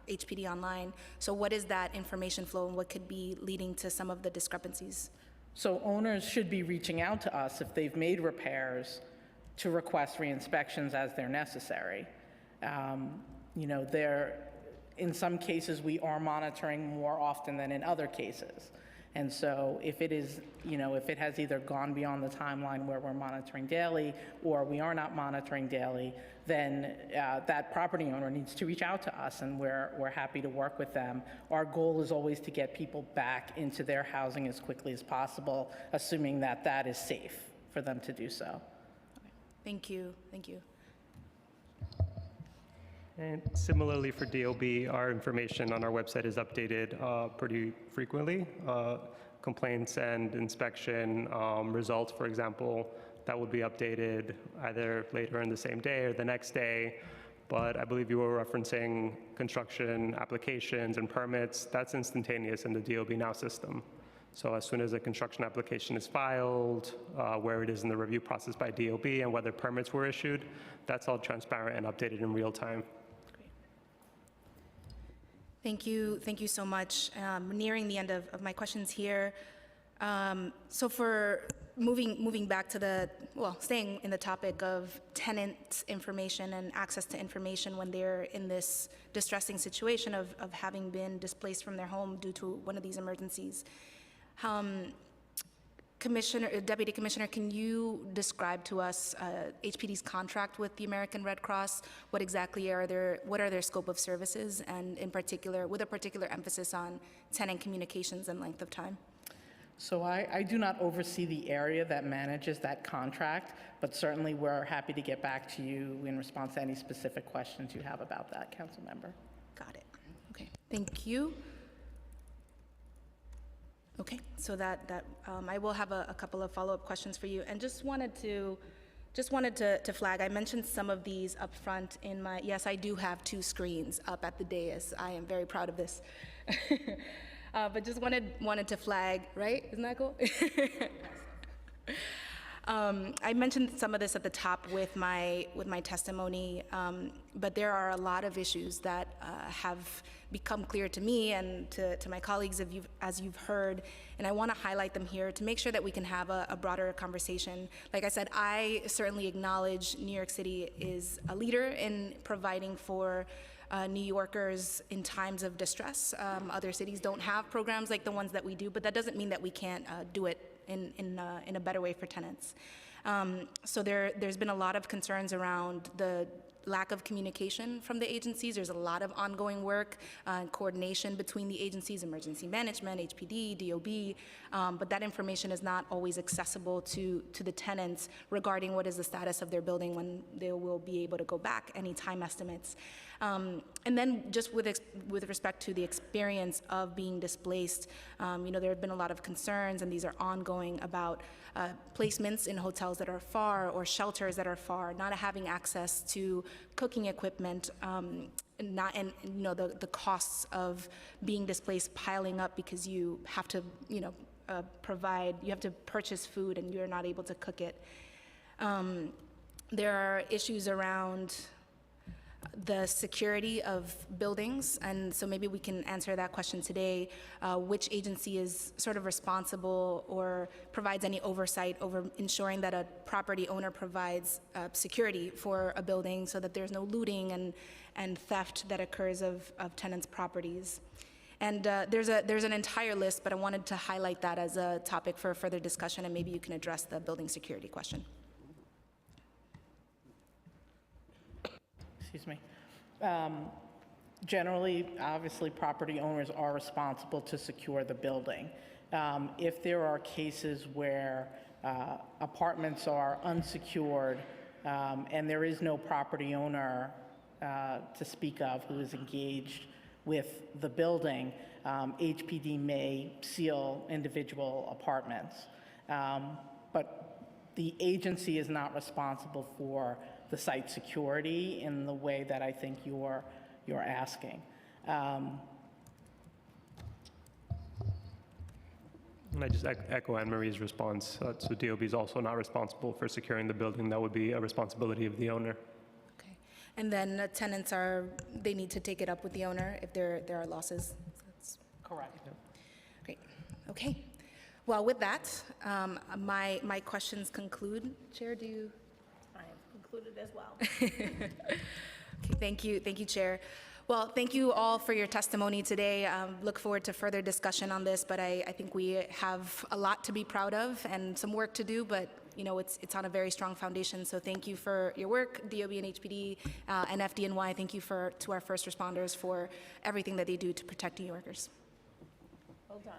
HPD Online. So what is that information flow, and what could be leading to some of the discrepancies? So owners should be reaching out to us if they've made repairs to request re-inspections as they're necessary. In some cases, we are monitoring more often than in other cases. And so if it is, if it has either gone beyond the timeline where we're monitoring daily or we are not monitoring daily, then that property owner needs to reach out to us, and we're happy to work with them. Our goal is always to get people back into their housing as quickly as possible, assuming that that is safe for them to do so. Thank you. Thank you. And similarly for DOB, our information on our website is updated pretty frequently. Complaints and inspection results, for example, that would be updated either later in the same day or the next day. But I believe you were referencing construction applications and permits. That's instantaneous in the DOB Now system. So as soon as a construction application is filed, where it is in the review process by DOB, and whether permits were issued, that's all transparent and updated in real time. Thank you so much. Nearing the end of my questions here. So for moving back to staying in the topic of tenant information and access to information when they're in this distressing situation of having been displaced from their home due to one of these emergencies. Deputy Commissioner, can you describe to us HPD's contract with the American Red Cross? What exactly are their scope of services, and in particular, with a particular emphasis on tenant communications and length of time? So I do not oversee the area that manages that contract, but certainly we're happy to get back to you in response to any specific questions you have about that, Council Member. Got it. Okay, thank you. Okay, so that I will have a couple of follow-up questions for you, and just wanted to Just wanted to flag, I mentioned some of these up front in my, yes, I do have 2 screens up at the dais. I am very proud of this. But just wanted to flag, right? Isn't that cool? I mentioned some of this at the top with my testimony, but there are a lot of issues that have become clear to me and to my colleagues as you've heard, and I want to highlight them here to make sure that we can have a broader conversation. Like I said, I certainly acknowledge New York City is a leader in providing for New Yorkers in times of distress. Other cities don't have programs like the ones that we do, but that doesn't mean that we can't do it in a better way for tenants. So there's been a lot of concerns around the lack of communication from the agencies. There's a lot of ongoing work and coordination between the agencies, emergency management, HPD, DOB, but that information is not always accessible to the tenants regarding what is the status of their building, when they will be able to go back, any time estimates. And then just with respect to the experience of being displaced, there have been a lot of concerns, and these are ongoing, about placements in hotels that are far or shelters that are far, not having access to cooking equipment, and the costs of being displaced piling up because you have to, you have to purchase food and you're not able to cook it. There are issues around the security of buildings, and so maybe we can answer that question today. Which agency is sort of responsible or provides any oversight over ensuring that a property owner provides security for a building so that there's no looting and theft that occurs of tenants' properties? And there's an entire list, but I wanted to highlight that as a topic for further discussion, and maybe you can address the building security question. Excuse me. Generally, obviously, property owners are responsible to secure the building. If there are cases where apartments are unsecured and there is no property owner to speak of who is engaged with the building, HPD may seal individual apartments. But the agency is not responsible for the site security in the way that I think you're asking. And I just echo Anne-Marie's response. So DOB is also not responsible for securing the building. That would be a responsibility of the owner. Okay. And then tenants they need to take it up with the owner if there are losses. That's correct. Yeah. Great. Okay. Well, with that, my questions conclude. Chair, do you? I have concluded as well. Okay, thank you, Chair. Well, thank you all for your testimony today. Look forward to further discussion on this, but I think we have a lot to be proud of and some work to do, but it's on a very strong foundation. So thank you for your work, DOB and HPD and FDNY. Thank you to our first responders for everything that they do to protect New Yorkers. Well done.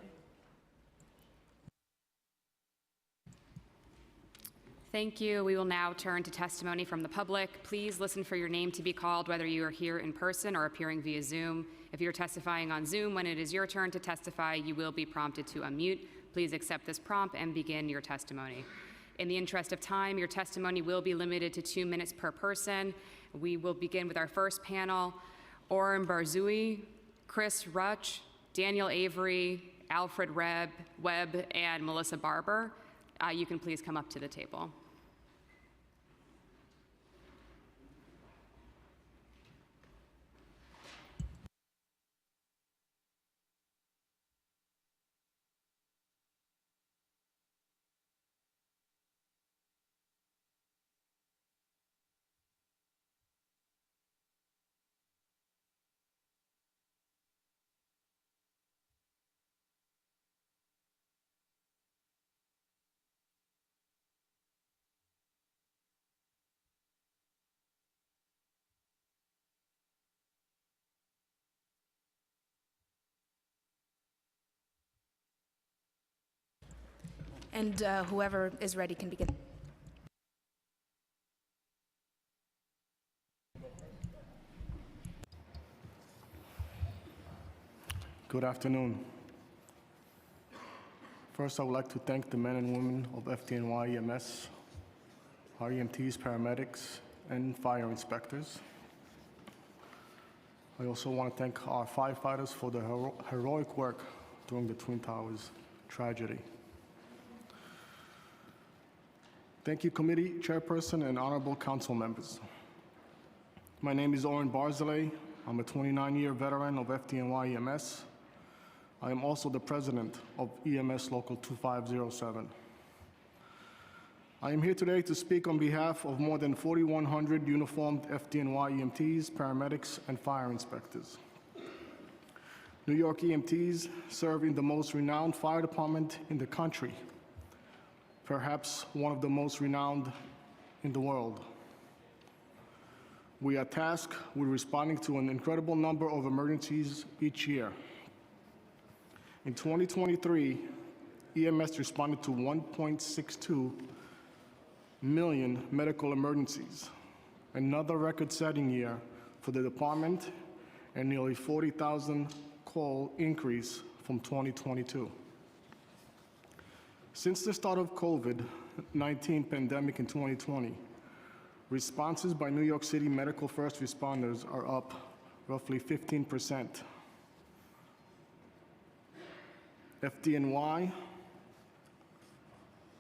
Thank you. We will now turn to testimony from the public. Please listen for your name to be called, whether you are here in person or appearing via Zoom. If you're testifying on Zoom, when it is your turn to testify, you will be prompted to unmute. Please accept this prompt and begin your testimony. In the interest of time, your testimony will be limited to 2 minutes per person. We will begin with our first panel: Oren Barzoui, Chris Rutch, Daniel Avery, Alfred Webb, and Melissa Barber. You can please come up to the table. And whoever is ready can begin. Good afternoon. First, I would like to thank the men and women of FDNY EMS our EMTs, paramedics, and fire inspectors. I also want to thank our firefighters for their heroic work during the Twin Towers tragedy. Thank you, committee chairperson and honorable council members. My name is Oren Barzilay. I'm a 29-year veteran of FDNY EMS. I am also the president of EMS Local 2507. I am here today to speak on behalf of more than 4,100 uniformed FDNY EMTs, paramedics, and fire inspectors. New York EMTs serve in the most renowned fire department in the country, perhaps one of the most renowned in the world. We are tasked with responding to an incredible number of emergencies each year. In 2023, EMS responded to 1.62 million medical emergencies, another record-setting year for the department and nearly 40,000 call increase from 2022. Since the start of COVID-19 pandemic in 2020, responses by New York City medical first responders are up roughly 15%. FDNY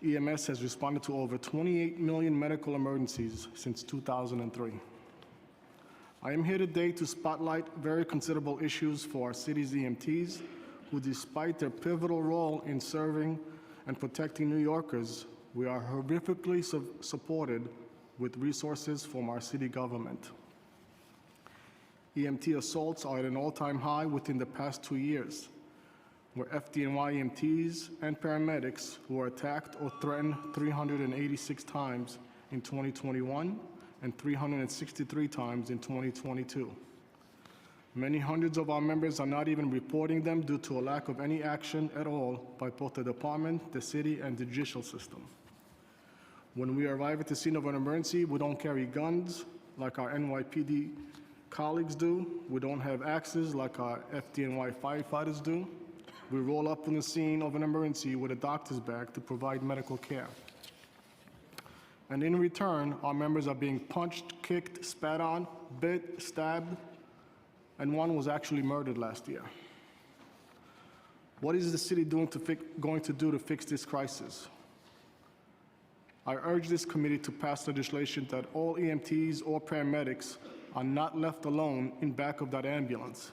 EMS has responded to over 28 million medical emergencies since 2003. I am here today to spotlight very considerable issues for our city's EMTs, who, despite their pivotal role in serving and protecting New Yorkers, we are horrifically supported with resources from our city government. EMT assaults are at an all-time high within the past 2 years, where FDNY EMTs and paramedics were attacked or threatened 386 times in 2021 and 363 times in 2022. Many hundreds of our members are not even reporting them due to a lack of any action at all by both the department, the city, and the judicial system. When we arrive at the scene of an emergency, we don't carry guns like our NYPD colleagues do. We don't have axes like our FDNY firefighters do. We roll up on the scene of an emergency with a doctor's bag to provide medical care. And in return, our members are being punched, kicked, spat on, bit, stabbed, and one was actually murdered last year. What is the city going to do to fix this crisis? I urge this committee to pass legislation that all EMTs or paramedics are not left alone in back of that ambulance.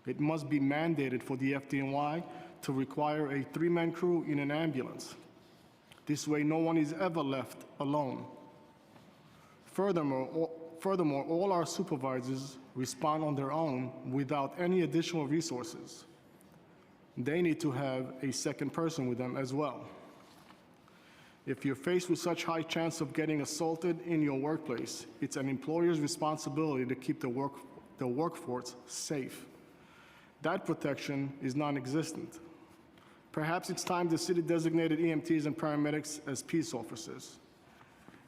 It must be mandated for the FDNY to require a 3-man crew in an ambulance. This way, no one is ever left alone. Furthermore, all our supervisors respond on their own without any additional resources. They need to have a second person with them as well. If you're faced with such high chance of getting assaulted in your workplace, it's an employer's responsibility to keep the workforce safe. That protection is non-existent. Perhaps it's time the city designated EMTs and paramedics as peace officers.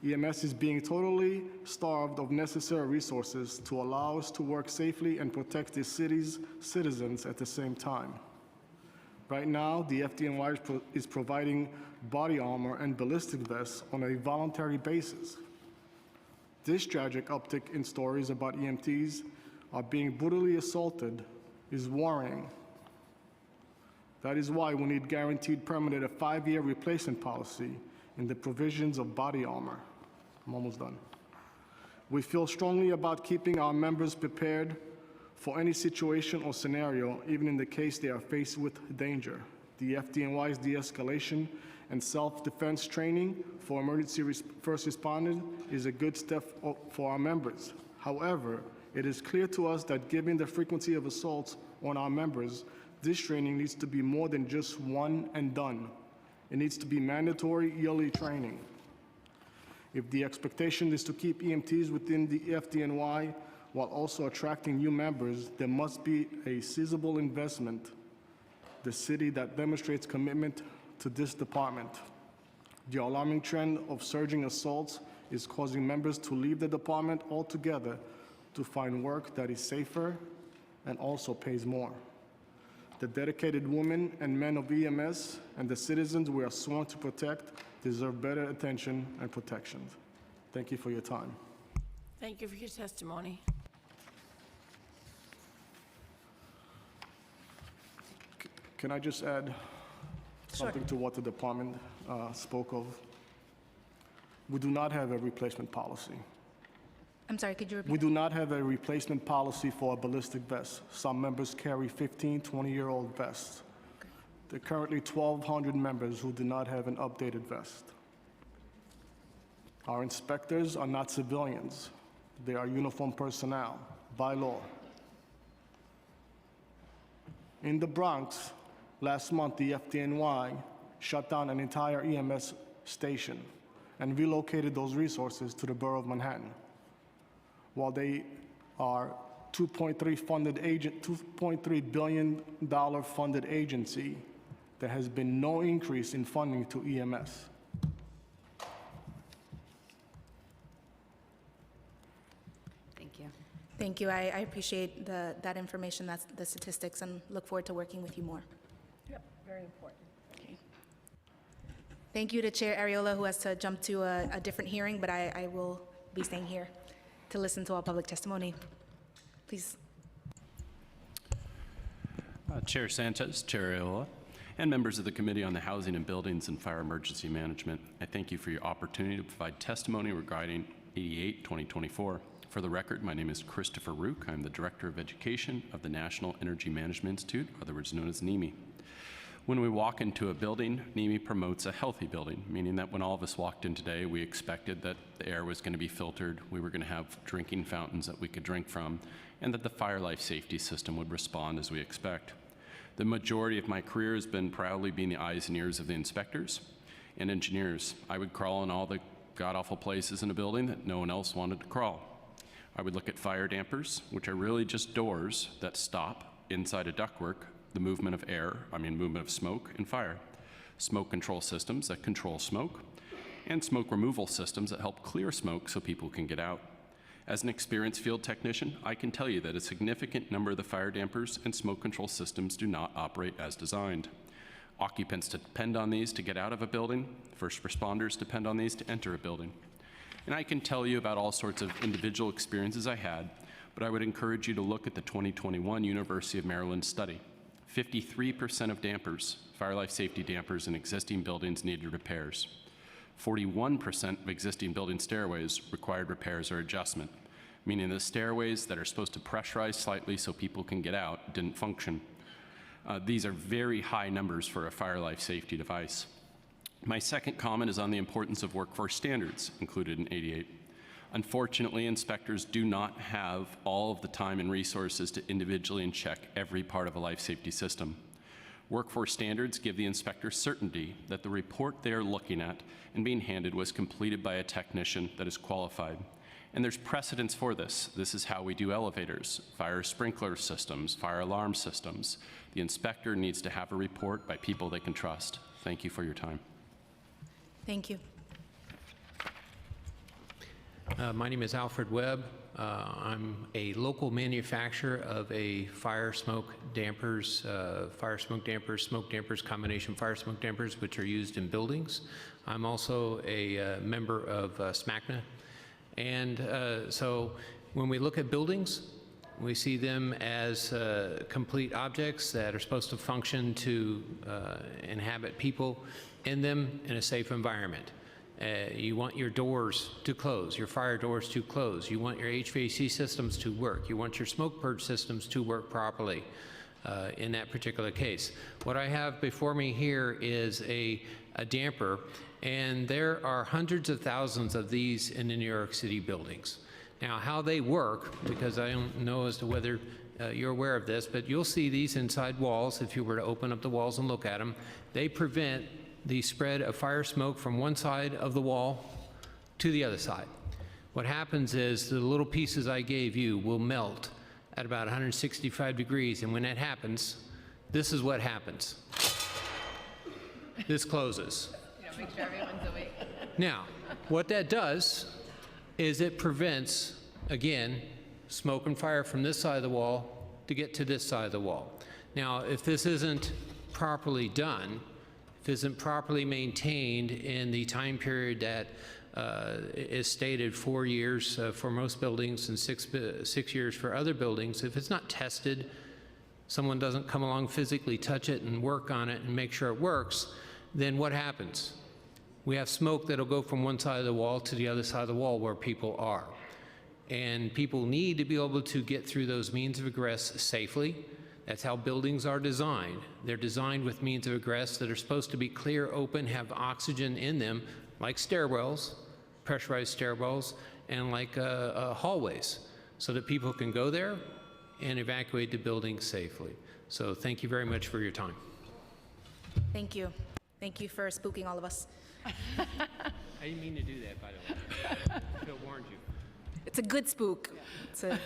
EMS is being totally starved of necessary resources to allow us to work safely and protect the city's citizens at the same time. Right now, the FDNY is providing body armor and ballistic vests on a voluntary basis. This tragic uptick in stories about EMTs are being brutally assaulted is worrying. That is why we need guaranteed permanent a 5-year replacement policy in the provisions of body armor. I'm almost done. We feel strongly about keeping our members prepared for any situation or scenario, even in the case they are faced with danger. The FDNY's de-escalation and self-defense training for emergency first responders is a good step for our members. However, it is clear to us that given the frequency of assaults on our members, this training needs to be more than just one and done. It needs to be mandatory yearly training. If the expectation is to keep EMTs within the FDNY while also attracting new members, there must be a sizable investment, the city that demonstrates commitment to this department. The alarming trend of surging assaults is causing members to leave the department altogether to find work that is safer and also pays more. The dedicated women and men of EMS and the citizens we are sworn to protect deserve better attention and protection. Thank you for your time. Thank you for your testimony. Can I just add something to what the department spoke of? We do not have a replacement policy. I'm sorry, could you repeat? We do not have a replacement policy for a ballistic vest. Some members carry 15, 20-year-old vests. There are currently 1,200 members who do not have an updated vest. Our inspectors are not civilians. They are uniformed personnel by law. In the Bronx, last month, the FDNY shut down an entire EMS station and relocated those resources to the borough of Manhattan. While they are $2.3 billion funded agency, there has been no increase in funding to EMS. Thank you. Thank you. I appreciate that information, that's the statistics, and look forward to working with you more. Yep, very important. Okay. Thank you to Chair Ariola, who has to jump to a different hearing, but I will be staying here to listen to all public testimony. Please. Chair Sanchez, Chair Ariola, and members of the Committee on the Housing and Buildings and Fire Emergency Management, I thank you for your opportunity to provide testimony regarding 88-2024. For the record, my name is Christopher Rook. I'm the Director of Education of the National Energy Management Institute, otherwise known as NEMI. When we walk into a building, NEMI promotes a healthy building, meaning that when all of us walked in today, we expected that the air was going to be filtered, we were going to have drinking fountains that we could drink from, and that the fire life safety system would respond as we expect. The majority of my career has been proudly being the eyes and ears of the inspectors and engineers. I would crawl in all the god-awful places in a building that no one else wanted to crawl. I would look at fire dampers, which are really just doors that stop inside a ductwork the movement of air, movement of smoke and fire. Smoke control systems that control smoke, and smoke removal systems that help clear smoke so people can get out. As an experienced field technician, I can tell you that a significant number of the fire dampers and smoke control systems do not operate as designed. Occupants depend on these to get out of a building. First responders depend on these to enter a building. And I can tell you about all sorts of individual experiences I had, but I would encourage you to look at the 2021 University of Maryland study. 53% of dampers, fire life safety dampers in existing buildings needed repairs. 41% of existing building stairways required repairs or adjustment, meaning the stairways that are supposed to pressurize slightly so people can get out didn't function. These are very high numbers for a fire life safety device. My second comment is on the importance of workforce standards included in 88. Unfortunately, inspectors do not have all of the time and resources to individually check every part of a life safety system. Workforce standards give the inspector certainty that the report they are looking at and being handed was completed by a technician that is qualified. And there's precedence for this. This is how we do elevators, fire sprinkler systems, fire alarm systems. The inspector needs to have a report by people they can trust. Thank you for your time. Thank you. My name is Alfred Webb. I'm a local manufacturer of a fire smoke dampers, smoke dampers, combination fire smoke dampers, which are used in buildings. I'm also a member of SMACNA. And so when we look at buildings, we see them as complete objects that are supposed to function to inhabit people in them in a safe environment. You want your doors to close, your fire doors to close. You want your HVAC systems to work. You want your smoke purge systems to work properly in that particular case. What I have before me here is a damper, and there are hundreds of thousands of these in the New York City buildings. Now, how they work, because I don't know as to whether you're aware of this, but you'll see these inside walls if you were to open up the walls and look at them. They prevent the spread of fire smoke from one side of the wall to the other side. What happens is the little pieces I gave you will melt at about 165 degrees, and when that happens, this is what happens. This closes. Make sure everyone's awake. Now, what that does is it prevents, again, smoke and fire from this side of the wall to get to this side of the wall. Now, if this isn't properly done, if it isn't properly maintained in the time period that is stated 4 years for most buildings and 6 years for other buildings. If it's not tested, someone doesn't come along physically touch it and work on it and make sure it works, then what happens? We have smoke that'll go from one side of the wall to the other side of the wall where people are. And people need to be able to get through those means of egress safely. That's how buildings are designed. They're designed with means of egress that are supposed to be clear, open, have oxygen in them, like stairwells, pressurized stairwells, and like hallways, so that people can go there and evacuate the building safely. So thank you very much for your time. Thank you. Thank you for spooking all of us. I didn't mean to do that, by the way. Phil warned you. It's a good spook. It's a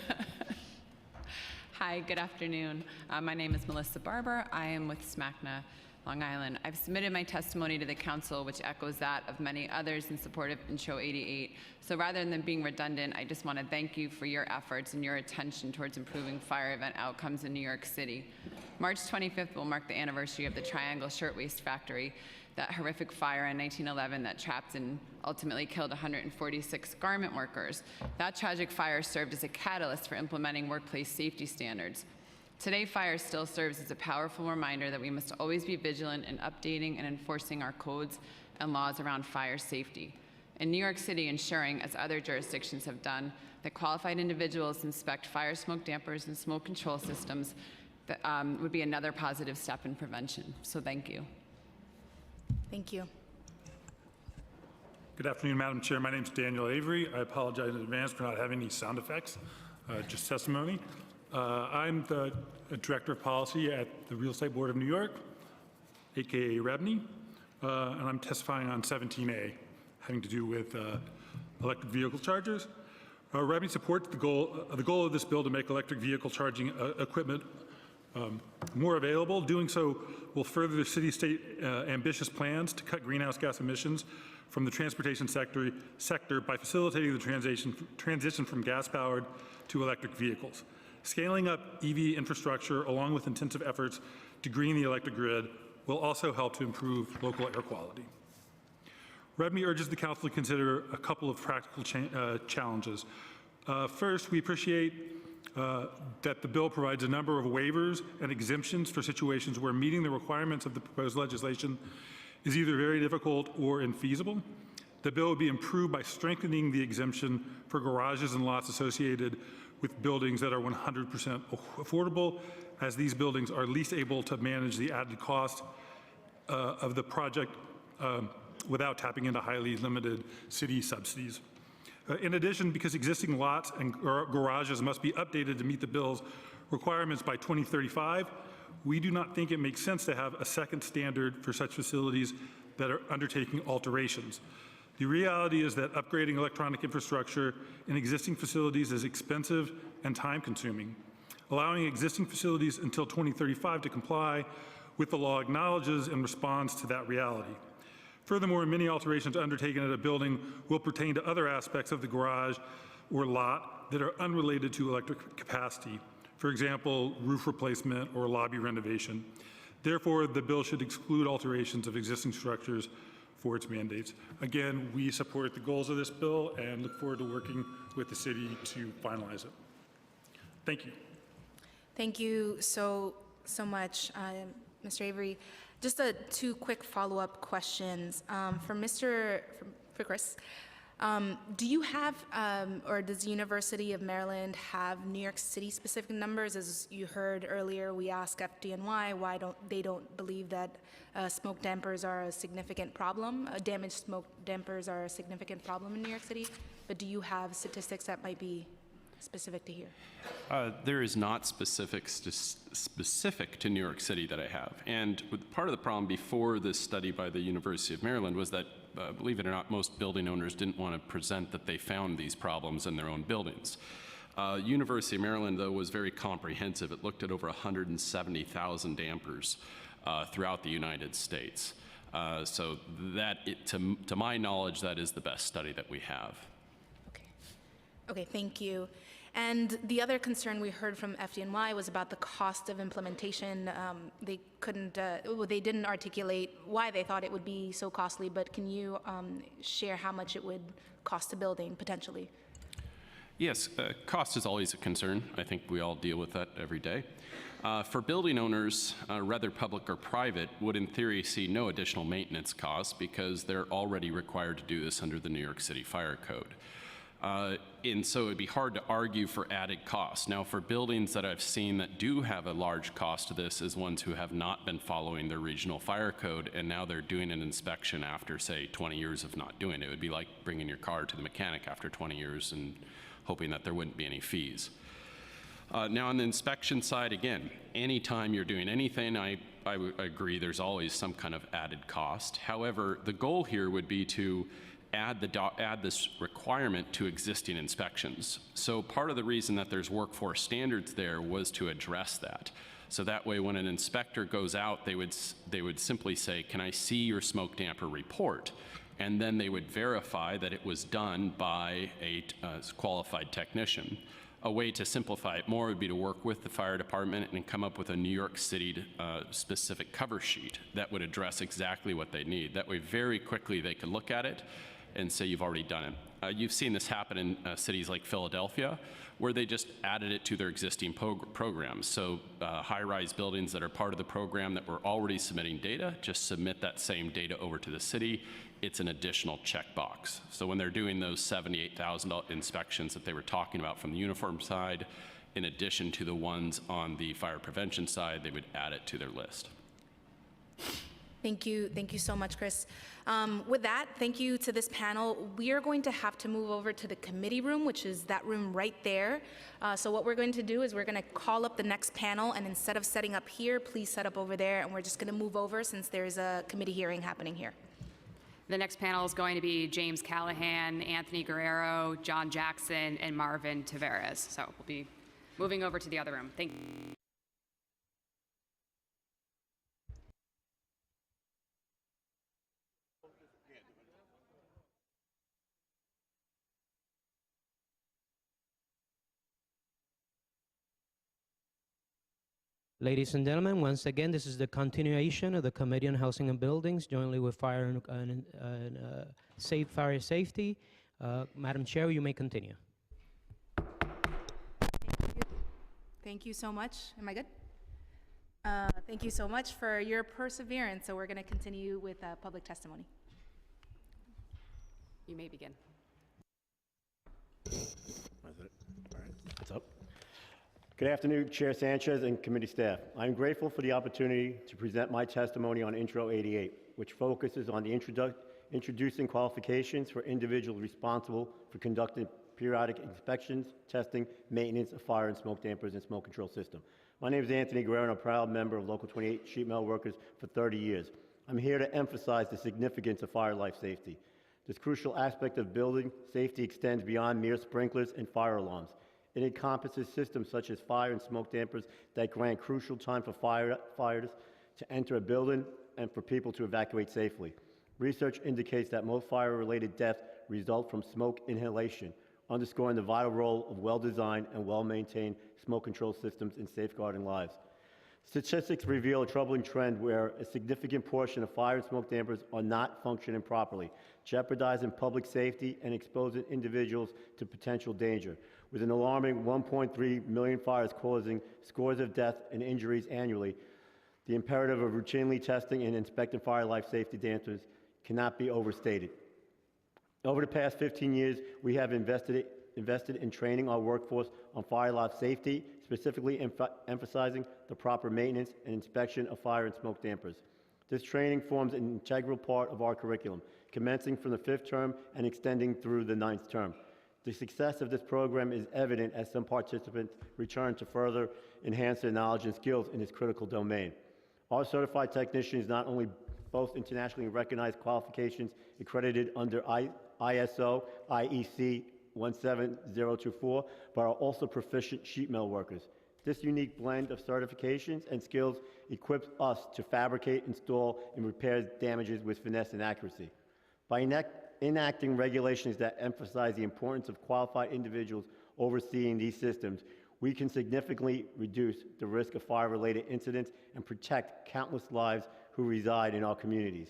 Hi, good afternoon. My name is Melissa Barber. I am with SMACNA Long Island. I've submitted my testimony to the council, which echoes that of many others in support of INCHO 88. So rather than being redundant, I just want to thank you for your efforts and your attention towards improving fire event outcomes in New York City. March 25th will mark the anniversary of the Triangle Shirtwaist Factory, that horrific fire in 1911 that trapped and ultimately killed 146 garment workers. That tragic fire served as a catalyst for implementing workplace safety standards. Today, fire still serves as a powerful reminder that we must always be vigilant in updating and enforcing our codes and laws around fire safety. In New York City, ensuring, as other jurisdictions have done, that qualified individuals inspect fire smoke dampers and smoke control systems that, would be another positive step in prevention. So thank you. Thank you. Good afternoon, Madam Chair. My name is Daniel Avery. I apologize in advance for not having any sound effects, just testimony. I'm the Director of Policy at the Real Estate Board of New York, aka REBNY, and I'm testifying on 17A, having to do with electric vehicle chargers. REBNY supports the goal of this bill to make electric vehicle charging equipment more available. Doing so will further the city-state ambitious plans to cut greenhouse gas emissions from the transportation sector by facilitating the transition from gas-powered to electric vehicles. Scaling up EV infrastructure along with intensive efforts to green the electric grid will also help to improve local air quality. REBNY urges the Council to consider a couple of practical challenges. First, we appreciate that the bill provides a number of waivers and exemptions for situations where meeting the requirements of the proposed legislation is either very difficult or infeasible. The bill would be improved by strengthening the exemption for garages and lots associated with buildings that are 100% affordable, as these buildings are least able to manage the added cost of the project without tapping into highly limited city subsidies. In addition, because existing lots and garages must be updated to meet the bill's requirements by 2035, we do not think it makes sense to have a second standard for such facilities that are undertaking alterations. The reality is that upgrading electronic infrastructure in existing facilities is expensive and time-consuming. Allowing existing facilities until 2035 to comply with the law acknowledges and responds to that reality. Furthermore, many alterations undertaken at a building will pertain to other aspects of the garage or lot that are unrelated to electric capacity. For example, roof replacement or lobby renovation. Therefore, the bill should exclude alterations of existing structures for its mandates. Again, we support the goals of this bill and look forward to working with the city to finalize it. Thank you. Thank you so much, Mr. Avery. Just two quick follow-up questions. For Chris. Do you have, or does the University of Maryland have New York City specific numbers? As you heard earlier, we asked FDNY why they don't believe that smoke dampers are a significant problem. Damaged smoke dampers are a significant problem in New York City. But do you have statistics that might be specific to here? There is not specific to New York City that I have. And part of the problem before this study by the University of Maryland was that, believe it or not, most building owners didn't want to present that they found these problems in their own buildings. University of Maryland, though, was very comprehensive. It looked at over 170,000 dampers throughout the United States. So that, to my knowledge, that is the best study that we have. Okay, thank you. And the other concern we heard from FDNY was about the cost of implementation. They didn't articulate why they thought it would be so costly, but can you share how much it would cost a building potentially? Yes, cost is always a concern. I think we all deal with that every day. For building owners, whether public or private, would in theory see no additional maintenance costs because they're already required to do this under the New York City Fire Code. And so it'd be hard to argue for added costs. Now, for buildings that I've seen that do have a large cost to this is ones who have not been following their regional fire code, and now they're doing an inspection after, say, 20 years of not doing it. It would be like bringing your car to the mechanic after 20 years and hoping that there wouldn't be any fees. Now, on the inspection side, again, anytime you're doing anything, I agree there's always some kind of added cost. However, the goal here would be to add this requirement to existing inspections. So part of the reason that there's workforce standards there was to address that. So that way, when an inspector goes out, they would simply say, "Can I see your smoke damper report?" And then they would verify that it was done by a qualified technician. A way to simplify it more would be to work with the fire department and come up with a New York City specific cover sheet that would address exactly what they need. That way, very quickly, they could look at it and say, "You've already done it." You've seen this happen in cities like Philadelphia, where they just added it to their existing programs. So high-rise buildings that are part of the program that were already submitting data, just submit that same data over to the city. It's an additional checkbox. So when they're doing those 78,000 inspections that they were talking about from the uniform side, in addition to the ones on the fire prevention side, they would add it to their list. Thank you so much, Chris. With that, thank you to this panel. We are going to have to move over to the committee room, which is that room right there. So what we're going to do is we're going to call up the next panel, and instead of setting up here, please set up over there, and we're just going to move over since there's a committee hearing happening here. The next panel is going to be James Callahan, Anthony Guerrero, John Jackson, and Marvin Tavares. So we'll be moving over to the other room. Thank you. Ladies and gentlemen, once again, this is the continuation of the Committee on Housing and Buildings, jointly with Fire and Fire Safety. Madam Chair, you may continue. Thank you so much. Am I good? Thank you so much for your perseverance. So we're going to continue with public testimony. You may begin. What's up? Good afternoon, Chair Sanchez and committee staff. I'm grateful for the opportunity to present my testimony on Intro 88, which focuses on the introducing qualifications for individuals responsible for conducting periodic inspections, testing, maintenance of fire and smoke dampers and smoke control system. My name is Anthony Guerrero, and I'm a proud member of Local 28 Sheet Metal Workers for 30 years. I'm here to emphasize the significance of fire life safety. This crucial aspect of building safety extends beyond mere sprinklers and fire alarms. It encompasses systems such as fire and smoke dampers that grant crucial time for firefighters to enter a building and for people to evacuate safely. Research indicates that most fire-related deaths result from smoke inhalation, underscoring the vital role of well-designed and well-maintained smoke control systems in safeguarding lives. Statistics reveal a troubling trend where a significant portion of fire and smoke dampers are not functioning properly, jeopardizing public safety and exposing individuals to potential danger. With an alarming 1.3 million fires causing scores of deaths and injuries annually, the imperative of routinely testing and inspecting fire life safety dampers cannot be overstated. Over the past 15 years, we have invested in training our workforce on fire life safety, specifically emphasizing the proper maintenance and inspection of fire and smoke dampers. This training forms an integral part of our curriculum, commencing from the 5th term and extending through the 9th term. The success of this program is evident as some participants return to further enhance their knowledge and skills in this critical domain. Our certified technicians not only boast internationally recognized qualifications accredited under ISO, IEC 17024, but are also proficient sheet metal workers. This unique blend of certifications and skills equips us to fabricate, install, and repair damages with finesse and accuracy. By enacting regulations that emphasize the importance of qualified individuals overseeing these systems, we can significantly reduce the risk of fire-related incidents and protect countless lives who reside in our communities.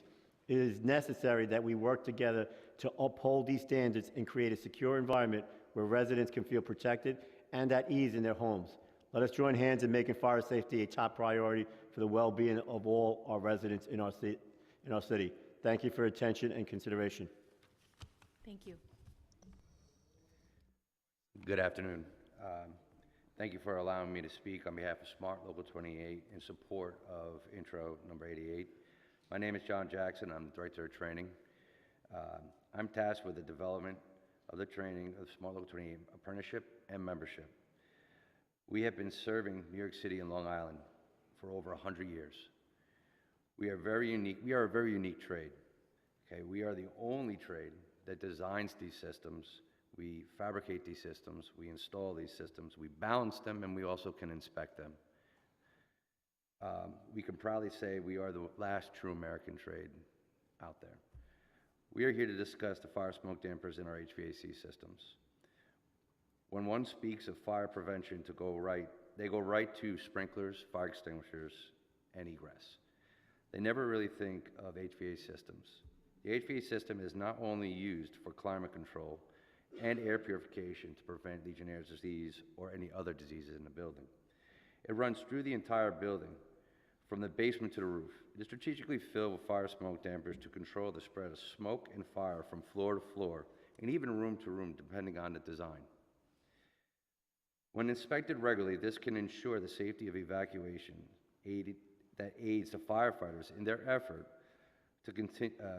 It is necessary that we work together to uphold these standards and create a secure environment where residents can feel protected and at ease in their homes. Let us join hands in making fire safety a top priority for the well-being of all our residents in our city. Thank you for your attention and consideration. Thank you. Good afternoon. Thank you for allowing me to speak on behalf of SMART Local 28 in support of Intro number 88. My name is John Jackson. I'm the Director of Training. I'm tasked with the development of the training of SMART Local 28 apprenticeship and membership. We have been serving New York City and Long Island for over 100 years. We are very unique. We are a very unique trade. Okay, we are the only trade that designs these systems. We fabricate these systems, we install these systems, we balance them, and we also can inspect them. We can proudly say we are the last true American trade out there. We are here to discuss the fire smoke dampers in our HVAC systems. When one speaks of fire prevention to go right, they go right to sprinklers, fire extinguishers, and egress. They never really think of HVAC systems. The HVAC system is not only used for climate control and air purification to prevent Legionnaire's disease or any other diseases in the building. It runs through the entire building, from the basement to the roof. It is strategically filled with fire smoke dampers to control the spread of smoke and fire from floor to floor, and even room to room, depending on the design. When inspected regularly, this can ensure the safety of evacuation that aids the firefighters in their effort to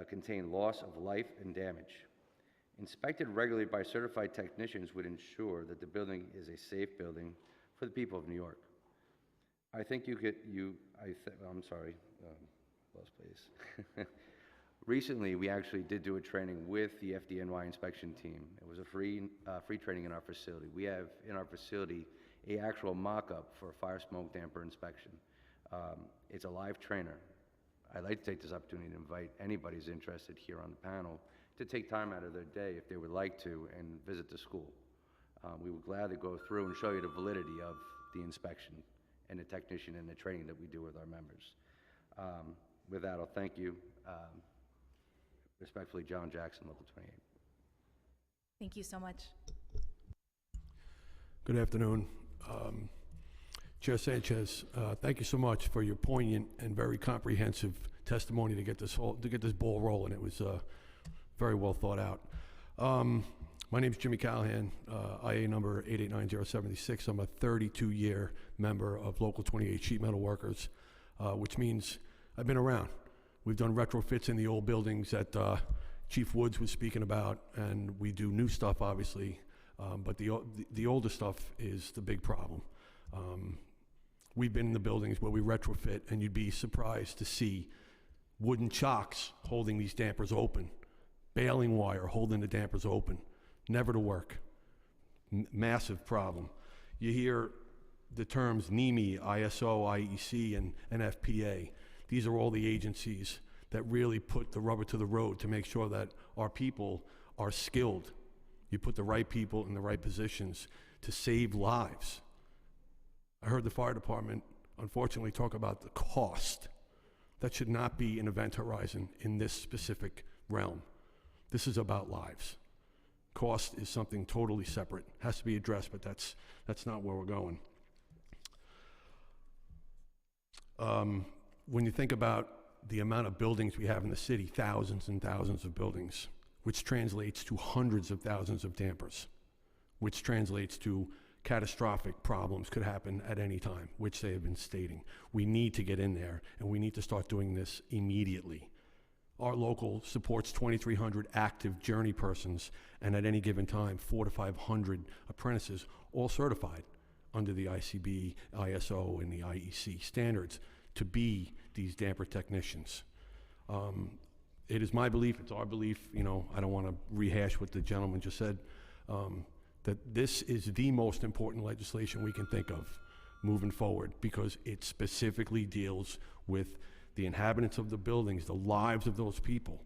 contain loss of life and damage. Inspected regularly by certified technicians would ensure that the building is a safe building for the people of New York. I think I'm sorry, lost place. Recently, we actually did do a training with the FDNY inspection team. It was a free training in our facility. We have in our facility an actual mock-up for a fire smoke damper inspection. It's a live trainer. I'd like to take this opportunity to invite anybody who's interested here on the panel to take time out of their day, if they would like to, and visit the school. We would gladly go through and show you the validity of the inspection and the technician and the training that we do with our members. With that, I'll thank you. Respectfully, John Jackson, Local 28. Thank you so much. Good afternoon. Chair Sanchez, thank you so much for your poignant and very comprehensive testimony to get this ball rolling. It was very well thought out. My name is Jimmy Callahan, IA number 889076. I'm a 32-year member of Local 28 Sheet Metal Workers, which means I've been around. We've done retrofits in the old buildings that Chief Woods was speaking about, and we do new stuff, obviously, but the older stuff is the big problem. We've been in the buildings where we retrofit, and you'd be surprised to see wooden chocks holding these dampers open, baling wire holding the dampers open, never to work. Massive problem. You hear the terms NEMI, ISO, IEC, and NFPA. These are all the agencies that really put the rubber to the road to make sure that our people are skilled. You put the right people in the right positions to save lives. I heard the fire department, unfortunately, talk about the cost. That should not be an event horizon in this specific realm. This is about lives. Cost is something totally separate. Has to be addressed, but that's not where we're going. When you think about the amount of buildings we have in the city, thousands and thousands of buildings, which translates to hundreds of thousands of dampers, which translates to catastrophic problems could happen at any time, which they have been stating. We need to get in there, and we need to start doing this immediately. Our local supports 2,300 active journey persons, and at any given time, 400 to 500 apprentices, all certified under the ICB, ISO, and the IEC standards to be these damper technicians. It is my belief, it's our belief, I don't want to rehash what the gentleman just said, that this is the most important legislation we can think of moving forward, because it specifically deals with the inhabitants of the buildings, the lives of those people.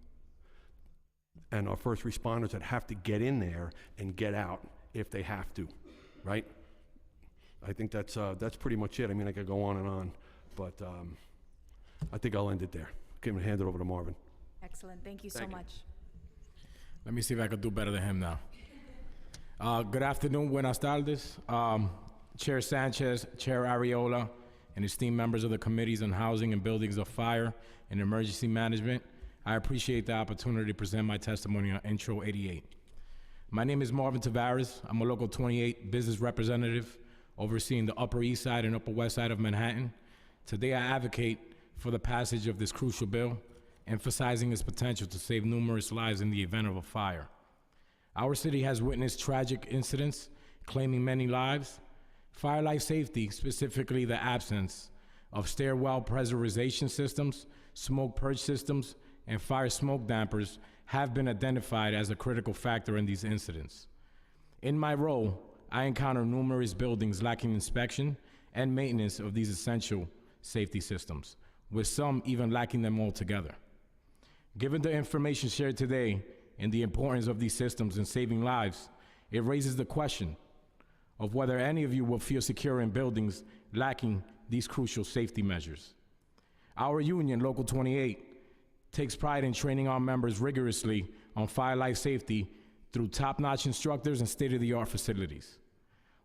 and our first responders that have to get in there and get out if they have to, right? I think that's pretty much it. I mean, I could go on, but I think I'll end it there. Hand it over to Marvin. Excellent. Thank you so much. Let me see if I can do better than him now. Good afternoon, buenas tardes. Chair Sanchez, Chair Ariola, and esteemed members of the Committees on Housing and Buildings of Fire and Emergency Management. I appreciate the opportunity to present my testimony on Intro 88. My name is Marvin Tavares. I'm a Local 28 business representative overseeing the Upper East Side and Upper West Side of Manhattan. Today I advocate for the passage of this crucial bill, emphasizing its potential to save numerous lives in the event of a fire. Our city has witnessed tragic incidents claiming many lives. Fire life safety, specifically the absence of stairwell pressurization systems, smoke purge systems, and fire smoke dampers have been identified as a critical factor in these incidents. In my role, I encounter numerous buildings lacking inspection and maintenance of these essential safety systems, with some even lacking them altogether. Given the information shared today and the importance of these systems in saving lives, it raises the question of whether any of you will feel secure in buildings lacking these crucial safety measures. Our union, Local 28, takes pride in training our members rigorously on fire life safety through top-notch instructors and state-of-the-art facilities.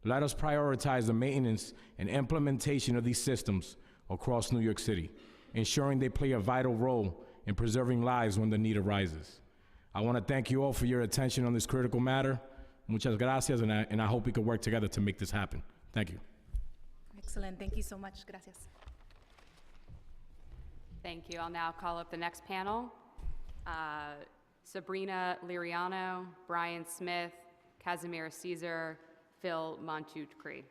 Let us prioritize the maintenance and implementation of these systems across New York City, ensuring they play a vital role in preserving lives when the need arises. I want to thank you all for your attention on this critical matter. Muchas gracias, and I hope we can work together to make this happen. Thank you. Excellent. Thank you so much. Gracias. Thank you. I'll now call up the next panel. Sabrina Liriano, Brian Smith, Casimir Caesar, Phil Montoucri.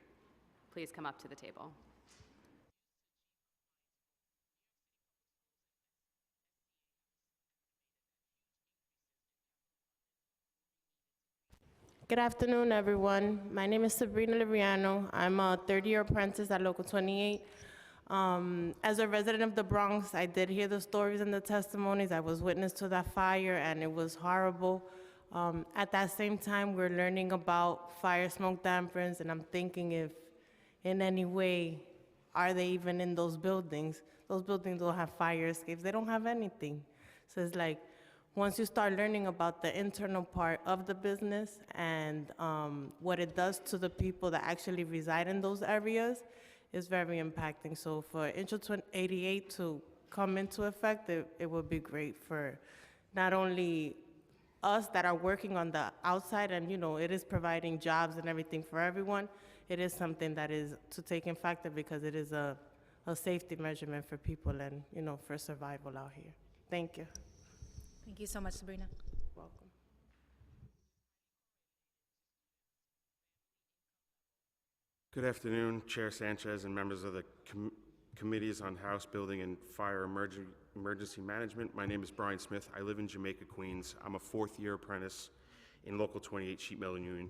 Please come up to the table. Good afternoon, everyone. My name is Sabrina Liriano. I'm a third-year apprentice at Local 28. As a resident of the Bronx, I did hear the stories and the testimonies. I was witness to that fire, and it was horrible. At that same time, we're learning about fire smoke dampers, and I'm thinking if in any way, are they even in those buildings? Those buildings don't have fire escapes. They don't have anything. So it's like, once you start learning about the internal part of the business and what it does to the people that actually reside in those areas, it's very impacting. So for Intro 88 to come into effect, it would be great for not only us that are working on the outside, and it is providing jobs and everything for everyone. It is something that is to take in factor because it is a safety measurement for people and for survival out here. Thank you. Thank you so much, Sabrina. Welcome. Good afternoon, Chair Sanchez and members of the Committees on House Building and Fire Emergency Management. My name is Brian Smith. I live in Jamaica, Queens. I'm a fourth-year apprentice in Local 28 Sheet Metal Union.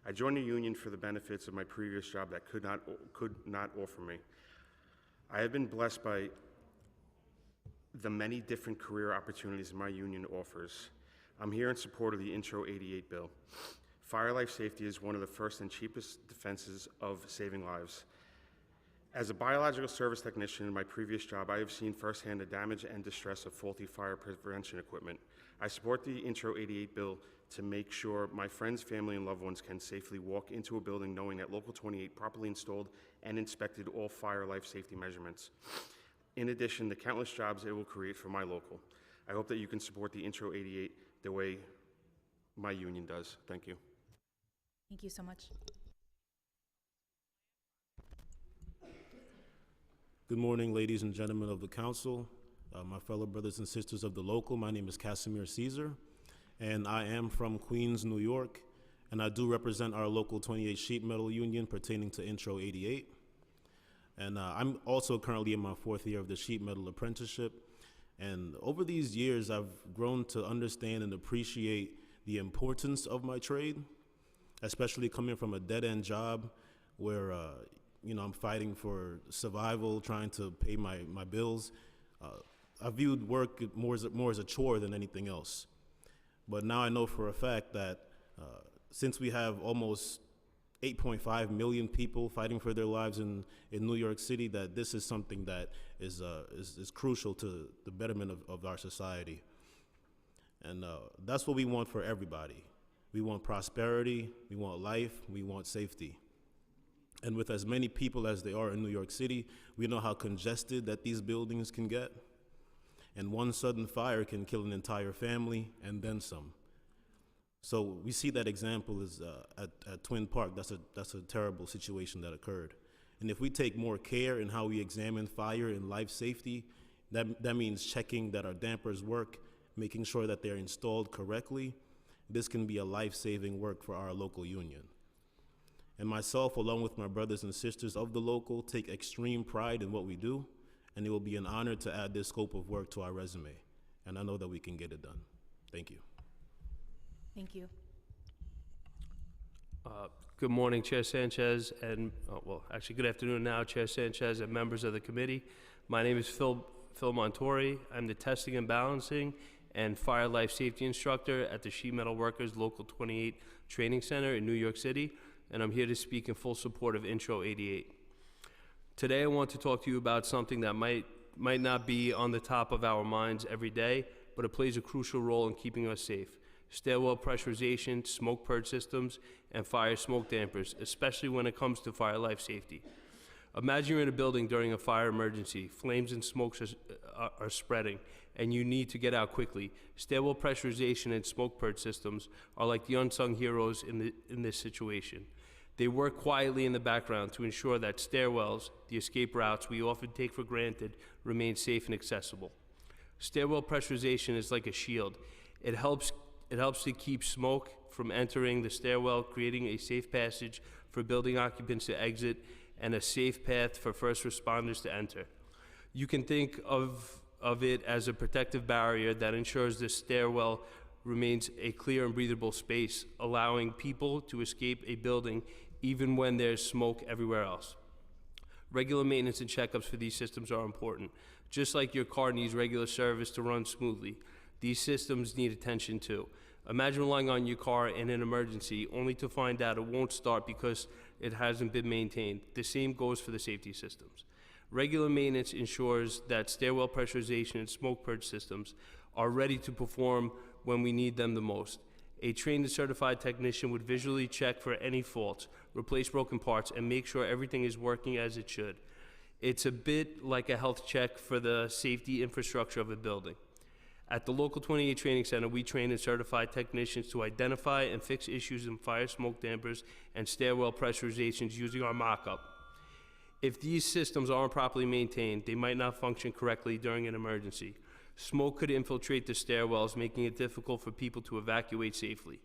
I joined the union for the benefits of my previous job that could not offer me. I have been blessed by the many different career opportunities my union offers. I'm here in support of the Intro 88 bill. Fire life safety is one of the first and cheapest defenses of saving lives. As a biological service technician in my previous job, I have seen firsthand the damage and distress of faulty fire prevention equipment. I support the Intro 88 bill to make sure my friends, family, and loved ones can safely walk into a building knowing that Local 28 properly installed and inspected all fire life safety measurements. In addition, the countless jobs it will create for my local. I hope that you can support the Intro 88 the way my union does. Thank you. Thank you so much. Good morning, ladies and gentlemen of the council, my fellow brothers and sisters of the local. My name is Casimir Caesar, and I am from Queens, New York, and I do represent our Local 28 Sheet Metal Union pertaining to Intro 88. And I'm also currently in my fourth year of the sheet metal apprenticeship. And over these years, I've grown to understand and appreciate the importance of my trade, especially coming from a dead-end job where, I'm fighting for survival, trying to pay my bills. I viewed work more as a chore than anything else. But now I know for a fact that since we have almost 8.5 million people fighting for their lives in New York City, that this is something that is crucial to the betterment of our society. And that's what we want for everybody. We want prosperity, we want life, we want safety. And with as many people as there are in New York City, we know how congested that these buildings can get. And one sudden fire can kill an entire family and then some. So we see that example is at Twin Park. That's a terrible situation that occurred. And if we take more care in how we examine fire and life safety, that means checking that our dampers work, making sure that they're installed correctly. This can be a life-saving work for our local union. And myself, along with my brothers and sisters of the local, take extreme pride in what we do, and it will be an honor to add this scope of work to our resume. And I know that we can get it done. Thank you. Thank you. Good morning, Chair Sanchez, and, well, actually, good afternoon now, Chair Sanchez and members of the committee. My name is Phil Montori. I'm the Testing and Balancing and Fire Life Safety Instructor at the Sheet Metal Workers Local 28 Training Center in New York City, and I'm here to speak in full support of Intro 88. Today, I want to talk to you about something that might not be on the top of our minds every day, but it plays a crucial role in keeping us safe. Stairwell pressurization, smoke purge systems, and fire smoke dampers, especially when it comes to fire life safety. Imagine you're in a building during a fire emergency. Flames and smokes are spreading, and you need to get out quickly. Stairwell pressurization and smoke purge systems are like the unsung heroes in this situation. They work quietly in the background to ensure that stairwells, the escape routes we often take for granted, remain safe and accessible. Stairwell pressurization is like a shield. It helps to keep smoke from entering the stairwell, creating a safe passage for building occupants to exit and a safe path for first responders to enter. You can think of it as a protective barrier that ensures the stairwell remains a clear and breathable space, allowing people to escape a building even when there's smoke everywhere else. Regular maintenance and checkups for these systems are important. Just like your car needs regular service to run smoothly, these systems need attention too. Imagine relying on your car in an emergency only to find out it won't start because it hasn't been maintained. The same goes for the safety systems. Regular maintenance ensures that stairwell pressurization and smoke purge systems are ready to perform when we need them the most. A trained and certified technician would visually check for any faults, replace broken parts, and make sure everything is working as it should. It's a bit like a health check for the safety infrastructure of a building. At the Local 28 Training Center, we train and certify technicians to identify and fix issues in fire smoke dampers and stairwell pressurizations using our mock-up. If these systems aren't properly maintained, they might not function correctly during an emergency. Smoke could infiltrate the stairwells, making it difficult for people to evacuate safely.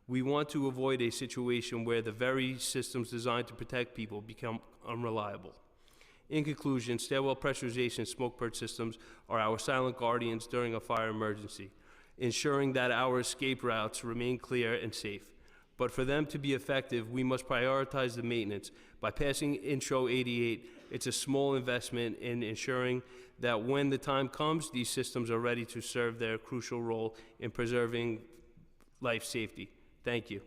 We want to avoid a situation where the very systems designed to protect people become unreliable. In conclusion, stairwell pressurization and smoke purge systems are our silent guardians during a fire emergency, ensuring that our escape routes remain clear and safe. But for them to be effective, we must prioritize the maintenance. By passing Intro 88, it's a small investment in ensuring that when the time comes, these systems are ready to serve their crucial role in preserving life safety. Thank you.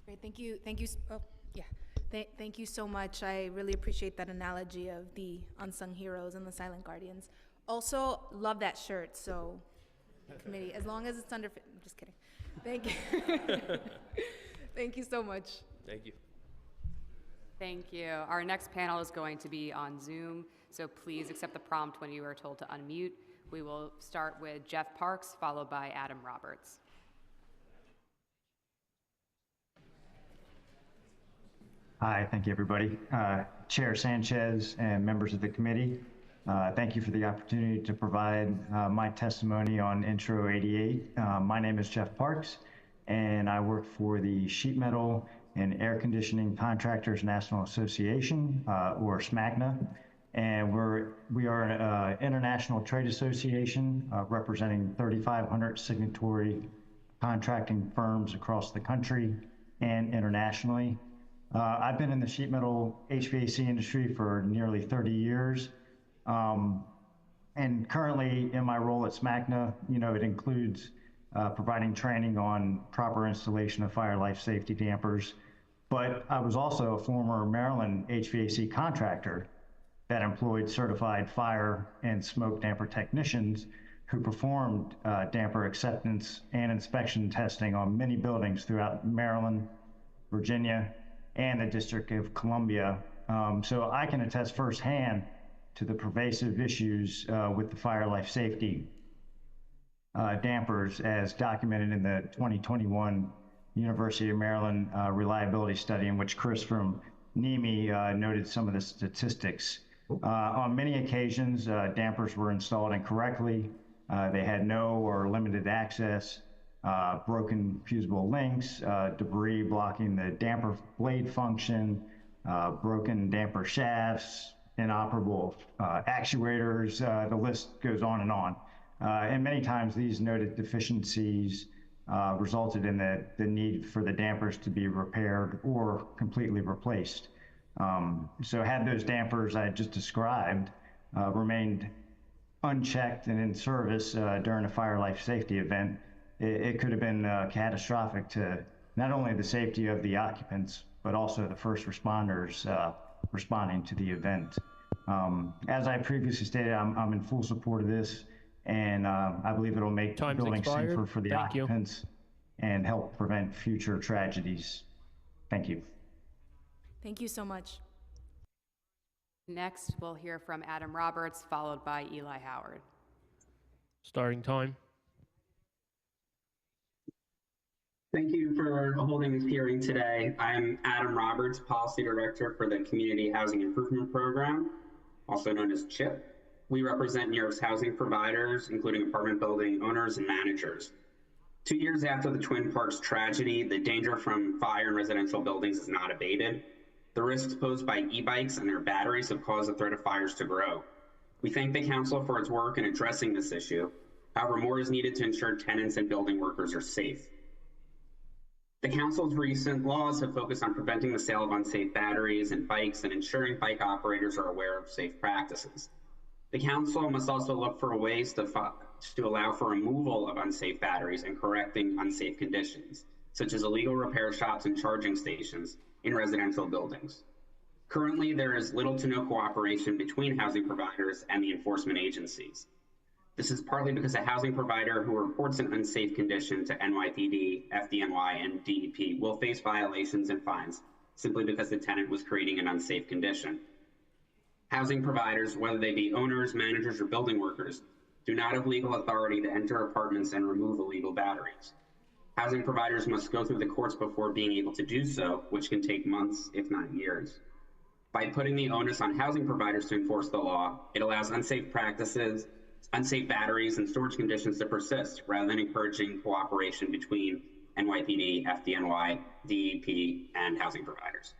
Great, thank you, Thank you so much. I really appreciate that analogy of the unsung heroes and the silent guardians. Also, love that shirt, so committee, as long as it's under, I'm just kidding. Thank you. Thank you so much. Thank you. Thank you. Our next panel is going to be on Zoom, so please accept the prompt when you are told to unmute. We will start with Jeff Parks, followed by Adam Roberts. Hi, thank you, everybody. Chair Sanchez and members of the committee, thank you for the opportunity to provide my testimony on Intro 88. My name is Jeff Parks, and I work for the Sheet Metal and Air Conditioning Contractors National Association, or SMACNA, and we are an international trade association representing 3,500 signatory contracting firms across the country and internationally. I've been in the sheet metal HVAC industry for nearly 30 years. And currently in my role at SMACNA, it includes providing training on proper installation of fire life safety dampers. But I was also a former Maryland HVAC contractor that employed certified fire and smoke damper technicians who performed damper acceptance and inspection testing on many buildings throughout Maryland, Virginia, and the District of Columbia. So I can attest firsthand to the pervasive issues with the fire life safety dampers as documented in the 2021 University of Maryland reliability study, in which Chris from NEMI noted some of the statistics. On many occasions, dampers were installed incorrectly. They had no or limited access, broken fusible links, debris blocking the damper blade function, broken damper shafts, inoperable actuators, the list goes on. And many times these noted deficiencies resulted in the need for the dampers to be repaired or completely replaced. So had those dampers I just described remained unchecked and in service during a fire life safety event, it could have been catastrophic to not only the safety of the occupants, but also the first responders responding to the event. As I previously stated, I'm in full support of this, and I believe it'll make the building safer for the occupants and help prevent future tragedies. Thank you. Thank you so much. Next, we'll hear from Adam Roberts, followed by Eli Howard. Starting time. Thank you for holding this hearing today. I'm Adam Roberts, Policy Director for the Community Housing Improvement Program, also known as CHIP. We represent New York's housing providers, including apartment building owners and managers. 2 years after the Twin Parks tragedy, the danger from fire in residential buildings is not abated. The risks posed by e-bikes and their batteries have caused the threat of fires to grow. We thank the council for its work in addressing this issue. However, more is needed to ensure tenants and building workers are safe. The council's recent laws have focused on preventing the sale of unsafe batteries and bikes and ensuring bike operators are aware of safe practices. The council must also look for ways to allow for removal of unsafe batteries and correcting unsafe conditions, such as illegal repair shops and charging stations in residential buildings. Currently, there is little to no cooperation between housing providers and the enforcement agencies. This is partly because a housing provider who reports an unsafe condition to NYPD, FDNY, and DEP will face violations and fines simply because the tenant was creating an unsafe condition. Housing providers, whether they be owners, managers, or building workers, do not have legal authority to enter apartments and remove illegal batteries. Housing providers must go through the courts before being able to do so, which can take months, if not years. By putting the onus on housing providers to enforce the law, it allows unsafe practices, unsafe batteries, and storage conditions to persist, rather than encouraging cooperation between NYPD, FDNY, DEP, and housing providers.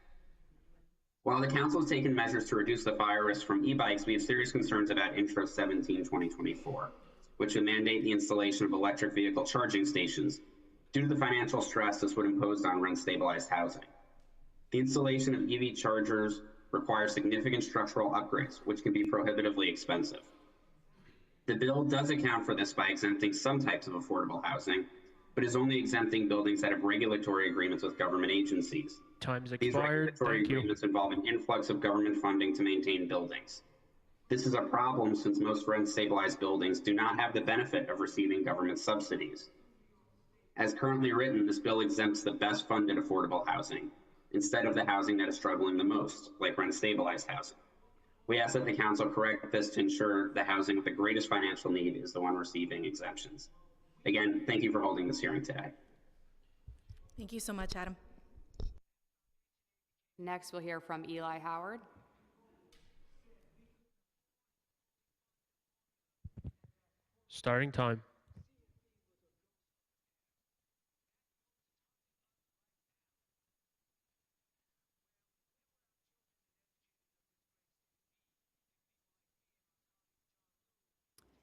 While the council has taken measures to reduce the fire risk from e-bikes, we have serious concerns about Intro 17/2024, which would mandate the installation of electric vehicle charging stations due to the financial stress this would impose on rent-stabilized housing. The installation of EV chargers requires significant structural upgrades, which can be prohibitively expensive. The bill does account for this by exempting some types of affordable housing, but is only exempting buildings that have regulatory agreements with government agencies. Time's These expired. regulatory Thank you. agreements involve an influx of government funding to maintain buildings. This is a problem since most rent-stabilized buildings do not have the benefit of receiving government subsidies. As currently written, this bill exempts the best funded affordable housing, instead of the housing that is struggling the most, like rent-stabilized housing. We ask that the council correct this to ensure the housing with the greatest financial need is the one receiving exemptions. Again, thank you for holding this hearing today. Thank you so much, Adam. Next, we'll hear from Eli Howard. Starting time.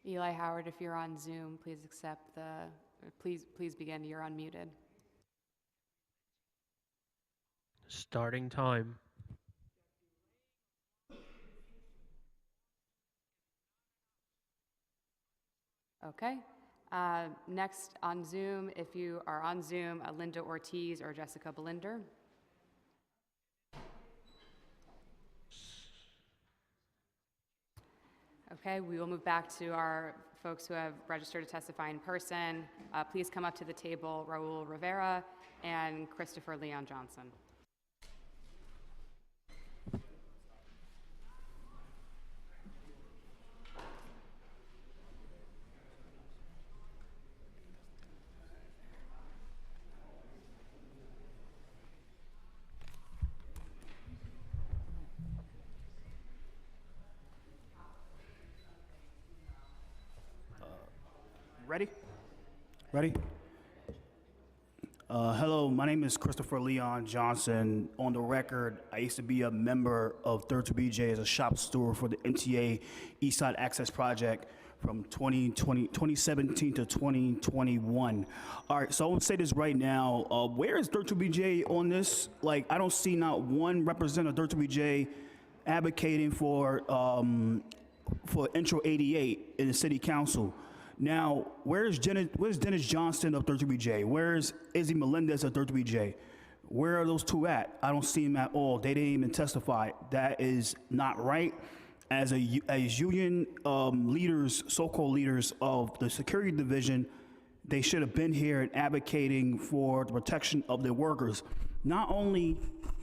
Eli Howard, if you're on Zoom, please accept please begin. You're unmuted. Starting time. Okay. Next on Zoom, if you are on Zoom, Linda Ortiz or Jessica Belinder. Okay, we will move back to our folks who have registered to testify in person. Please come up to the table, Raul Rivera and Christopher Leon Johnson. Ready? Hello, my name is Christopher Leon Johnson. On the record, I used to be a member of 32BJ as a shop steward for the MTA Eastside Access Project from 2017 to 2021. All right, so I want to say this right now. Where is 32BJ on this? Like, I don't see not one representative of 32BJ advocating for Intro 88 in the city council. Now, where's Dennis Johnston of 32BJ? Where's Izzy Melendez of 32BJ? Where are those two at? I don't see them at all. They didn't even testify. That is not right. As union leaders, so-called leaders of the security division, they should have been here and advocating for the protection of their workers. Not only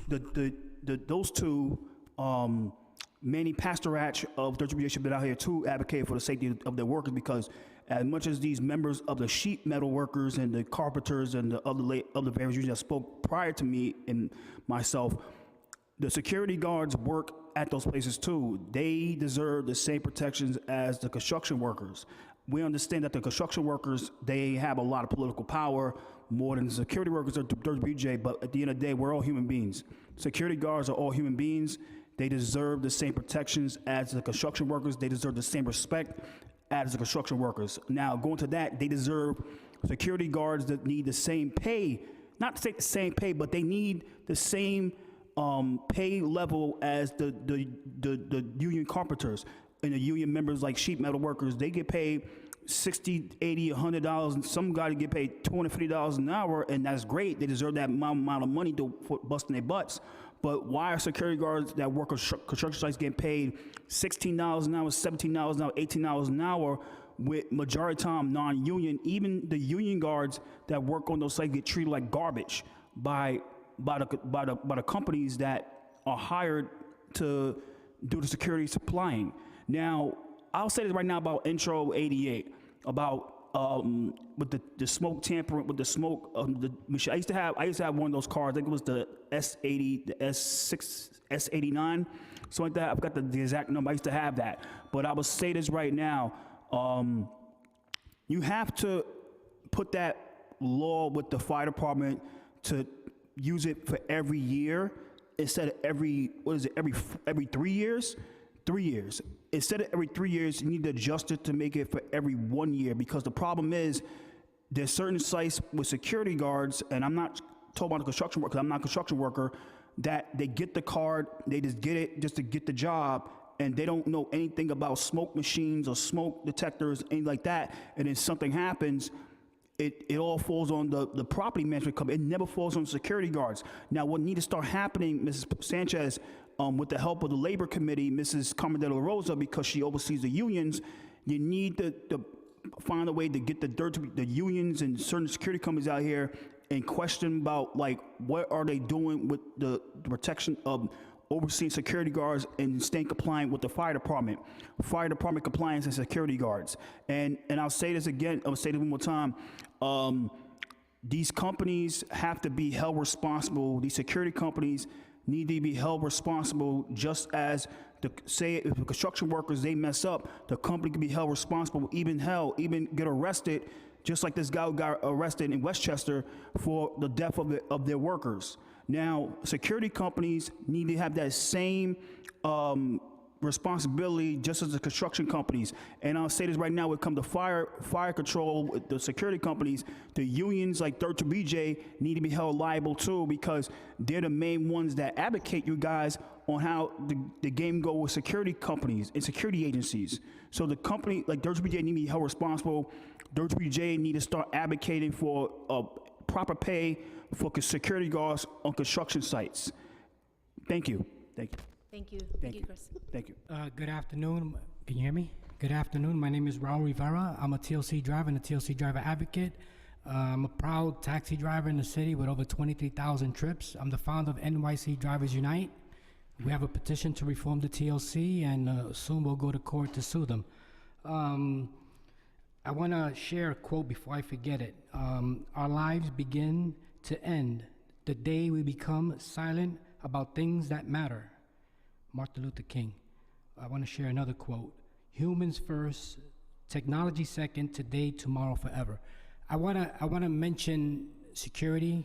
those two, Manny Pastorach of 32BJ should have been out here too, advocating for the safety of their workers, because as much as these members of the sheet metal workers and the carpenters and the other various unions that spoke prior to me and myself, the security guards work at those places too. They deserve the same protections as the construction workers. We understand that the construction workers, they have a lot of political power, more than the security workers at 32BJ, but at the end of the day, we're all human beings. Security guards are all human beings. They deserve the same protections as the construction workers. They deserve the same respect as the construction workers. Now, going to that, they deserve security guards that need the same pay, not to say the same pay, but they need the same pay level as the union carpenters and the union members like sheet metal workers. They get paid $60, $80, $100, and some guys get paid $250 an hour, and that's great. They deserve that amount of money for busting their butts. But why are security guards that work on construction sites getting paid $16 an hour, $17 an hour, $18 an hour, with majority time non-union? Even the union guards that work on those sites get treated like garbage by the companies that are hired to do the security supplying. Now, I'll say this right now about Intro 88, about with the smoke tampering, with the smoke, the machine. I used to have one of those cars. I think it was the S80, the S6, S89, something like that. I forgot the exact number. I used to have that. But I will say this right now. You have to put that law with the fire department to use it for every year instead of every 3 years? 3 years. Instead of every 3 years, you need to adjust it to make it for every 1 year, because the problem is there's certain sites with security guards, and I'm not talking about the construction worker, I'm not a construction worker, that they get the card, they just get it just to get the job, and they don't know anything about smoke machines or smoke detectors, anything like that, and then something happens, it all falls on the property management company. It never falls on security guards. Now, what needs to start happening, Mrs. Sanchez, with the help of the Labor Committee, Mrs. Carmen de la Rosa, because she oversees the unions, you need to find a way to get the unions and certain security companies out here and question about, like, what are they doing with the protection of overseeing security guards and staying compliant with the fire department compliance and security guards. And I'll say this again, I'll say this one more time. These companies have to be held responsible. These security companies need to be held responsible, just as if the construction workers, they mess up, the company can be held responsible, even get arrested, just like this guy who got arrested in Westchester for the death of their workers. Now, security companies need to have that same responsibility just as the construction companies. And I'll say this right now, when it comes to fire control, with the security companies, the unions like 32BJ need to be held liable too, because they're the main ones that advocate you guys on how the game go with security companies and security agencies. So the company like 32BJ need to be held responsible. 3BJ need to start advocating for proper pay for security guards on construction sites. Thank you. Thank you. Thank you. Thank Thank you, you. Chris. Thank you. Good afternoon. Can you hear me? Good afternoon. My name is Raul Rivera. I'm a TLC driver and a TLC driver advocate. I'm a proud taxi driver in the city with over 23,000 trips. I'm the founder of NYC Drivers Unite. We have a petition to reform the TLC, and soon we'll go to court to sue them. I want to share a quote before I forget it. Our lives begin to end the day we become silent about things that matter. Martin Luther King. I want to share another quote. Humans first, technology second, today, tomorrow, forever. I want to mention security.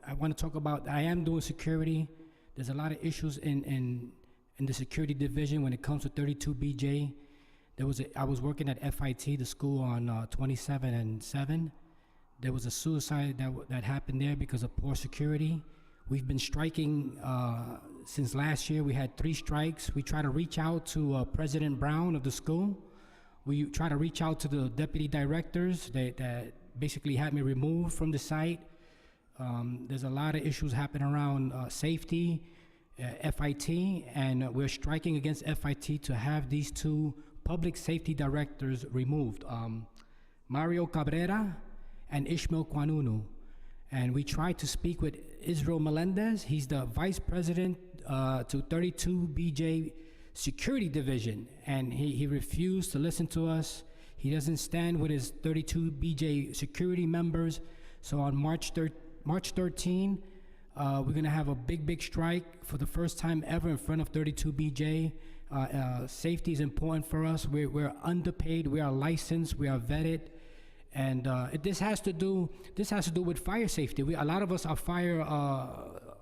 I want to talk about, I am doing security. There's a lot of issues in the security division when it comes to 32BJ. I was working at FIT, the school on 27 and 7. There was a suicide that happened there because of poor security. We've been striking since last year. We had 3 strikes. We try to reach out to President Brown of the school. We try to reach out to the deputy directors that basically had me removed from the site. There's a lot of issues happening around safety, FIT, and we're striking against FIT to have these 2 public safety directors removed, Mario Cabrera and Ishmael Kwanunu. And we tried to speak with Israel Melendez. He's the vice president to 32BJ Security Division, and he refused to listen to us. He doesn't stand with his 32BJ security members. So on March 13, we're gonna have a big strike for the first time ever in front of 32BJ. Safety is important for us. We're underpaid, we are licensed, we are vetted. And this has to do with fire safety. A lot of us are fire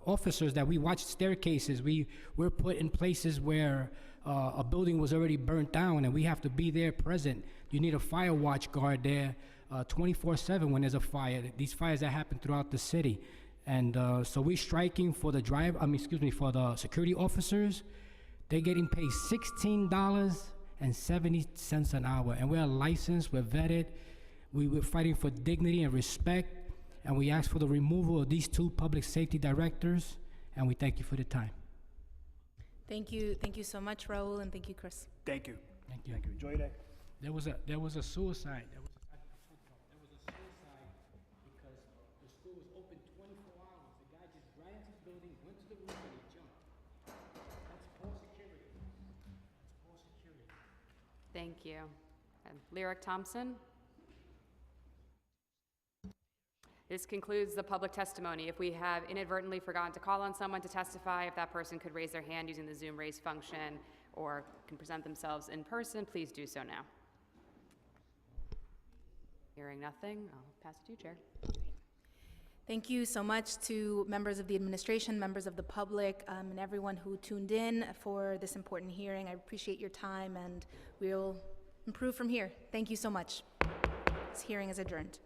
officers that we watch staircases. We're put in places where a building was already burnt down, and we have to be there present. You need a fire watch guard there 24/7 when there's a fire. These fires that happen throughout the city, and so we're striking for the for the security officers. They're getting paid $16.70 an hour, and we're licensed, we're vetted. We're fighting for dignity and respect, and we ask for the removal of these 2 public safety directors, and we thank you for the time. Thank you so much, Raul, and thank you, Chris. Thank you. Thank you. Thank you. Enjoy your day. There was a suicide. There was a suicide because the school was open 24 hours. The guy just ran into the building, went to the roof, and he jumped. That's poor security. Thank you. Lyric Thompson. This concludes the public testimony. If we have inadvertently forgotten to call on someone to testify, if that person could raise their hand using the Zoom raise function or can present themselves in person, please do so now. Hearing nothing, I'll pass it to you, Chair. Thank you so much to members of the administration, members of the public, and everyone who tuned in for this important hearing. I appreciate your time, and we'll improve from here. Thank you so much. This hearing is adjourned.